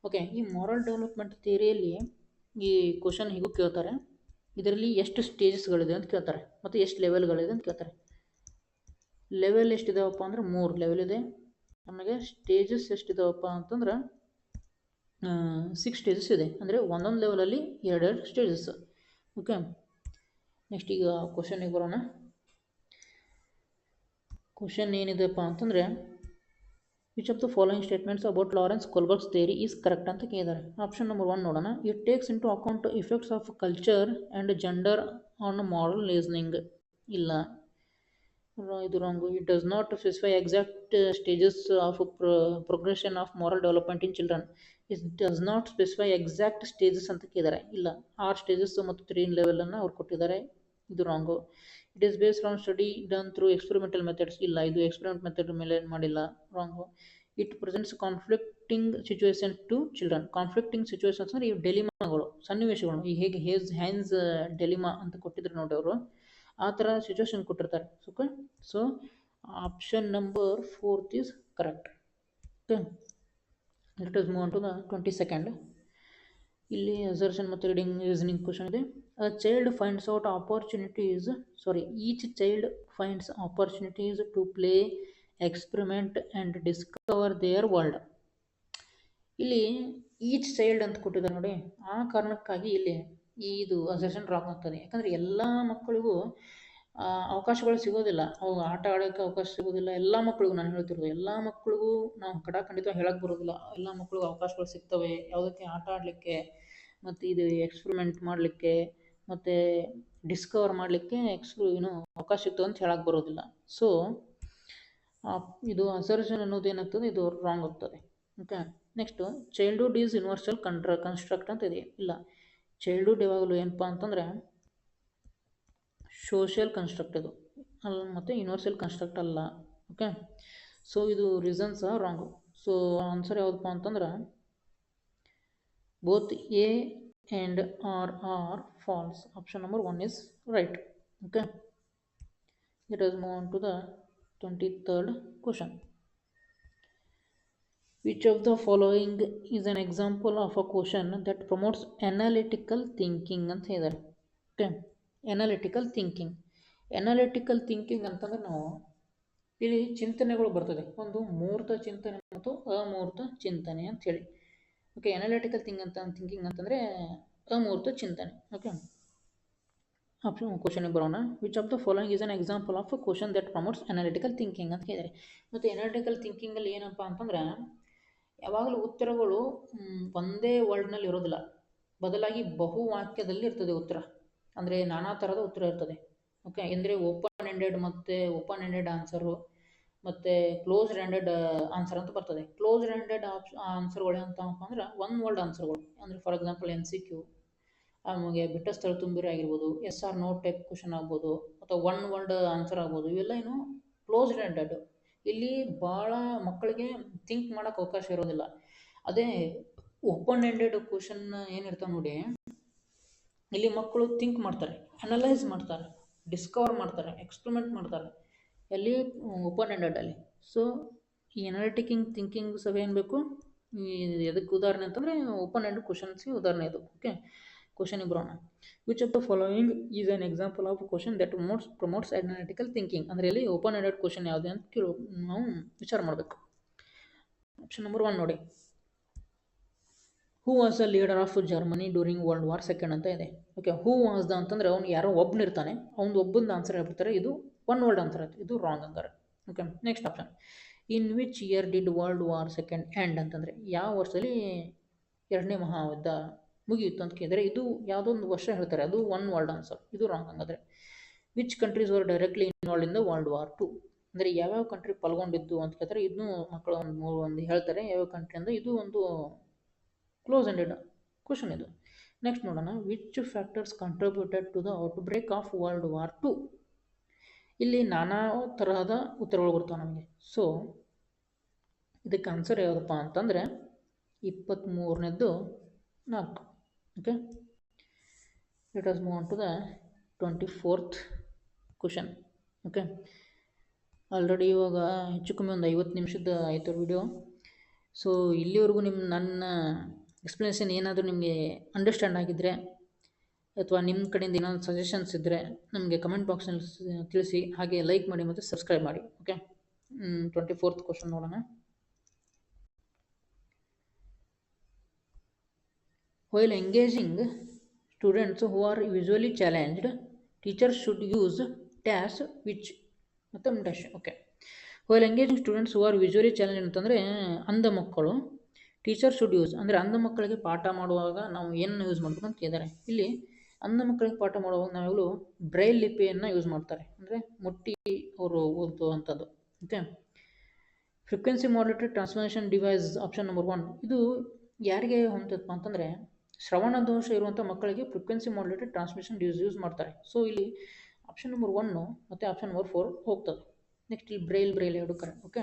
ಓಕೆ, ಈ ಮಾರಲ್ ಡೆವಲಪ್ಮೆಂಟ್ ಥಿಯರಿಯಲ್ಲಿ ಈ ಕ್ವಶನ್ ಹೀಗೂ ಕೇಳ್ತಾರೆ, ಇದರಲ್ಲಿ ಎಷ್ಟು ಸ್ಟೇಜಸ್ಗಳಿದೆ ಅಂತ ಕೇಳ್ತಾರೆ ಮತ್ತು ಎಷ್ಟು ಲೆವೆಲ್ಗಳಿದೆ ಅಂತ ಕೇಳ್ತಾರೆ. ಲೆವೆಲ್ ಎಷ್ಟಿದಾವಪ್ಪ ಅಂದರೆ 3 ಲೆವೆಲ್ ಇದೆ. ನಮಗೆ ಸ್ಟೇಜಸ್ ಎಷ್ಟಿದಾವಪ್ಪ ಅಂತಂದ್ರೆ 6 ಸ್ಟೇಜಸ್ ಇದೆ. ಅಂದರೆ ಒಂದೊಂದು ಲೆವೆಲಲ್ಲಿ 2 ಸ್ಟೇಜಸ್. ಓಕೆ, ನೆಕ್ಸ್ಟ್ ಈಗ ಕ್ವಶನಿಗೆ ಬರೋಣ. ಕ್ವಶನ್ ಏನಿದೆಪ್ಪ ಅಂತಂದರೆ which of the following statements about Lawrence Kohlberg's theory is correct ಅಂತ ಕೇಳಿದ್ದಾರೆ. ಆಪ್ಷನ್ ನಂಬರ್ 1 ನೋಡೋಣ. It takes into account effects of culture and gender on moral reasoning. ಇಲ್ಲ, ಇದು wrong. It does not specify exact stages of progression of moral development in children. It does not specify exact stages ಅಂತ ಕೇಳಿದ್ದಾರೆ. ಇಲ್ಲ, 6 stages ಮತ್ತು 3 ಲೆವೆಲನ್ನು ಅವ್ರು ಕೊಟ್ಟಿದ್ದಾರೆ. ಇದು wrong. It is based on study done through experimental methods. ಇಲ್ಲ, ಇದು experiment method ಮೇಲೆ ಮಾಡಿಲ್ಲ. Wrong. It presents conflicting situation to children. Conflicting situations ಅಂದರೆ ಈ ಡೆಲಿಮಾಗಳು, ಸನ್ನಿವೇಶಗಳು. ಈ ಹೇಗೆ ಹೈನ್ಸ್ ಡೆಲಿಮಾ ಅಂತ ಕೊಟ್ಟಿದ್ರು ನೋಡಿ ಅವರು, ಆ ಥರ ಸಿಚುವೇಶನ್ ಕೊಟ್ಟಿರ್ತಾರೆ. Okay, so option number 4 is correct. Okay, let us move on to the 22nd. ಇಲ್ಲಿ ಅಸರ್ಷನ್ ಮತ್ತು ರೀಸನಿಂಗ್ ಕ್ವಶನ್ ಇದೆ. Each child finds opportunities to play, experiment and discover their world. ಇಲ್ಲಿ ಈಚ್ ಚೈಲ್ಡ್ ಅಂತ ಕೊಟ್ಟಿದ್ದಾರೆ ನೋಡಿ, ಆ ಕಾರಣಕ್ಕಾಗಿ ಇಲ್ಲಿ ಇದು ಅಸರ್ಷನ್ ರಾಂಗ್ ಆಗ್ತದೆ. ಯಾಕಂದರೆ ಎಲ್ಲ ಮಕ್ಕಳಿಗೂ ಅವಕಾಶಗಳು ಸಿಗೋದಿಲ್ಲ, ಅವು ಆಟ ಆಡೋಕ್ಕೆ ಅವಕಾಶ ಸಿಗೋದಿಲ್ಲ. ಎಲ್ಲ ಮಕ್ಕಳಿಗೂ ನಾನು ಹೇಳ್ತಿರೋದು, ಎಲ್ಲ ಮಕ್ಕಳಿಗೂ ನಾವು ಖಂಡಿತ ಹೇಳಕ್ಕೆ ಬರೋದಿಲ್ಲ. ಎಲ್ಲ ಮಕ್ಕಳಿಗೂ ಅವಕಾಶಗಳು ಸಿಗ್ತವೆ, ಯಾವುದಕ್ಕೆ ಆಟ ಆಡಲಿಕ್ಕೆ ಮತ್ತು ಇದು ಎಕ್ಸ್ಪೆರಿಮೆಂಟ್ ಮಾಡಲಿಕ್ಕೆ ಮತ್ತು ಡಿಸ್ಕವರ್ ಮಾಡಲಿಕ್ಕೆ ಅವಕಾಶ ಸಿಗ್ತವೆ ಅಂತ ಹೇಳಕ್ಕೆ ಬರೋದಿಲ್ಲ. ಸೊ ಇದು ಅಸರ್ಷನ್ ಅನ್ನೋದು ಏನಾಗ್ತದೆ, ಇದು ರಾಂಗ್ ಆಗ್ತದೆ. Okay, next childhood is universal construct ಅಂತ ಇದೆ. ಇಲ್ಲ, ಚೈಲ್ಡ್ಹುಡ್ ಯಾವಾಗಲೂ ಏನಪ್ಪ ಅಂತಂದರೆ ಸೋಷಿಯಲ್ ಕನ್ಸ್ಟ್ರಕ್ಟ್ ಇದು ಮತ್ತು ಯೂನಿವರ್ಸಲ್ ಕನ್ಸ್ಟ್ರಕ್ಟ್ ಅಲ್ಲ. ಓಕೆ, ಸೊ ಇದು ರೀಸನ್ಸ್ ರಾಂಗು. ಸೊ ಆನ್ಸರ್ ಯಾವುದಪ್ಪ ಅಂತಂದ್ರೆ both A and R falls. Option number 1 is right. Okay, let us move on to the 23rd question. Which of the following is an example of a question that promotes analytical thinking ಅಂತ ಹೇಳಿದ್ದಾರೆ. Okay, analytical thinking ಅಂತಂದ್ರೆ ನಾವು ಇಲ್ಲಿ ಚಿಂತನೆಗಳು ಬರ್ತದೆ, ಒಂದು ಮೂರ್ತ ಚಿಂತನೆ ಮತ್ತು ಅಮೂರ್ತ ಚಿಂತನೆ ಅಂತ ಹೇಳಿ. ಓಕೆ, ಅನಾಲಿಟಿಕಲ್ ಥಿಂಕಿಂಗ್ ಅಂತಂದರೆ ಅಮೂರ್ತ ಚಿಂತನೆ. ಓಕೆ, ಆಪ್ಷನ್ ಕ್ವಶನಿಗೆ ಬರೋಣ. Which of the following is an example of a question that promotes analytical thinking ಅಂತ ಹೇಳಿದ್ದಾರೆ. ಮತ್ತು ಅನಾಲಿಟಿಕಲ್ ಥಿಂಕಿಂಗಲ್ಲಿ ಏನಪ್ಪ ಅಂತಂದ್ರೆ ಯಾವಾಗಲೂ ಉತ್ತರಗಳು ಒಂದೇ ವರ್ಡ್ನಲ್ಲಿ ಇರೋದಿಲ್ಲ, ಬದಲಾಗಿ ಬಹು ವಾಕ್ಯದಲ್ಲಿ ಇರ್ತದೆ ಉತ್ತರ. ಅಂದರೆ ನಾನಾ ಥರದ ಉತ್ತರ ಇರ್ತದೆ. ಓಕೆ, ಅಂದರೆ ಓಪನ್ ಎಂಡೆಡ್ ಮತ್ತು ಓಪನ್ ಎಂಡೆಡ್ ಆನ್ಸರು ಮತ್ತು ಕ್ಲೋಸ್ಡ್ ಎಂಡೆಡ್ ಆನ್ಸರ್ ಅಂತ ಬರ್ತದೆ. ಕ್ಲೋಸ್ಡ್ ಎಂಡೆಡ್ ಆನ್ಸರ್ಗಳು ಅಂತಪ್ಪ ಅಂದ್ರೆ ಒನ್ ವರ್ಡ್ ಆನ್ಸರ್ಗಳು. ಅಂದರೆ ಫಾರ್ ಎಕ್ಸಾಂಪಲ್ MCQ, ಆಮೇಲೆ ಬಿಟ್ಟ ಸ್ಥಳ ತುಂಬಿರಿ ಆಗಿರ್ಬೋದು, yes or no type question ಆಗ್ಬೋದು, ಅಥವಾ ಒನ್ ವರ್ಡ್ ಆನ್ಸರ್ ಆಗ್ಬೋದು. ಇವೆಲ್ಲ ಏನು ಕ್ಲೋಸ್ಡ್ ಎಂಡೆಡ್. ಇಲ್ಲಿ ಭಾಳ ಮಕ್ಕಳಿಗೆ ಥಿಂಕ್ ಮಾಡೋಕ್ಕೆ ಅವಕಾಶ ಇರೋದಿಲ್ಲ. ಅದೇ ಓಪನ್ ಎಂಡೆಡ್ ಕ್ವಶನ್ ಏನಿರ್ತಾವೆ ನೋಡಿ, ಇಲ್ಲಿ ಮಕ್ಕಳು ಥಿಂಕ್ ಮಾಡ್ತಾರೆ, ಅನಲೈಸ್ ಮಾಡ್ತಾರೆ, ಡಿಸ್ಕವರ್ ಮಾಡ್ತಾರೆ, ಎಕ್ಸ್ಪರಿಮೆಂಟ್ ಮಾಡ್ತಾರೆ. ಎಲ್ಲಿ ಓಪನ್ ಎಂಡೆಡಲ್ಲಿ. ಸೊ ಈ ಅನಾಲಿಟಿಕಿಂಗ್ ಥಿಂಕಿಂಗ್ ಸಹ ಏನು ಬೇಕು, ಈ ಎದಕ್ಕೆ ಉದಾಹರಣೆ ಅಂತಂದರೆ ಓಪನ್ ಎಂಡೆಡ್ ಕ್ವಶನ್ಸ್ಗೆ ಉದಾಹರಣೆ ಇದು. ಓಕೆ, ಕ್ವಶನ್ ಬರೋಣ. Which of the following is an example of question that promotes analytical thinking. ಅಂದರೆ ಇಲ್ಲಿ ಓಪನ್ ಎಂಡೆಡ್ ಕ್ವಶನ್ ಯಾವುದೇ ಅಂತ ನಾವು ವಿಚಾರ ಮಾಡಬೇಕು. ಆಪ್ಷನ್ ನಂಬರ್ 1 ನೋಡಿ, who was the leader of Germany during world war second ಅಂತ ಇದೆ. ಓಕೆ, ಹೂ ವಾಸ್ ದ ಅಂತಂದರೆ ಅವ್ನು ಯಾರೋ ಒಬ್ಬನಿರ್ತಾನೆ, ಅವ್ನು ಒಬ್ಬಂದು ಆನ್ಸರ್ ಹೇಳ್ಬಿಡ್ತಾರೆ. ಇದು ಒನ್ ವರ್ಡ್ ಆನ್ಸರ್ ಆಯ್ತು, ಇದು ರಾಂಗ್ ಹಂಗಾರೆ. Okay, next option, in which year did world war second end ಅಂತಂದರೆ ಯಾವ ವರ್ಷದಲ್ಲಿ ಎರಡನೇ ಮಹಾಯುದ್ಧ ಮುಗಿಯಿತು ಅಂತ ಕೇಳಿದರೆ ಇದು ಯಾವುದೋ ಒಂದು ವರ್ಷ ಹೇಳ್ತಾರೆ, ಅದು ಒನ್ ವರ್ಡ್ ಆನ್ಸರ್, ಇದು ರಾಂಗ್ ಹಂಗಾದ್ರೆ. Which countries var directly involved in the world war 2 ಅಂದರೆ ಯಾವ್ಯಾವ ಕಂಟ್ರಿ ಪಾಲ್ಗೊಂಡಿದ್ದು ಅಂತ ಕೇಳ್ತಾರೆ. ಇದನ್ನು ಮಕ್ಕಳು ಒಂದು ಹೇಳ್ತಾರೆ ಯಾವ್ಯಾವ ಕಂಟ್ರಿ ಅಂದರೆ. ಇದು ಒಂದು ಕ್ಲೋಸ್ ಎಂಡೆಡ್ ಕ್ವಶನ್ ಇದು. ನೆಕ್ಸ್ಟ್ ನೋಡೋಣ, which factors contributed to the outbreak of world war 2. ಇಲ್ಲಿ ನಾನಾ ತರಹದ ಉತ್ತರಗಳು ಬರ್ತಾವೆ ನಮಗೆ. ಸೊ ಇದಕ್ಕೆ ಆನ್ಸರ್ ಯಾವುದಪ್ಪ ಅಂತಂದರೆ 23ನೇದ್ದು 4. Okay, let us move on to the 24th question. Okay, already ಇವಾಗ ಹೆಚ್ಚು ಕಮ್ಮಿ ಒಂದು 50 ನಿಮಿಷದ ಆಯಿತು ವಿಡಿಯೋ. ಸೊ ಇಲ್ಲಿವರೆಗೂ ನನ್ನ ಎಕ್ಸ್ಪ್ಲನೇಷನ್ ಏನಾದರೂ ನಿಮಗೆ ಅಂಡರ್ಸ್ಟ್ಯಾಂಡ್ ಆಗಿದ್ದರೆ, ಅಥವಾ ನಿಮ್ಮ ಕಡೆಯಿಂದ ಏನಾದರೂ ಸಜೆಷನ್ಸ್ ಇದ್ದರೆ ನಮಗೆ ಕಮೆಂಟ್ ಬಾಕ್ಸ್ನಲ್ಲಿ ತಿಳಿಸಿ. ಹಾಗೆ ಲೈಕ್ ಮಾಡಿ ಮತ್ತು ಸಬ್ಸ್ಕ್ರೈಬ್ ಮಾಡಿ. ಓಕೆ, 24th ಕ್ವಶನ್ ನೋಡೋಣ. While engaging students who are visually challenged, teachers should use dash which ಮತ್ತು dash. Okay, while engaging students who are visually challenged ಅಂತಂದರೆ ಅಂಧ ಮಕ್ಕಳು, ಟೀಚರ್ ಶುಡ್ ಯೂಸ್ ಅಂದರೆ ಅಂಧ ಮಕ್ಕಳಿಗೆ ಪಾಠ ಮಾಡುವಾಗ ನಾವು ಏನನ್ನು ಯೂಸ್ ಮಾಡಬೇಕು ಅಂತ ಕೇಳಿದ್ದಾರೆ. ಇಲ್ಲಿ ಅಂಧ ಮಕ್ಕಳಿಗೆ ಪಾಠ ಮಾಡುವಾಗ ನಾವೆಲ್ಲೂ ಬ್ರೈಲ್ ಲಿಪಿಯನ್ನು ಯೂಸ್ ಮಾಡ್ತಾರೆ, ಅಂದರೆ ಮುಟ್ಟಿ ಅವರು ಓದುವಂಥದ್ದು. Okay, frequency modulated transmission device option number 1 ಇದು ಯಾರಿಗೆ ಹೊಂದಪ್ಪ ಅಂತಂದರೆ ಶ್ರವಣ ದೋಷ ಇರುವಂಥ ಮಕ್ಕಳಿಗೆ ಫ್ರೀಕ್ವೆನ್ಸಿ ಮಾಡ್ಯುಲೇಟೆಡ್ ಟ್ರಾನ್ಸ್ಮಿಷನ್ ಯೂಸ್ ಮಾಡ್ತಾರೆ. ಸೊ ಇಲ್ಲಿ ಆಪ್ಷನ್ ನಂಬರ್ 1 ಮತ್ತು ಆಪ್ಷನ್ ನಂಬರ್ 4 ಹೋಗ್ತದೆ. ನೆಕ್ಸ್ಟ್ ಇಲ್ಲಿ ಬ್ರೈಲ್ ಎರಡು correct. Okay,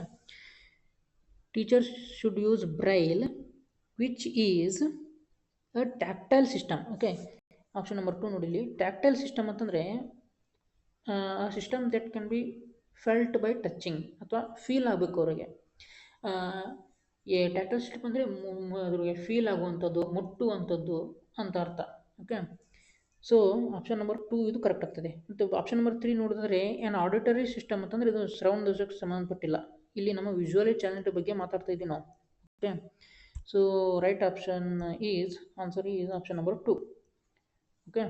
teachers should use Braille which is a tactile system. Okay, option number 2 ನೋಡಿ. ಇಲ್ಲಿ ಟ್ಯಾಕ್ಟೈಲ್ ಸಿಸ್ಟಮ್ ಅಂತಂದರೆ ಆ system that can be felt by touching, ಅಥವಾ ಫೀಲ್ ಆಗಬೇಕು ಅವರಿಗೆ. ಈ ಟ್ಯಾಕ್ಟೈಲ್ ಸಿಸ್ಟಮ್ ಅಂದರೆ ಅದ್ರಿಗೆ ಫೀಲ್ ಆಗುವಂಥದ್ದು, ಮುಟ್ಟುವಂಥದ್ದು ಅಂತ ಅರ್ಥ. ಓಕೆ, ಸೊ ಆಪ್ಷನ್ ನಂಬರ್ 2 ಇದು ಕರೆಕ್ಟ್ ಆಗ್ತದೆ. ಮತ್ತು ಆಪ್ಷನ್ ನಂಬರ್ 3 ನೋಡಿದ್ರೆ ಏನು ಆಡಿಟರಿ ಸಿಸ್ಟಮ್ ಅಂತಂದರೆ ಇದು ಶ್ರವಣ ದೋಷಕ್ಕೆ ಸಂಬಂಧಪಟ್ಟಿಲ್ಲ. ಇಲ್ಲಿ ನಮ್ಮ ವಿಜುವಲಿ ಚಾಲೆಂಟ್ ಬಗ್ಗೆ ಮಾತಾಡ್ತಾ ಇದ್ದೀವಿ ನಾವು. Okay, so right option answer is option number 2. Okay,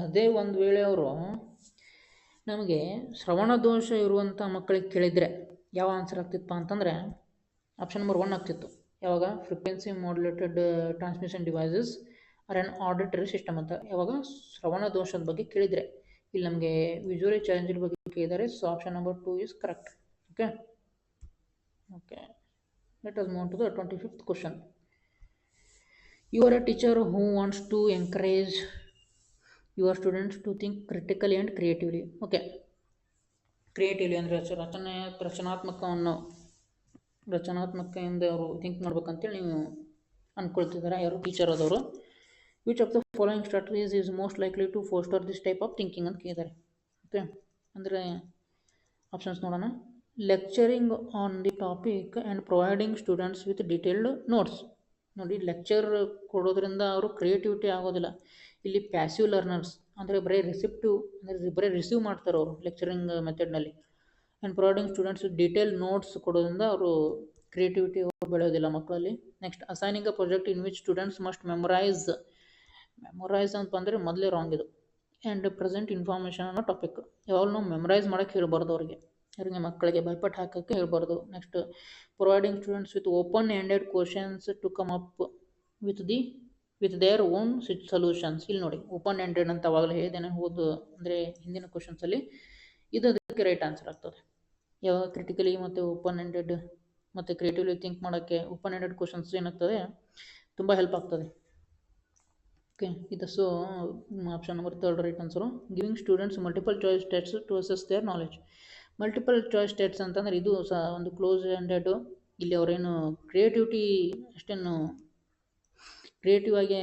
ಅದೇ ಒಂದು ವೇಳೆ ಅವರು ನಮಗೆ ಶ್ರವಣ ದೋಷ ಇರುವಂಥ ಮಕ್ಕಳಿಗೆ ಕೇಳಿದರೆ ಯಾವ ಆನ್ಸರ್ ಆಗ್ತಿತ್ತಪ್ಪ ಅಂತಂದರೆ ಆಪ್ಷನ್ ನಂಬರ್ 1 ಆಗ್ತಿತ್ತು. ಯಾವಾಗ frequency modulated transmission devices are on auditory system ಅಂತ ಯಾವಾಗ ಶ್ರವಣ ದೋಷದ ಬಗ್ಗೆ ಕೇಳಿದರೆ. ಇಲ್ಲಿ ನಮಗೆ ವಿಜುವಲಿ ಚಾಲೆಂಜ್ ಬಗ್ಗೆ ಕೇಳಿದ್ದಾರೆ. So option number 2 is correct. Okay, okay, let us move to the 25th question. You are a teacher who wants to encourage your students to think critically and creatively. Okay, creatively ಅಂದರೆ ರಚನಾತ್ಮಕದಿಂದ ಅವರು think ಮಾಡ್ಬೇಕಂತೇಳಿ ನೀವು ಅಂದ್ಕೊಳ್ತಿದ್ದಾರೆ ಯಾರು teacher ಆದವರು. Which of the following strategies is most likely to foster this type of thinking ಅಂತ ಕೇಳಿದ್ದಾರೆ. Okay, ಅಂದರೆ options ನೋಡೋಣ. Lecturing on the topic and providing students with detailed notes. ನೋಡಿ, ಲೆಕ್ಚರ್ ಕೊಡೋದ್ರಿಂದ ಅವರು ಕ್ರಿಯೇಟಿವಿಟಿ ಆಗೋದಿಲ್ಲ. ಇಲ್ಲಿ ಪ್ಯಾಸಿವ್ ಲರ್ನರ್ಸ್ ಅಂದರೆ ಬರೀ ರಿಸೀವ್ ಮಾಡ್ತಾರೆ ಅವರು ಲೆಕ್ಚರಿಂಗ್ ಮೆಥಡ್ನಲ್ಲಿ. And providing students detail notes ಕೊಡೋದ್ರಿಂದ ಅವರು ಕ್ರಿಯೇಟಿವಿಟಿ ಬೆಳೆಯೋದಿಲ್ಲ ಮಕ್ಕಳಲ್ಲಿ. Next, assigning a project in which students must memorise ಅಂತ ಅಂದರೆ ಮೊದಲೇ ರಾಂಗ್ ಇದು. ಆ್ಯಂಡ್ ಪ್ರೆಸೆಂಟ್ ಇನ್ಫಾರ್ಮೇಷನ್ ಅನ್ನೋ ಟಾಪಿಕ್ ಯಾವಾಗ ನಾವು ಮೆಮೊರೈಸ್ ಮಾಡೋಕ್ಕೆ ಹೇಳ್ಬಾರ್ದು ಅವ್ರಿಗೆ ಮಕ್ಕಳಿಗೆ ಭಯಪಟ್ಟು ಹಾಕೋಕ್ಕೆ ಹೇಳ್ಬಾರ್ದು. Next, providing students with open ended questions to come up with their own solutions. ಇಲ್ಲಿ ನೋಡಿ, ಓಪನ್ ಎಂಡೆಡ್ ಅಂತ ಅವಾಗಲೇ ಹೇಳಿದ್ದೇನೆ ಅಂದರೆ ಹಿಂದಿನ ಕ್ವಶನ್ಸಲ್ಲಿ. ಇದು ಅದಕ್ಕೆ ರೈಟ್ ಆನ್ಸರ್ ಆಗ್ತದೆ. ಯಾವ ಕ್ರಿಟಿಕಲಿ ಮತ್ತು ಓಪನ್ ಎಂಡೆಡ್ ಮತ್ತು ಕ್ರಿಯೇಟಿವ್ಲಿ ಥಿಂಕ್ ಮಾಡೋಕ್ಕೆ ಓಪನ್ ಎಂಡೆಡ್ ಕ್ವಶನ್ಸ್ ಏನಾಗ್ತದೆ ತುಂಬ ಹೆಲ್ಪ್ ಆಗ್ತದೆ. ಓಕೆ, ಇದು so option number 3 right answer. Giving students multiple choice tests to assess their knowledge. Multiple choice tests ಅಂತಂದ್ರೆ ಇದು ಸಹ ಒಂದು ಕ್ಲೋಸ್ ಎಂಡೆಡು. ಇಲ್ಲಿ ಅವರೇನು ಕ್ರಿಯೇಟಿವಿಟಿ ಅಷ್ಟೇನು ಕ್ರಿಯೇಟಿವ್ ಆಗಿ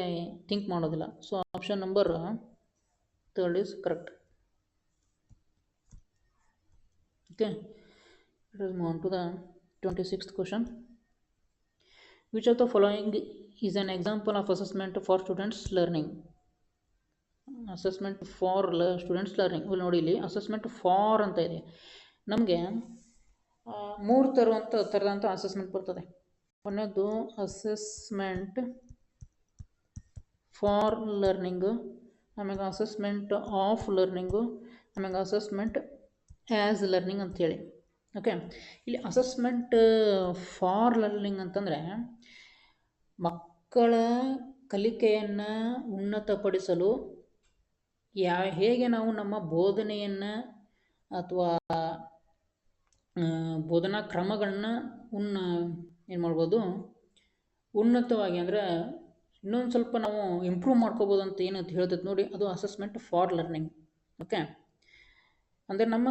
ಥಿಂಕ್ ಮಾಡೋದಿಲ್ಲ. So option number 3 is correct. Okay, let us move on to the 26th question. Which of the following is an example of assessment for students learning? Assessment for students learning. ಇಲ್ಲಿ ನೋಡಿ, ಇಲ್ಲಿ assessment for ಅಂತ ಇದೆ. ನಮಗೆ 3 ಥರದಂಥ assessment ಬರ್ತದೆ. ಒಂದನೇದು assessment for learning, ಆಮೇಲೆ assessment of learning, ಆಮೇಲೆ ಅಸೆಸ್ಮೆಂಟ್ ಆ್ಯಸ್ ಲರ್ನಿಂಗ್ ಅಂಥೇಳಿ. ಓಕೆ, ಇಲ್ಲಿ ಅಸೆಸ್ಮೆಂಟ್ ಫಾರ್ ಲರ್ನಿಂಗ್ ಅಂತಂದರೆ ಮಕ್ಕಳ ಕಲಿಕೆಯನ್ನು ಉನ್ನತಪಡಿಸಲು ಹೇಗೆ ನಾವು ನಮ್ಮ ಬೋಧನೆಯನ್ನು ಅಥವಾ ಬೋಧನಾ ಕ್ರಮಗಳನ್ನ ಏನು ಮಾಡ್ಬೋದು, ಉನ್ನತವಾಗಿ ಅಂದರೆ ಇನ್ನೊಂದು ಸ್ವಲ್ಪ ನಾವು ಇಂಪ್ರೂವ್ ಮಾಡ್ಕೋಬೋದು ಅಂತ ಏನಂತ ಹೇಳ್ತೈತೆ ನೋಡಿ, ಅದು ಅಸೆಸ್ಮೆಂಟ್ ಫಾರ್ ಲರ್ನಿಂಗ್. ಓಕೆ, ಅಂದರೆ ನಮ್ಮ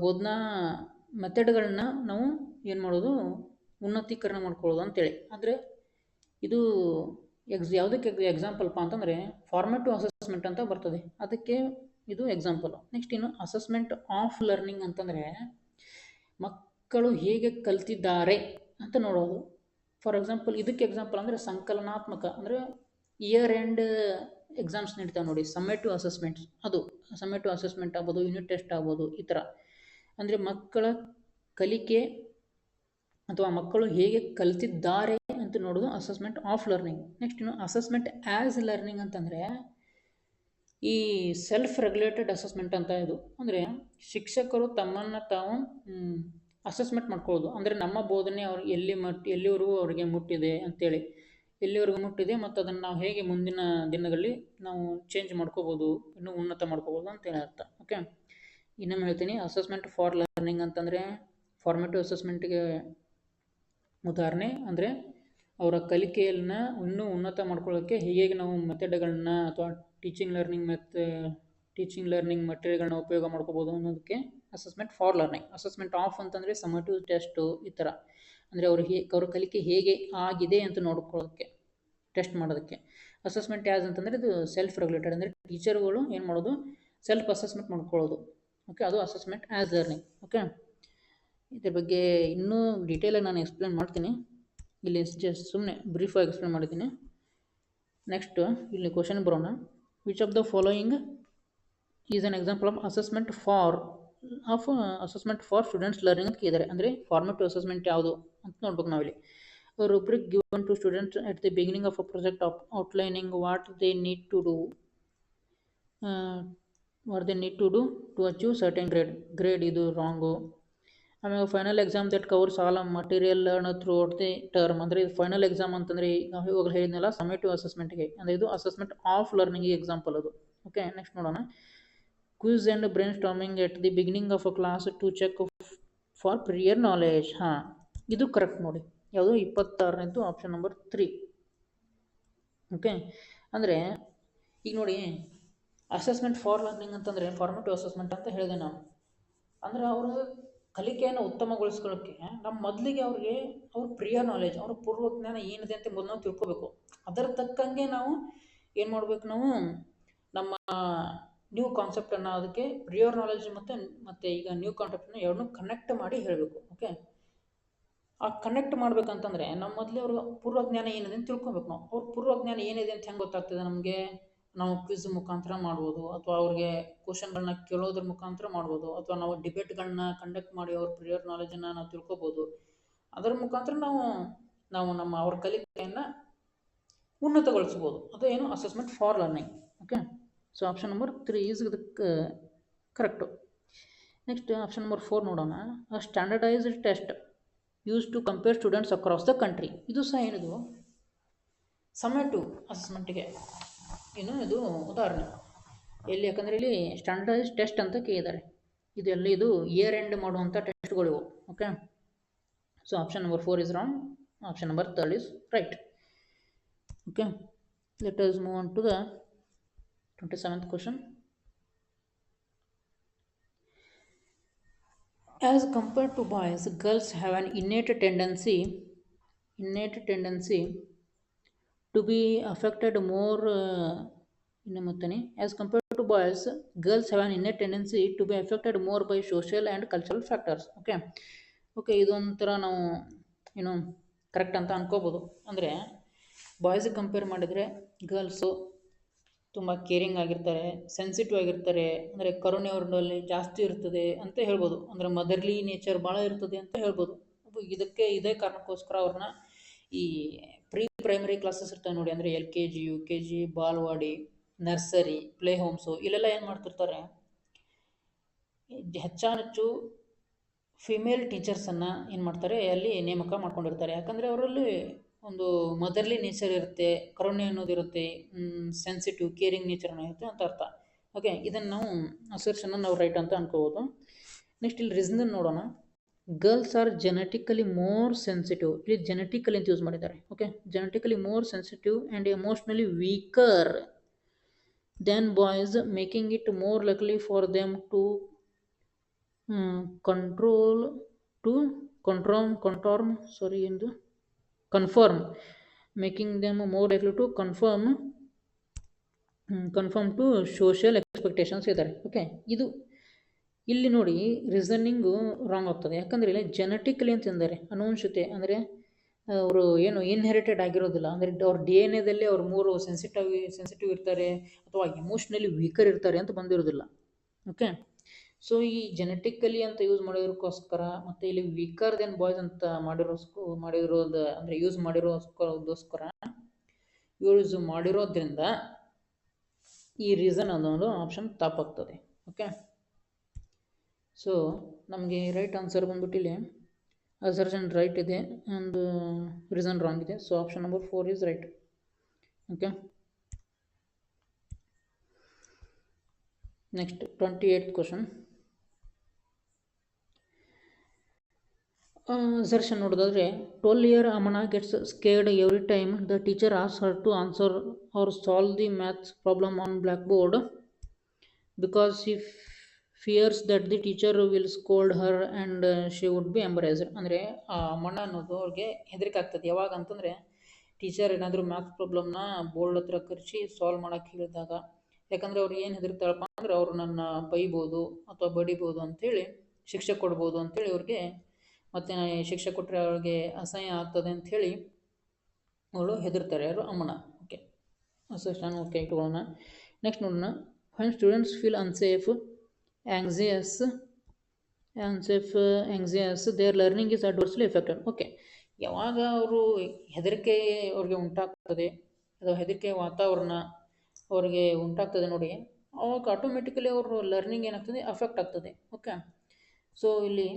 ಬೋಧನಾ ಮೆಥಡ್ಗಳನ್ನ ನಾವು ಏನು ಮಾಡೋದು, ಉನ್ನತೀಕರಣ ಮಾಡ್ಕೊಳ್ಳೋದು ಅಂತೇಳಿ. ಅಂದರೆ ಇದು ಯಾವುದಕ್ಕೆ ಎಕ್ಸಾಂಪಲ್ಪ ಅಂತಂದರೆ ಫಾರ್ಮೇಟಿವ್ ಅಸೆಸ್ಮೆಂಟ್ ಅಂತ ಬರ್ತದೆ, ಅದಕ್ಕೆ ಇದು ಎಕ್ಸಾಂಪಲ್. ನೆಕ್ಸ್ಟ್ ಇನ್ನು ಅಸೆಸ್ಮೆಂಟ್ ಆಫ್ ಲರ್ನಿಂಗ್ ಅಂತಂದರೆ ಮಕ್ಕಳು ಹೇಗೆ ಕಲ್ತಿದ್ದಾರೆ ಅಂತ ನೋಡೋದು. ಫಾರ್ ಎಕ್ಸಾಂಪಲ್ ಇದಕ್ಕೆ ಎಕ್ಸಾಂಪಲ್ ಅಂದರೆ ಸಂಕಲನಾತ್ಮಕ, ಅಂದರೆ ಇಯರ್ ಎಂಡ್ ಎಕ್ಸಾಮ್ಸ್ ನೀಡ್ತಾವೆ ನೋಡಿ, ಸಮ್ಮೇಟಿವ್ ಅಸೆಸ್ಮೆಂಟ್ಸ್. ಅದು ಸಮ್ಮೇಟಿವ್ ಅಸೆಸ್ಮೆಂಟ್ ಆಗ್ಬೋದು, ಯೂನಿಟ್ ಟೆಸ್ಟ್ ಆಗ್ಬೋದು, ಈ ಥರ. ಅಂದರೆ ಮಕ್ಕಳ ಕಲಿಕೆ ಅಥವಾ ಮಕ್ಕಳು ಹೇಗೆ ಕಲ್ತಿದ್ದಾರೆ ಅಂತ ನೋಡೋದು ಅಸೆಸ್ಮೆಂಟ್ ಆಫ್ ಲರ್ನಿಂಗ್. ನೆಕ್ಸ್ಟ್ ಇನ್ನು ಅಸೆಸ್ಮೆಂಟ್ ಆ್ಯಸ್ ಲರ್ನಿಂಗ್ ಅಂತಂದರೆ ಈ ಸೆಲ್ಫ್ ರೆಗ್ಯುಲೇಟೆಡ್ ಅಸೆಸ್ಮೆಂಟ್ ಅಂತ ಇದು. ಅಂದರೆ ಶಿಕ್ಷಕರು ತಮ್ಮನ್ನು ತಾವು ಅಸೆಸ್ಮೆಂಟ್ ಮಾಡ್ಕೊಳ್ಳೋದು. ಅಂದರೆ ನಮ್ಮ ಬೋಧನೆ ಅವ್ರಿಗೆ ಎಲ್ಲಿವರೆಗೂ ಅವ್ರಿಗೆ ಮುಟ್ಟಿದೆ ಅಂತೇಳಿ, ಎಲ್ಲಿವರೆಗೂ ಮುಟ್ಟಿದೆ ಮತ್ತು ಅದನ್ನು ನಾವು ಹೇಗೆ ಮುಂದಿನ ದಿನಗಳಲ್ಲಿ ನಾವು ಚೇಂಜ್ ಮಾಡ್ಕೋಬೋದು, ಇನ್ನೂ ಉನ್ನತ ಮಾಡ್ಕೋಬೋದು ಅಂತೇಳಿ ಅರ್ಥ. ಓಕೆ, ಇನ್ನೊಮ್ಮೆ ಹೇಳ್ತೀನಿ. ಅಸೆಸ್ಮೆಂಟ್ ಫಾರ್ ಲರ್ನಿಂಗ್ ಅಂತಂದರೆ ಫಾರ್ಮೇಟಿವ್ ಅಸೆಸ್ಮೆಂಟ್ಗೆ ಉದಾಹರಣೆ. ಅಂದರೆ ಅವರ ಕಲಿಕೆಯನ್ನು ಇನ್ನೂ ಉನ್ನತ ಮಾಡ್ಕೊಳ್ಳೋಕ್ಕೆ ಹೇಗೆ ನಾವು ಮೆಥಡ್ಗಳನ್ನ ಅಥವಾ ಟೀಚಿಂಗ್ ಲರ್ನಿಂಗ್ ಮೆಟೀರಿಯಲ್ಗಳನ್ನ ಉಪಯೋಗ ಮಾಡ್ಕೋಬೋದು ಅನ್ನೋದಕ್ಕೆ assessment for learning. Assessment of ಅಂತಂದರೆ ಸಮ್ಮಟಿವ್ ಟೆಸ್ಟು, ಈ ಥರ. ಅಂದರೆ ಅವ್ರ ಕಲಿಕೆ ಹೇಗೆ ಆಗಿದೆ ಅಂತ ನೋಡ್ಕೊಳ್ಳೋದಕ್ಕೆ, ಟೆಸ್ಟ್ ಮಾಡೋದಕ್ಕೆ. ಅಸೆಸ್ಮೆಂಟ್ ಆ್ಯಸ್ ಅಂತಂದರೆ ಇದು ಸೆಲ್ಫ್ ರೆಗ್ಯುಲೇಟೆಡ್, ಅಂದರೆ ಟೀಚರ್ಗಳು ಏನು ಮಾಡೋದು, ಸೆಲ್ಫ್ ಅಸೆಸ್ಮೆಂಟ್ ಮಾಡ್ಕೊಳ್ಳೋದು. ಓಕೆ, ಅದು ಅಸೆಸ್ಮೆಂಟ್ ಆ್ಯಸ್ ಲರ್ನಿಂಗ್. ಓಕೆ, ಇದ್ರ ಬಗ್ಗೆ ಇನ್ನೂ ಡೀಟೇಲಾಗಿ ನಾನು ಎಕ್ಸ್ಪ್ಲೇನ್ ಮಾಡ್ತೀನಿ. ಇಲ್ಲಿ ಜಸ್ಟ್ ಸುಮ್ಮನೆ ಬ್ರೀಫಾಗಿ ಎಕ್ಸ್ಪ್ಲೇನ್ ಮಾಡಿದ್ದೀನಿ. ನೆಕ್ಸ್ಟ್ ಇಲ್ಲಿ ಕ್ವಶನ್ ಬರೋಣ. Which of the following is an example of assessment for students learning ಅಂತ ಕೇಳಿದ್ದಾರೆ. ಅಂದರೆ ಫಾರ್ಮೇಟಿವ್ ಅಸೆಸ್ಮೆಂಟ್ ಯಾವುದು ಅಂತ ನೋಡ್ಬೇಕು ನಾವಿಲ್ಲಿ. rubric given to students at the beginning of a project outlining what they need to do to achieve certain grade ಇದು wrong. ಆಮೇಲೆ final exam that covers all material learn throughout the term. ಅಂದರೆ ಇದು final exam ಅಂತಂದರೆ ನಾವು ಇವಾಗ ಹೇಳಿದ್ನಲ್ಲ summative ಅಸೆಸ್ಮೆಂಟ್ಗೆ, ಅಂದರೆ ಇದು ಅಸೆಸ್ಮೆಂಟ್ ಆಫ್ ಲರ್ನಿಂಗ್ ಎಕ್ಸಾಂಪಲ್ ಅದು. ಓಕೆ, ನೆಕ್ಸ್ಟ್ ನೋಡೋಣ. Quiz and brainstorming at the beginning of a class to check for prior knowledge. ಹಾಂ, ಇದು ಕರೆಕ್ಟ್ ನೋಡಿ. ಯಾವುದು 26ನೇದು ಆಪ್ಷನ್ ನಂಬರ್ 3. ಓಕೆ, ಅಂದರೆ ಈಗ ನೋಡಿ, ಅಸೆಸ್ಮೆಂಟ್ ಫಾರ್ ಲರ್ನಿಂಗ್ ಅಂತಂದರೆ ಫಾರ್ಮೇಟಿವ್ ಅಸೆಸ್ಮೆಂಟ್ ಅಂತ ಹೇಳಿದೆ ನಾನು. ಅಂದರೆ ಅವರು ಕಲಿಕೆಯನ್ನು ಉತ್ತಮಗೊಳಿಸ್ಕೊಳ್ಳೋಕ್ಕೆ ನಮ್ಮ ಮೊದಲಿಗೆ ಅವ್ರ ಪ್ರಿಯರ್ ನಾಲೆಜ್, ಅವ್ರ ಪೂರ್ವಜ್ಞಾನ ಏನಿದೆ ಅಂತ ಮೊದಲು ನಾವು ತಿಳ್ಕೊಬೇಕು. ಅದರ ತಕ್ಕಂಗೆ ನಾವು ಏನು ಮಾಡಬೇಕು, ನಾವು ನಮ್ಮ ನ್ಯೂ ಕಾನ್ಸೆಪ್ಟನ್ನು ಅದಕ್ಕೆ ಪ್ರಿಯರ್ ನಾಲೆಜ್ ಮತ್ತು ಈಗ ನ್ಯೂ ಕಾನ್ಸೆಪ್ಟನ್ನು ಎರಡನ್ನೂ ಕನೆಕ್ಟ್ ಮಾಡಿ ಹೇಳಬೇಕು. ಓಕೆ, ಆ ಕನೆಕ್ಟ್ ಮಾಡ್ಬೇಕಂತಂದರೆ ನಮ್ಮ ಮೊದಲೇ ಅವ್ರ ಪೂರ್ವಜ್ಞಾನ ಏನಿದೆ ಅಂತ ತಿಳ್ಕೊಬೇಕು ನಾವು. ಅವ್ರ ಪೂರ್ವಜ್ಞಾನ ಏನಿದೆ ಅಂತ ಹೆಂಗೆ ಗೊತ್ತಾಗ್ತದೆ ನಮಗೆ? ನಾವು ಕ್ವಿಜ್ ಮುಖಾಂತರ ಮಾಡ್ಬೋದು, ಅಥವಾ ಅವ್ರಿಗೆ ಕ್ವಶನ್ಗಳನ್ನ ಕೇಳೋದ್ರ ಮುಖಾಂತರ ಮಾಡ್ಬೋದು, ಅಥವಾ ನಾವು ಡಿಬೇಟ್ಗಳನ್ನ ಕಂಡಕ್ಟ್ ಮಾಡಿ ಅವ್ರ ಪ್ರಿಯರ್ ನಾಲೆಜನ್ನು ನಾವು ತಿಳ್ಕೊಬೋದು. ಅದರ ಮುಖಾಂತರ ನಾವು ಅವ್ರ ಕಲಿಕೆಯನ್ನು ಉನ್ನತಗೊಳಿಸ್ಬೋದು. ಅದು ಏನು assessment for learning. Okay, so option number 3 is ಇದಕ್ಕೆ ಕರೆಕ್ಟು. ನೆಕ್ಸ್ಟ್ ಆಪ್ಷನ್ ನಂಬರ್ 4 ನೋಡೋಣ. A standardised test use to compare students across the country. ಇದು ಸಹ ಏನಿದು ಸಮ್ಮೇಟಿವ್ ಅಸೆಸ್ಮೆಂಟ್ಗೆ ಇದು ಉದಾಹರಣೆ. ಎಲ್ಲಿ ಯಾಕಂದರೆ ಇಲ್ಲಿ ಸ್ಟ್ಯಾಂಡರ್ಡೈಸ್ ಟೆಸ್ಟ್ ಅಂತ ಕೇಳಿದ್ದಾರೆ. ಇದು ಇಯರ್ ಎಂಡ್ ಮಾಡುವಂಥ ಟೆಸ್ಟ್ ಇಟ್ಕೊಳ್ಳಿವು. Okay, so option number 4 is wrong, option number 3 is right. Okay, let us move on to the 27th question. As compared to boys, girls have an innate tendency to be affected more as compared to boys, girls have an innate tendency to be affected more by social and cultural factors. Okay ಇದೊಂಥರ ನಾವು ಏನು correct ಅಂತ ಅನ್ಕೋಬೋದು. ಅಂದರೆ ಬಾಯ್ಸಿಗೆ compare ಮಾಡಿದರೆ girls ತುಂಬ caring ಆಗಿರ್ತಾರೆ, sensitive ಆಗಿರ್ತಾರೆ, ಅಂದರೆ ಕರುಣೆ ಅವ್ರಲ್ಲಿ ಜಾಸ್ತಿ ಇರ್ತದೆ ಅಂತ ಹೇಳ್ಬೋದು. ಅಂದರೆ ಮದರ್ಲಿ ನೇಚರ್ ಭಾಳ ಇರ್ತದೆ ಅಂತ ಹೇಳ್ಬೋದು. ಇದೇ ಕಾರಣಕ್ಕೋಸ್ಕರ ಅವ್ರನ್ನ ಈ ಪ್ರೈಮರಿ ಕ್ಲಾಸಸ್ ಇರ್ತವೆ ನೋಡಿ, ಅಂದರೆ LKG UKG balwadi, nursery, play homes, ಇಲ್ಲೆಲ್ಲ ಏನು ಮಾಡ್ತಿರ್ತಾರೆ, ಹೆಚ್ಚಾನೆಚ್ಚು ಫಿಮೇಲ್ ಟೀಚರ್ಸನ್ನು ಏನು ಮಾಡ್ತಾರೆ ಅಲ್ಲಿ ನೇಮಕ ಮಾಡ್ಕೊಂಡಿರ್ತಾರೆ. ಯಾಕಂದರೆ ಅವರಲ್ಲಿ ಒಂದು ಮದರ್ಲಿ ನೇಚರ್ ಇರುತ್ತೆ, ಕರುಣೆ ಅನ್ನೋದಿರುತ್ತೆ, ಸೆನ್ಸಿಟಿವ್ ಕೇರಿಂಗ್ ನೇಚರ್ ಇರುತ್ತೆ ಅಂತ ಅರ್ಥ. ಓಕೆ, ಇದನ್ನು ನಾವು ಅಸರ್ಷನ್ನ ನಾವು ರೈಟ್ ಅಂತ ಅನ್ಕೋಬೋದು. ನೆಕ್ಸ್ಟ್ ಇಲ್ಲಿ ರೀಸನ್ ನೋಡೋಣ. Girls are genetically more sensitive, ಇಲ್ಲಿ ಜೆನೆಟಿಕಲಿ ಅಂತ ಯೂಸ್ ಮಾಡಿದ್ದಾರೆ. Okay, genetically more sensitive and emotionally weaker than boys, making it more likely for them to conform, making them more likely to conform to social expectations ಇದ್ದಾರೆ. Okay, ಇದು ಇಲ್ಲಿ ನೋಡಿ reasoning wrong ಆಗ್ತದೆ. ಯಾಕಂದರೆ ಇಲ್ಲಿ genetically ಅಂತಂದರೆ ಅನುವಂಶತೆ, ಅಂದರೆ ಅವರು ಏನು ಇನ್ಹೆರಿಟೆಡ್ ಆಗಿರೋದಿಲ್ಲ, ಅಂದರೆ ಅವ್ರ DNA ದಲ್ಲಿ ಅವ್ರು ಮೂರು ಸೆನ್ಸಿಟಿವ್ ಇರ್ತಾರೆ ಅಥವಾ ಎಮೋಷ್ನಲಿ ವೀಕರ್ ಇರ್ತಾರೆ ಅಂತ ಬಂದಿರೋದಿಲ್ಲ. ಓಕೆ, ಸೊ ಈ ಜೆನೆಟಿಕಲಿ ಅಂತ ಯೂಸ್ ಮಾಡೋದಕ್ಕೋಸ್ಕರ ಮತ್ತು ಇಲ್ಲಿ ವೀಕರ್ ದೆನ್ ಬಾಯ್ಸ್ ಅಂತ ಮಾಡಿರೋದು ಅಂದರೆ ಯೂಸ್ ಮಾಡಿರೋದ್ರಿಂದ ಈ ರೀಸನ್ ಅನ್ನೋದು ಆಪ್ಷನ್ ತಪ್ಪಾಗ್ತದೆ. ಓಕೆ, ಸೊ ನಮಗೆ ರೈಟ್ ಆನ್ಸರ್ ಬಂದ್ಬಿಟ್ಟಿಲ್ಲಿ ಅಸರ್ಷನ್ ರೈಟ್ ಇದೆ ಆ್ಯಂಡ್ ರೀಸನ್ ರಾಂಗ್ ಇದೆ. So option number 4 is right. Okay, next 28th question. Assertion ನೋಡೋದಾದರೆ 12-year Amana gets scared every time the teacher asks her to answer or solve the maths problem on blackboard because she fears that the teacher will scold her and she would be embarrassed. ಅಂದರೆ ಆ ಅಮ್ಮಣ್ಣ ಅನ್ನೋದು ಅವ್ರಿಗೆ ಹೆದರಿಕೆ ಆಗ್ತದೆ. ಯಾವಾಗ ಅಂತಂದರೆ teacher ಏನಾದರೂ maths ಪ್ರಾಬ್ಲಮ್ನ board ಹತ್ರ ಕರೆಸಿ ಸಾಲ್ವ್ ಮಾಡೋಕ್ಕೆ ಹೇಳಿದಾಗ. ಯಾಕಂದರೆ ಅವ್ರು ಏನು ಹೆದರ್ತಾರಪ್ಪ ಅಂದರೆ ಅವರು ನನ್ನ ಬೈಬೋದು ಅಥವಾ ಬಡಿಬೋದು ಅಂಥೇಳಿ, ಶಿಕ್ಷೆ ಕೊಡ್ಬೋದು ಅಂಥೇಳಿ ಅವ್ರಿಗೆ, ಮತ್ತು ಶಿಕ್ಷೆ ಕೊಟ್ಟರೆ ಅವ್ರಿಗೆ ಅಸಹ್ಯ ಆಗ್ತದೆ ಅಂಥೇಳಿ ಅವಳು ಹೆದರ್ತಾರೆ. ಯಾರು? ಅಮ್ಮನ. ಓಕೆ, ಅಸರ್ಷನ್ ಓಕೆ ಇಟ್ಕೊಳ್ಳೋಣ. ನೆಕ್ಸ್ಟ್ ನೋಡೋಣ. when students feel anxious their learning is adversely affected. Okay, ಯಾವಾಗ ಅವರು ಹೆದರಿಕೆ ಅವ್ರಿಗೆ ಉಂಟಾಗ್ತದೆ ಅಥವಾ ಹೆದರಿಕೆ ವಾತಾವರಣ ಅವ್ರಿಗೆ ಉಂಟಾಗ್ತದೆ ನೋಡಿ, ಅವಾಗ ಆಟೋಮೆಟಿಕಲಿ ಅವರು ಲರ್ನಿಂಗ್ ಏನಾಗ್ತದೆ, ಅಫೆಕ್ಟ್ ಆಗ್ತದೆ. ಓಕೆ, ಸೊ ಇಲ್ಲಿ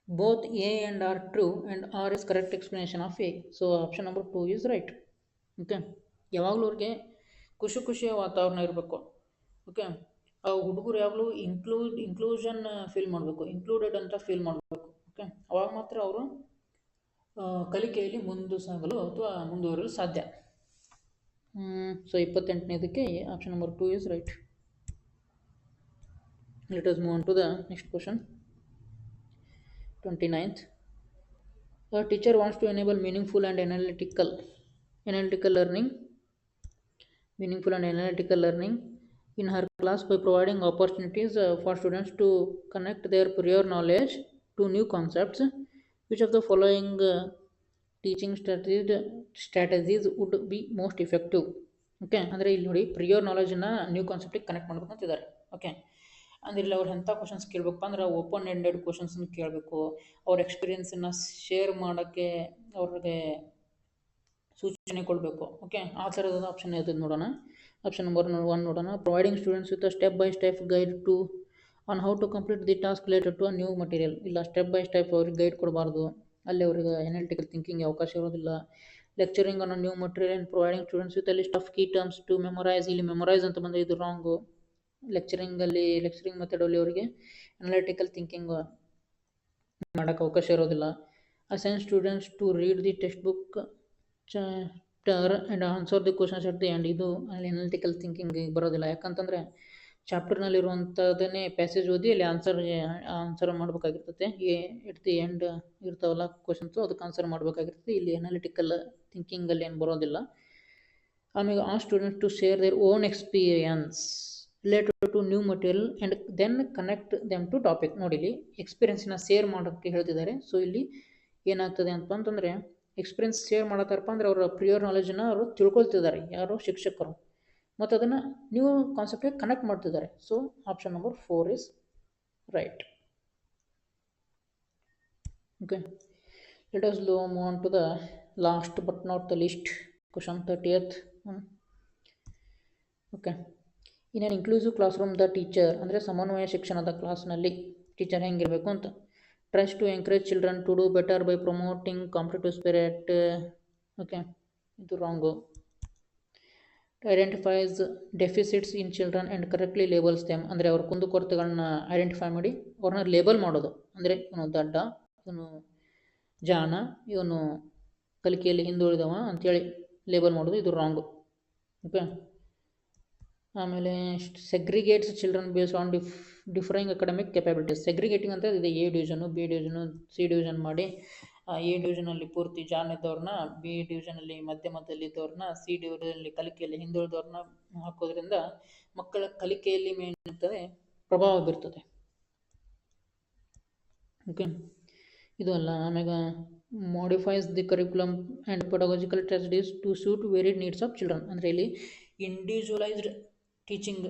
both A and R true and R is correct explanation of A. So option number 2 is right. Okay, ಯಾವಾಗಲೂ ಅವ್ರಿಗೆ ಖುಷಿಯ ವಾತಾವರಣ ಇರಬೇಕು. ಓಕೆ, ಆ ಹುಡುಗರು ಯಾವಾಗಲೂ ಇನ್ಕ್ಲೂಷನ್ ಫೀಲ್ ಮಾಡಬೇಕು, ಇನ್ಕ್ಲೂಡೆಡ್ ಅಂತ ಫೀಲ್ ಮಾಡಬೇಕು. ಓಕೆ, ಅವಾಗ ಮಾತ್ರ ಅವರು ಕಲಿಕೆಯಲ್ಲಿ ಮುಂದುವರಿಸಲು ಅಥವಾ ಮುಂದುವರಿಯಲು ಸಾಧ್ಯ. ಸೊ 28ನೇದಕ್ಕೆ option number 2 is right. Let us move on to the next question. 29th. A teacher wants to enable meaningful and analytical learning in her class by providing opportunities for students to connect their prior knowledge to new concepts. Which of the following teaching strategies would be most effective? Okay, ಅಂದರೆ ಇಲ್ಲಿ ನೋಡಿ ಪ್ರಿಯರ್ ನಾಲೆಜನ್ನು new ಕಾನ್ಸೆಪ್ಟಿಗೆ connect ಮಾಡ್ಬೇಕು ಅಂತಿದ್ದಾರೆ. Okay, ಅಂದರೆ ಇಲ್ಲಿ ಅವ್ರು ಎಂಥ questions ಕೇಳಬೇಕಪ್ಪ ಅಂದ್ರೆ ಓಪನ್ ಎಂಡೆಡ್ ಕ್ವಶನ್ಸನ್ನು ಕೇಳಬೇಕು. ಅವ್ರ ಎಕ್ಸ್ಪೀರಿಯೆನ್ಸನ್ನು ಶೇರ್ ಮಾಡೋಕ್ಕೆ ಅವ್ರಿಗೆ ಸೂಚನೆ ಕೊಡಬೇಕು. ಓಕೆ, ಆ ಥರದ ಆಪ್ಷನ್ ಯಾವ್ದು ನೋಡೋಣ. ಆಪ್ಷನ್ ನಂಬರ್ 1 ನೋಡೋಣ. Providing students with step by step guide to on how to complete the task related to a new material. ಇಲ್ಲ, ಸ್ಟೆಪ್ ಬೈ ಸ್ಟೆಪ್ ಅವ್ರಿಗೆ ಗೈಡ್ ಕೊಡಬಾರ್ದು, ಅಲ್ಲಿ ಅವ್ರಿಗೆ ಅನಾಲಿಟಿಕಲ್ ಥಿಂಕಿಂಗ್ ಅವಕಾಶ ಇರೋದಿಲ್ಲ. Lecturing on a new material and providing students with list of key terms to memorise. ಇಲ್ಲಿ memorise ಅಂತ ಬಂದರೆ ಇದು ರಾಂಗು. ಲೆಕ್ಚರಿಂಗ್ ಮೆಥಡಲ್ಲಿ ಅವರಿಗೆ ಅನಾಲಿಟಿಕಲ್ ಥಿಂಕಿಂಗ್ ಮಾಡೋಕ್ಕೆ ಅವಕಾಶ ಇರೋದಿಲ್ಲ. Assign students to read the textbook chapter and answer the questions at the end. ಇದು ಅಲ್ಲಿ ಅನಾಲಿಟಿಕಲ್ ಥಿಂಕಿಂಗ್ ಬರೋದಿಲ್ಲ. ಯಾಕಂತಂದರೆ ಚಾಪ್ಟರ್ನಲ್ಲಿರುವಂಥದ್ದನ್ನೇ ಪ್ಯಾಸೇಜ್ ಓದಿ ಅಲ್ಲಿ ಆನ್ಸರ್ ಮಾಡಬೇಕಾಗಿರ್ತದೆ. ಎಟ್ ದಿ ಎಂಡ್ ಇರ್ತಾವಲ್ಲ ಕ್ವಶನ್ಸು, ಅದಕ್ಕೆ ಆನ್ಸರ್ ಮಾಡಬೇಕಾಗಿರ್ತದೆ. ಇಲ್ಲಿ ಅನಾಲಿಟಿಕಲ್ ಥಿಂಕಿಂಗಲ್ಲಿ ಏನು ಬರೋದಿಲ್ಲ. ಆಮೇಲೆ ಆ students to share their own experience related to new material and then connect them to topic. ನೋಡಿ, ಇಲ್ಲಿ ಎಕ್ಸ್ಪೀರಿಯನ್ಸ್ನ ಶೇರ್ ಮಾಡೋಕ್ಕೆ ಹೇಳ್ತಿದ್ದಾರೆ. ಸೊ ಇಲ್ಲಿ ಏನಾಗ್ತದೆ ಅಂತಂದರೆ ಎಕ್ಸ್ಪೀರಿಯನ್ಸ್ ಶೇರ್ ಮಾಡತ್ತಾರಪ್ಪ ಅಂದರೆ ಅವರ ಪ್ರಿಯರ್ ನಾಲೆಜನ್ನು ಅವರು ತಿಳ್ಕೊಳ್ತಿದ್ದಾರೆ, ಯಾರು ಶಿಕ್ಷಕರು, ಮತ್ತು ಅದನ್ನು ನ್ಯೂ ಕಾನ್ಸೆಪ್ಟ್ಗೆ ಕನೆಕ್ಟ್ ಮಾಡ್ತಿದ್ದಾರೆ. So option number 4 is right. Okay, let us move on to the last but not the least question, 30th. Okay, in an inclusive classroom the teacher, ಅಂದರೆ ಸಮನ್ವಯ ಶಿಕ್ಷಣದ ಕ್ಲಾಸ್ನಲ್ಲಿ ಟೀಚರ್ ಹೆಂಗಿರಬೇಕು ಅಂತ. Tries to encourage children to do better by promoting competitive spirit. Okay, ಇದು wrong. Identifies deficits in children and correctly labels them, ಅಂದರೆ ಅವ್ರ ಕುಂದುಕೊರತೆಗಳನ್ನ identify ಮಾಡಿ ಅವ್ರನ್ನ ಲೇಬಲ್ ಮಾಡೋದು. ಅಂದರೆ ಇವನು ದಡ್ಡ, ಇವನು ಜಾಣ, ಇವನು ಕಲಿಕೆಯಲ್ಲಿ ಹಿಂದುಳಿದವ ಅಂಥೇಳಿ ಲೇಬಲ್ ಮಾಡೋದು, ಇದು ರಾಂಗು. ಓಕೆ, ಆಮೇಲೆ segregates children based on differing academic capabilities. Segregating ಅಂತ ಇದೆ, A division, B division, C division ಮಾಡಿ ಎ ಡಿವಿಷನಲ್ಲಿ ಪೂರ್ತಿ ಜಾನ್ ಇದ್ದವ್ರನ್ನ, ಬಿ ಡಿವಿಷನಲ್ಲಿ ಮಧ್ಯಮದಲ್ಲಿದ್ದವ್ರನ್ನ, ಸಿ ಡಿವಿಷನಲ್ಲಿ ಕಲಿಕೆಯಲ್ಲಿ ಹಿಂದುಳಿದವ್ರನ್ನ ಹಾಕೋದ್ರಿಂದ ಮಕ್ಕಳ ಕಲಿಕೆಯಲ್ಲಿ ಏನಿರ್ತದೆ ಪ್ರಭಾವ ಬೀರ್ತದೆ. ಓಕೆ, ಇದು ಅಲ್ಲ. ಆಮೇಲೆ modifies the curriculum and pedagogical strategies to suit varied needs of children, ಅಂದರೆ ಇಲ್ಲಿ ಇಂಡಿವಿಜುವಲೈಸ್ಡ್ ಟೀಚಿಂಗ್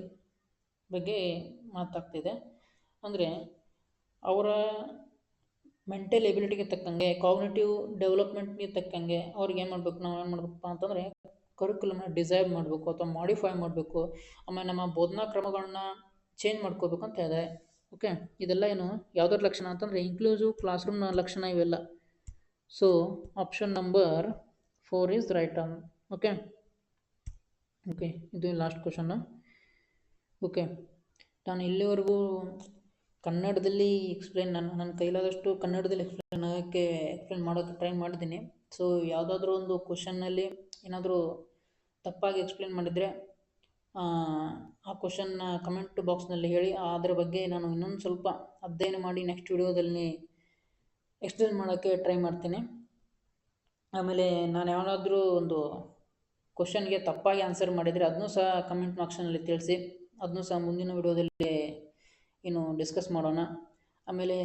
ಬಗ್ಗೆ ಮಾತಾಗ್ತಿದೆ. ಅಂದರೆ ಅವರ ಮೆಂಟಲ್ ಎಬಿಲಿಟಿಗೆ ತಕ್ಕಂಗೆ, ಕಾಗ್ನಿಟಿವ್ ಡೆವಲಪ್ಮೆಂಟ್ಗೆ ತಕ್ಕಂಗೆ ಅವ್ರಿಗೆ ಏನು ಮಾಡಬೇಕು, ನಾವು ಏನು ಮಾಡಬೇಕಪ್ಪ ಅಂತಂದರೆ ಕರಿಕ್ಯುಲಮ್ನ ಡಿಸೈಡ್ ಮಾಡಬೇಕು ಅಥವಾ ಮಾಡಿಫೈ ಮಾಡಬೇಕು. ಆಮೇಲೆ ನಮ್ಮ ಬೋಧನಾ ಕ್ರಮಗಳನ್ನ ಚೇಂಜ್ ಮಾಡ್ಕೋಬೇಕು ಅಂತ ಹೇಳಿದೆ. ಓಕೆ, ಇದೆಲ್ಲ ಏನು ಯಾವುದ್ರ ಲಕ್ಷಣ ಅಂತಂದರೆ ಇನ್ಕ್ಲೂಸಿವ್ ಕ್ಲಾಸ್ ರೂಮ್ನ ಲಕ್ಷಣ ಇವೆಲ್ಲ. So option number 4 is right on. Okay okay, ಇದು ಲಾಸ್ಟ್ ಕ್ವಶನ್ನು. ಓಕೆ, ನಾನು ಇಲ್ಲಿವರೆಗೂ ಕನ್ನಡದಲ್ಲಿ ನನ್ನ ಕೈಲಾದಷ್ಟು ಕನ್ನಡದಲ್ಲಿ ಎಕ್ಸ್ಪ್ಲೇನ್ ಮಾಡೋಕ್ಕೆ ಟ್ರೈ ಮಾಡಿದ್ದೀನಿ. ಸೊ ಯಾವುದಾದ್ರೂ ಒಂದು ಕ್ವಶನ್ನಲ್ಲಿ ಏನಾದರೂ ತಪ್ಪಾಗಿ ಎಕ್ಸ್ಪ್ಲೇನ್ ಮಾಡಿದರೆ ಆ ಕ್ವಶನ್ನ ಕಮೆಂಟ್ ಬಾಕ್ಸ್ನಲ್ಲಿ ಹೇಳಿ. ಅದರ ಬಗ್ಗೆ ನಾನು ಇನ್ನೊಂದು ಸ್ವಲ್ಪ ಅಧ್ಯಯನ ಮಾಡಿ ನೆಕ್ಸ್ಟ್ ವಿಡಿಯೋದಲ್ಲಿ ಎಕ್ಸ್ಪ್ಲೇನ್ ಮಾಡೋಕ್ಕೆ ಟ್ರೈ ಮಾಡ್ತೀನಿ. ಆಮೇಲೆ ನಾನು ಯಾವಾಗಾದರೂ ಒಂದು ಕ್ವಶನ್ಗೆ ತಪ್ಪಾಗಿ ಆನ್ಸರ್ ಮಾಡಿದರೆ ಅದನ್ನೂ ಸಹ ಕಮೆಂಟ್ ಬಾಕ್ಸ್ನಲ್ಲಿ ತಿಳಿಸಿ. ಅದನ್ನೂ ಸಹ ಮುಂದಿನ ವಿಡಿಯೋದಲ್ಲಿ ಇನ್ನು ಡಿಸ್ಕಸ್ ಮಾಡೋಣ. ಆಮೇಲೆ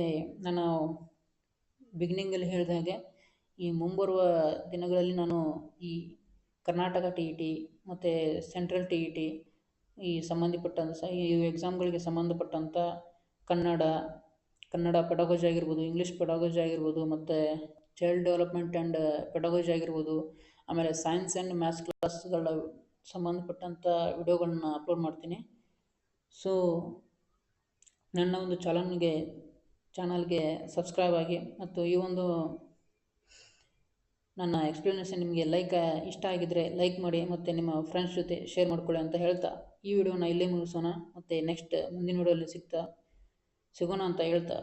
ನಾನು ಬಿಗಿನಿಂಗಲ್ಲಿ ಹೇಳಿದ ಹಾಗೆ ಈ ಮುಂಬರುವ ದಿನಗಳಲ್ಲಿ ನಾನು ಈ ಕರ್ನಾಟಕ TET ಮತ್ತು ಸೆಂಟ್ರಲ್ TET ಈ ಸಂಬಂಧಪಟ್ಟಂಥ ಈ ಎಕ್ಸಾಮ್ಗಳಿಗೆ ಸಂಬಂಧಪಟ್ಟಂಥ ಕನ್ನಡ ಪೆಡಗಾಜಿ ಆಗಿರ್ಬೋದು, ಇಂಗ್ಲೀಷ್ ಪೆಡಗಾಜಿ ಆಗಿರ್ಬೋದು, ಮತ್ತು ಚೈಲ್ಡ್ ಡೆವಲಪ್ಮೆಂಟ್ ಆ್ಯಂಡ್ ಪೆಡಗಾಜಿ ಆಗಿರ್ಬೋದು, ಆಮೇಲೆ ಸೈನ್ಸ್ ಆ್ಯಂಡ್ ಮ್ಯಾಥ್ಸ್ ಕ್ಲಾಸ್ಗಳ ಸಂಬಂಧಪಟ್ಟಂಥ ವಿಡಿಯೋಗಳನ್ನ ಅಪ್ಲೋಡ್ ಮಾಡ್ತೀನಿ. ಸೊ ನನ್ನ ಒಂದು ಚಾನಲ್ಗೆ ಸಬ್ಸ್ಕ್ರೈಬ್ ಆಗಿ, ಮತ್ತು ಈ ಒಂದು ನನ್ನ ಎಕ್ಸ್ಪ್ಲನೇಷನ್ ನಿಮಗೆ ಇಷ್ಟ ಆಗಿದ್ದರೆ ಲೈಕ್ ಮಾಡಿ, ಮತ್ತು ನಿಮ್ಮ ಫ್ರೆಂಡ್ಸ್ ಜೊತೆ ಶೇರ್ ಮಾಡ್ಕೊಳ್ಳಿ ಅಂತ ಹೇಳ್ತಾ ಈ ವಿಡಿಯೋನ ಇಲ್ಲೇ ಮುಗಿಸೋಣ. ಮತ್ತು ನೆಕ್ಸ್ಟ್ ಮುಂದಿನ ವಿಡಿಯೋಲ್ಲಿ ಸಿಗೋಣ ಅಂತ ಹೇಳ್ತಾ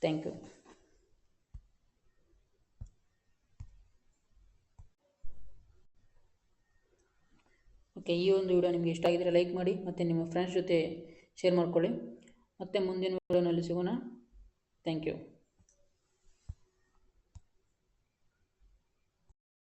ಥ್ಯಾಂಕ್ ಯು. ಓಕೆ, ಈ ಒಂದು ವಿಡಿಯೋ ನಿಮಗೆ ಇಷ್ಟ ಆಗಿದ್ದರೆ ಲೈಕ್ ಮಾಡಿ, ಮತ್ತು ನಿಮ್ಮ ಫ್ರೆಂಡ್ಸ್ ಜೊತೆ ಶೇರ್ ಮಾಡ್ಕೊಳ್ಳಿ. ಮತ್ತೆ ಮುಂದಿನ ವಿಡಿಯೋನಲ್ಲಿ ಸಿಗೋಣ. Thank you.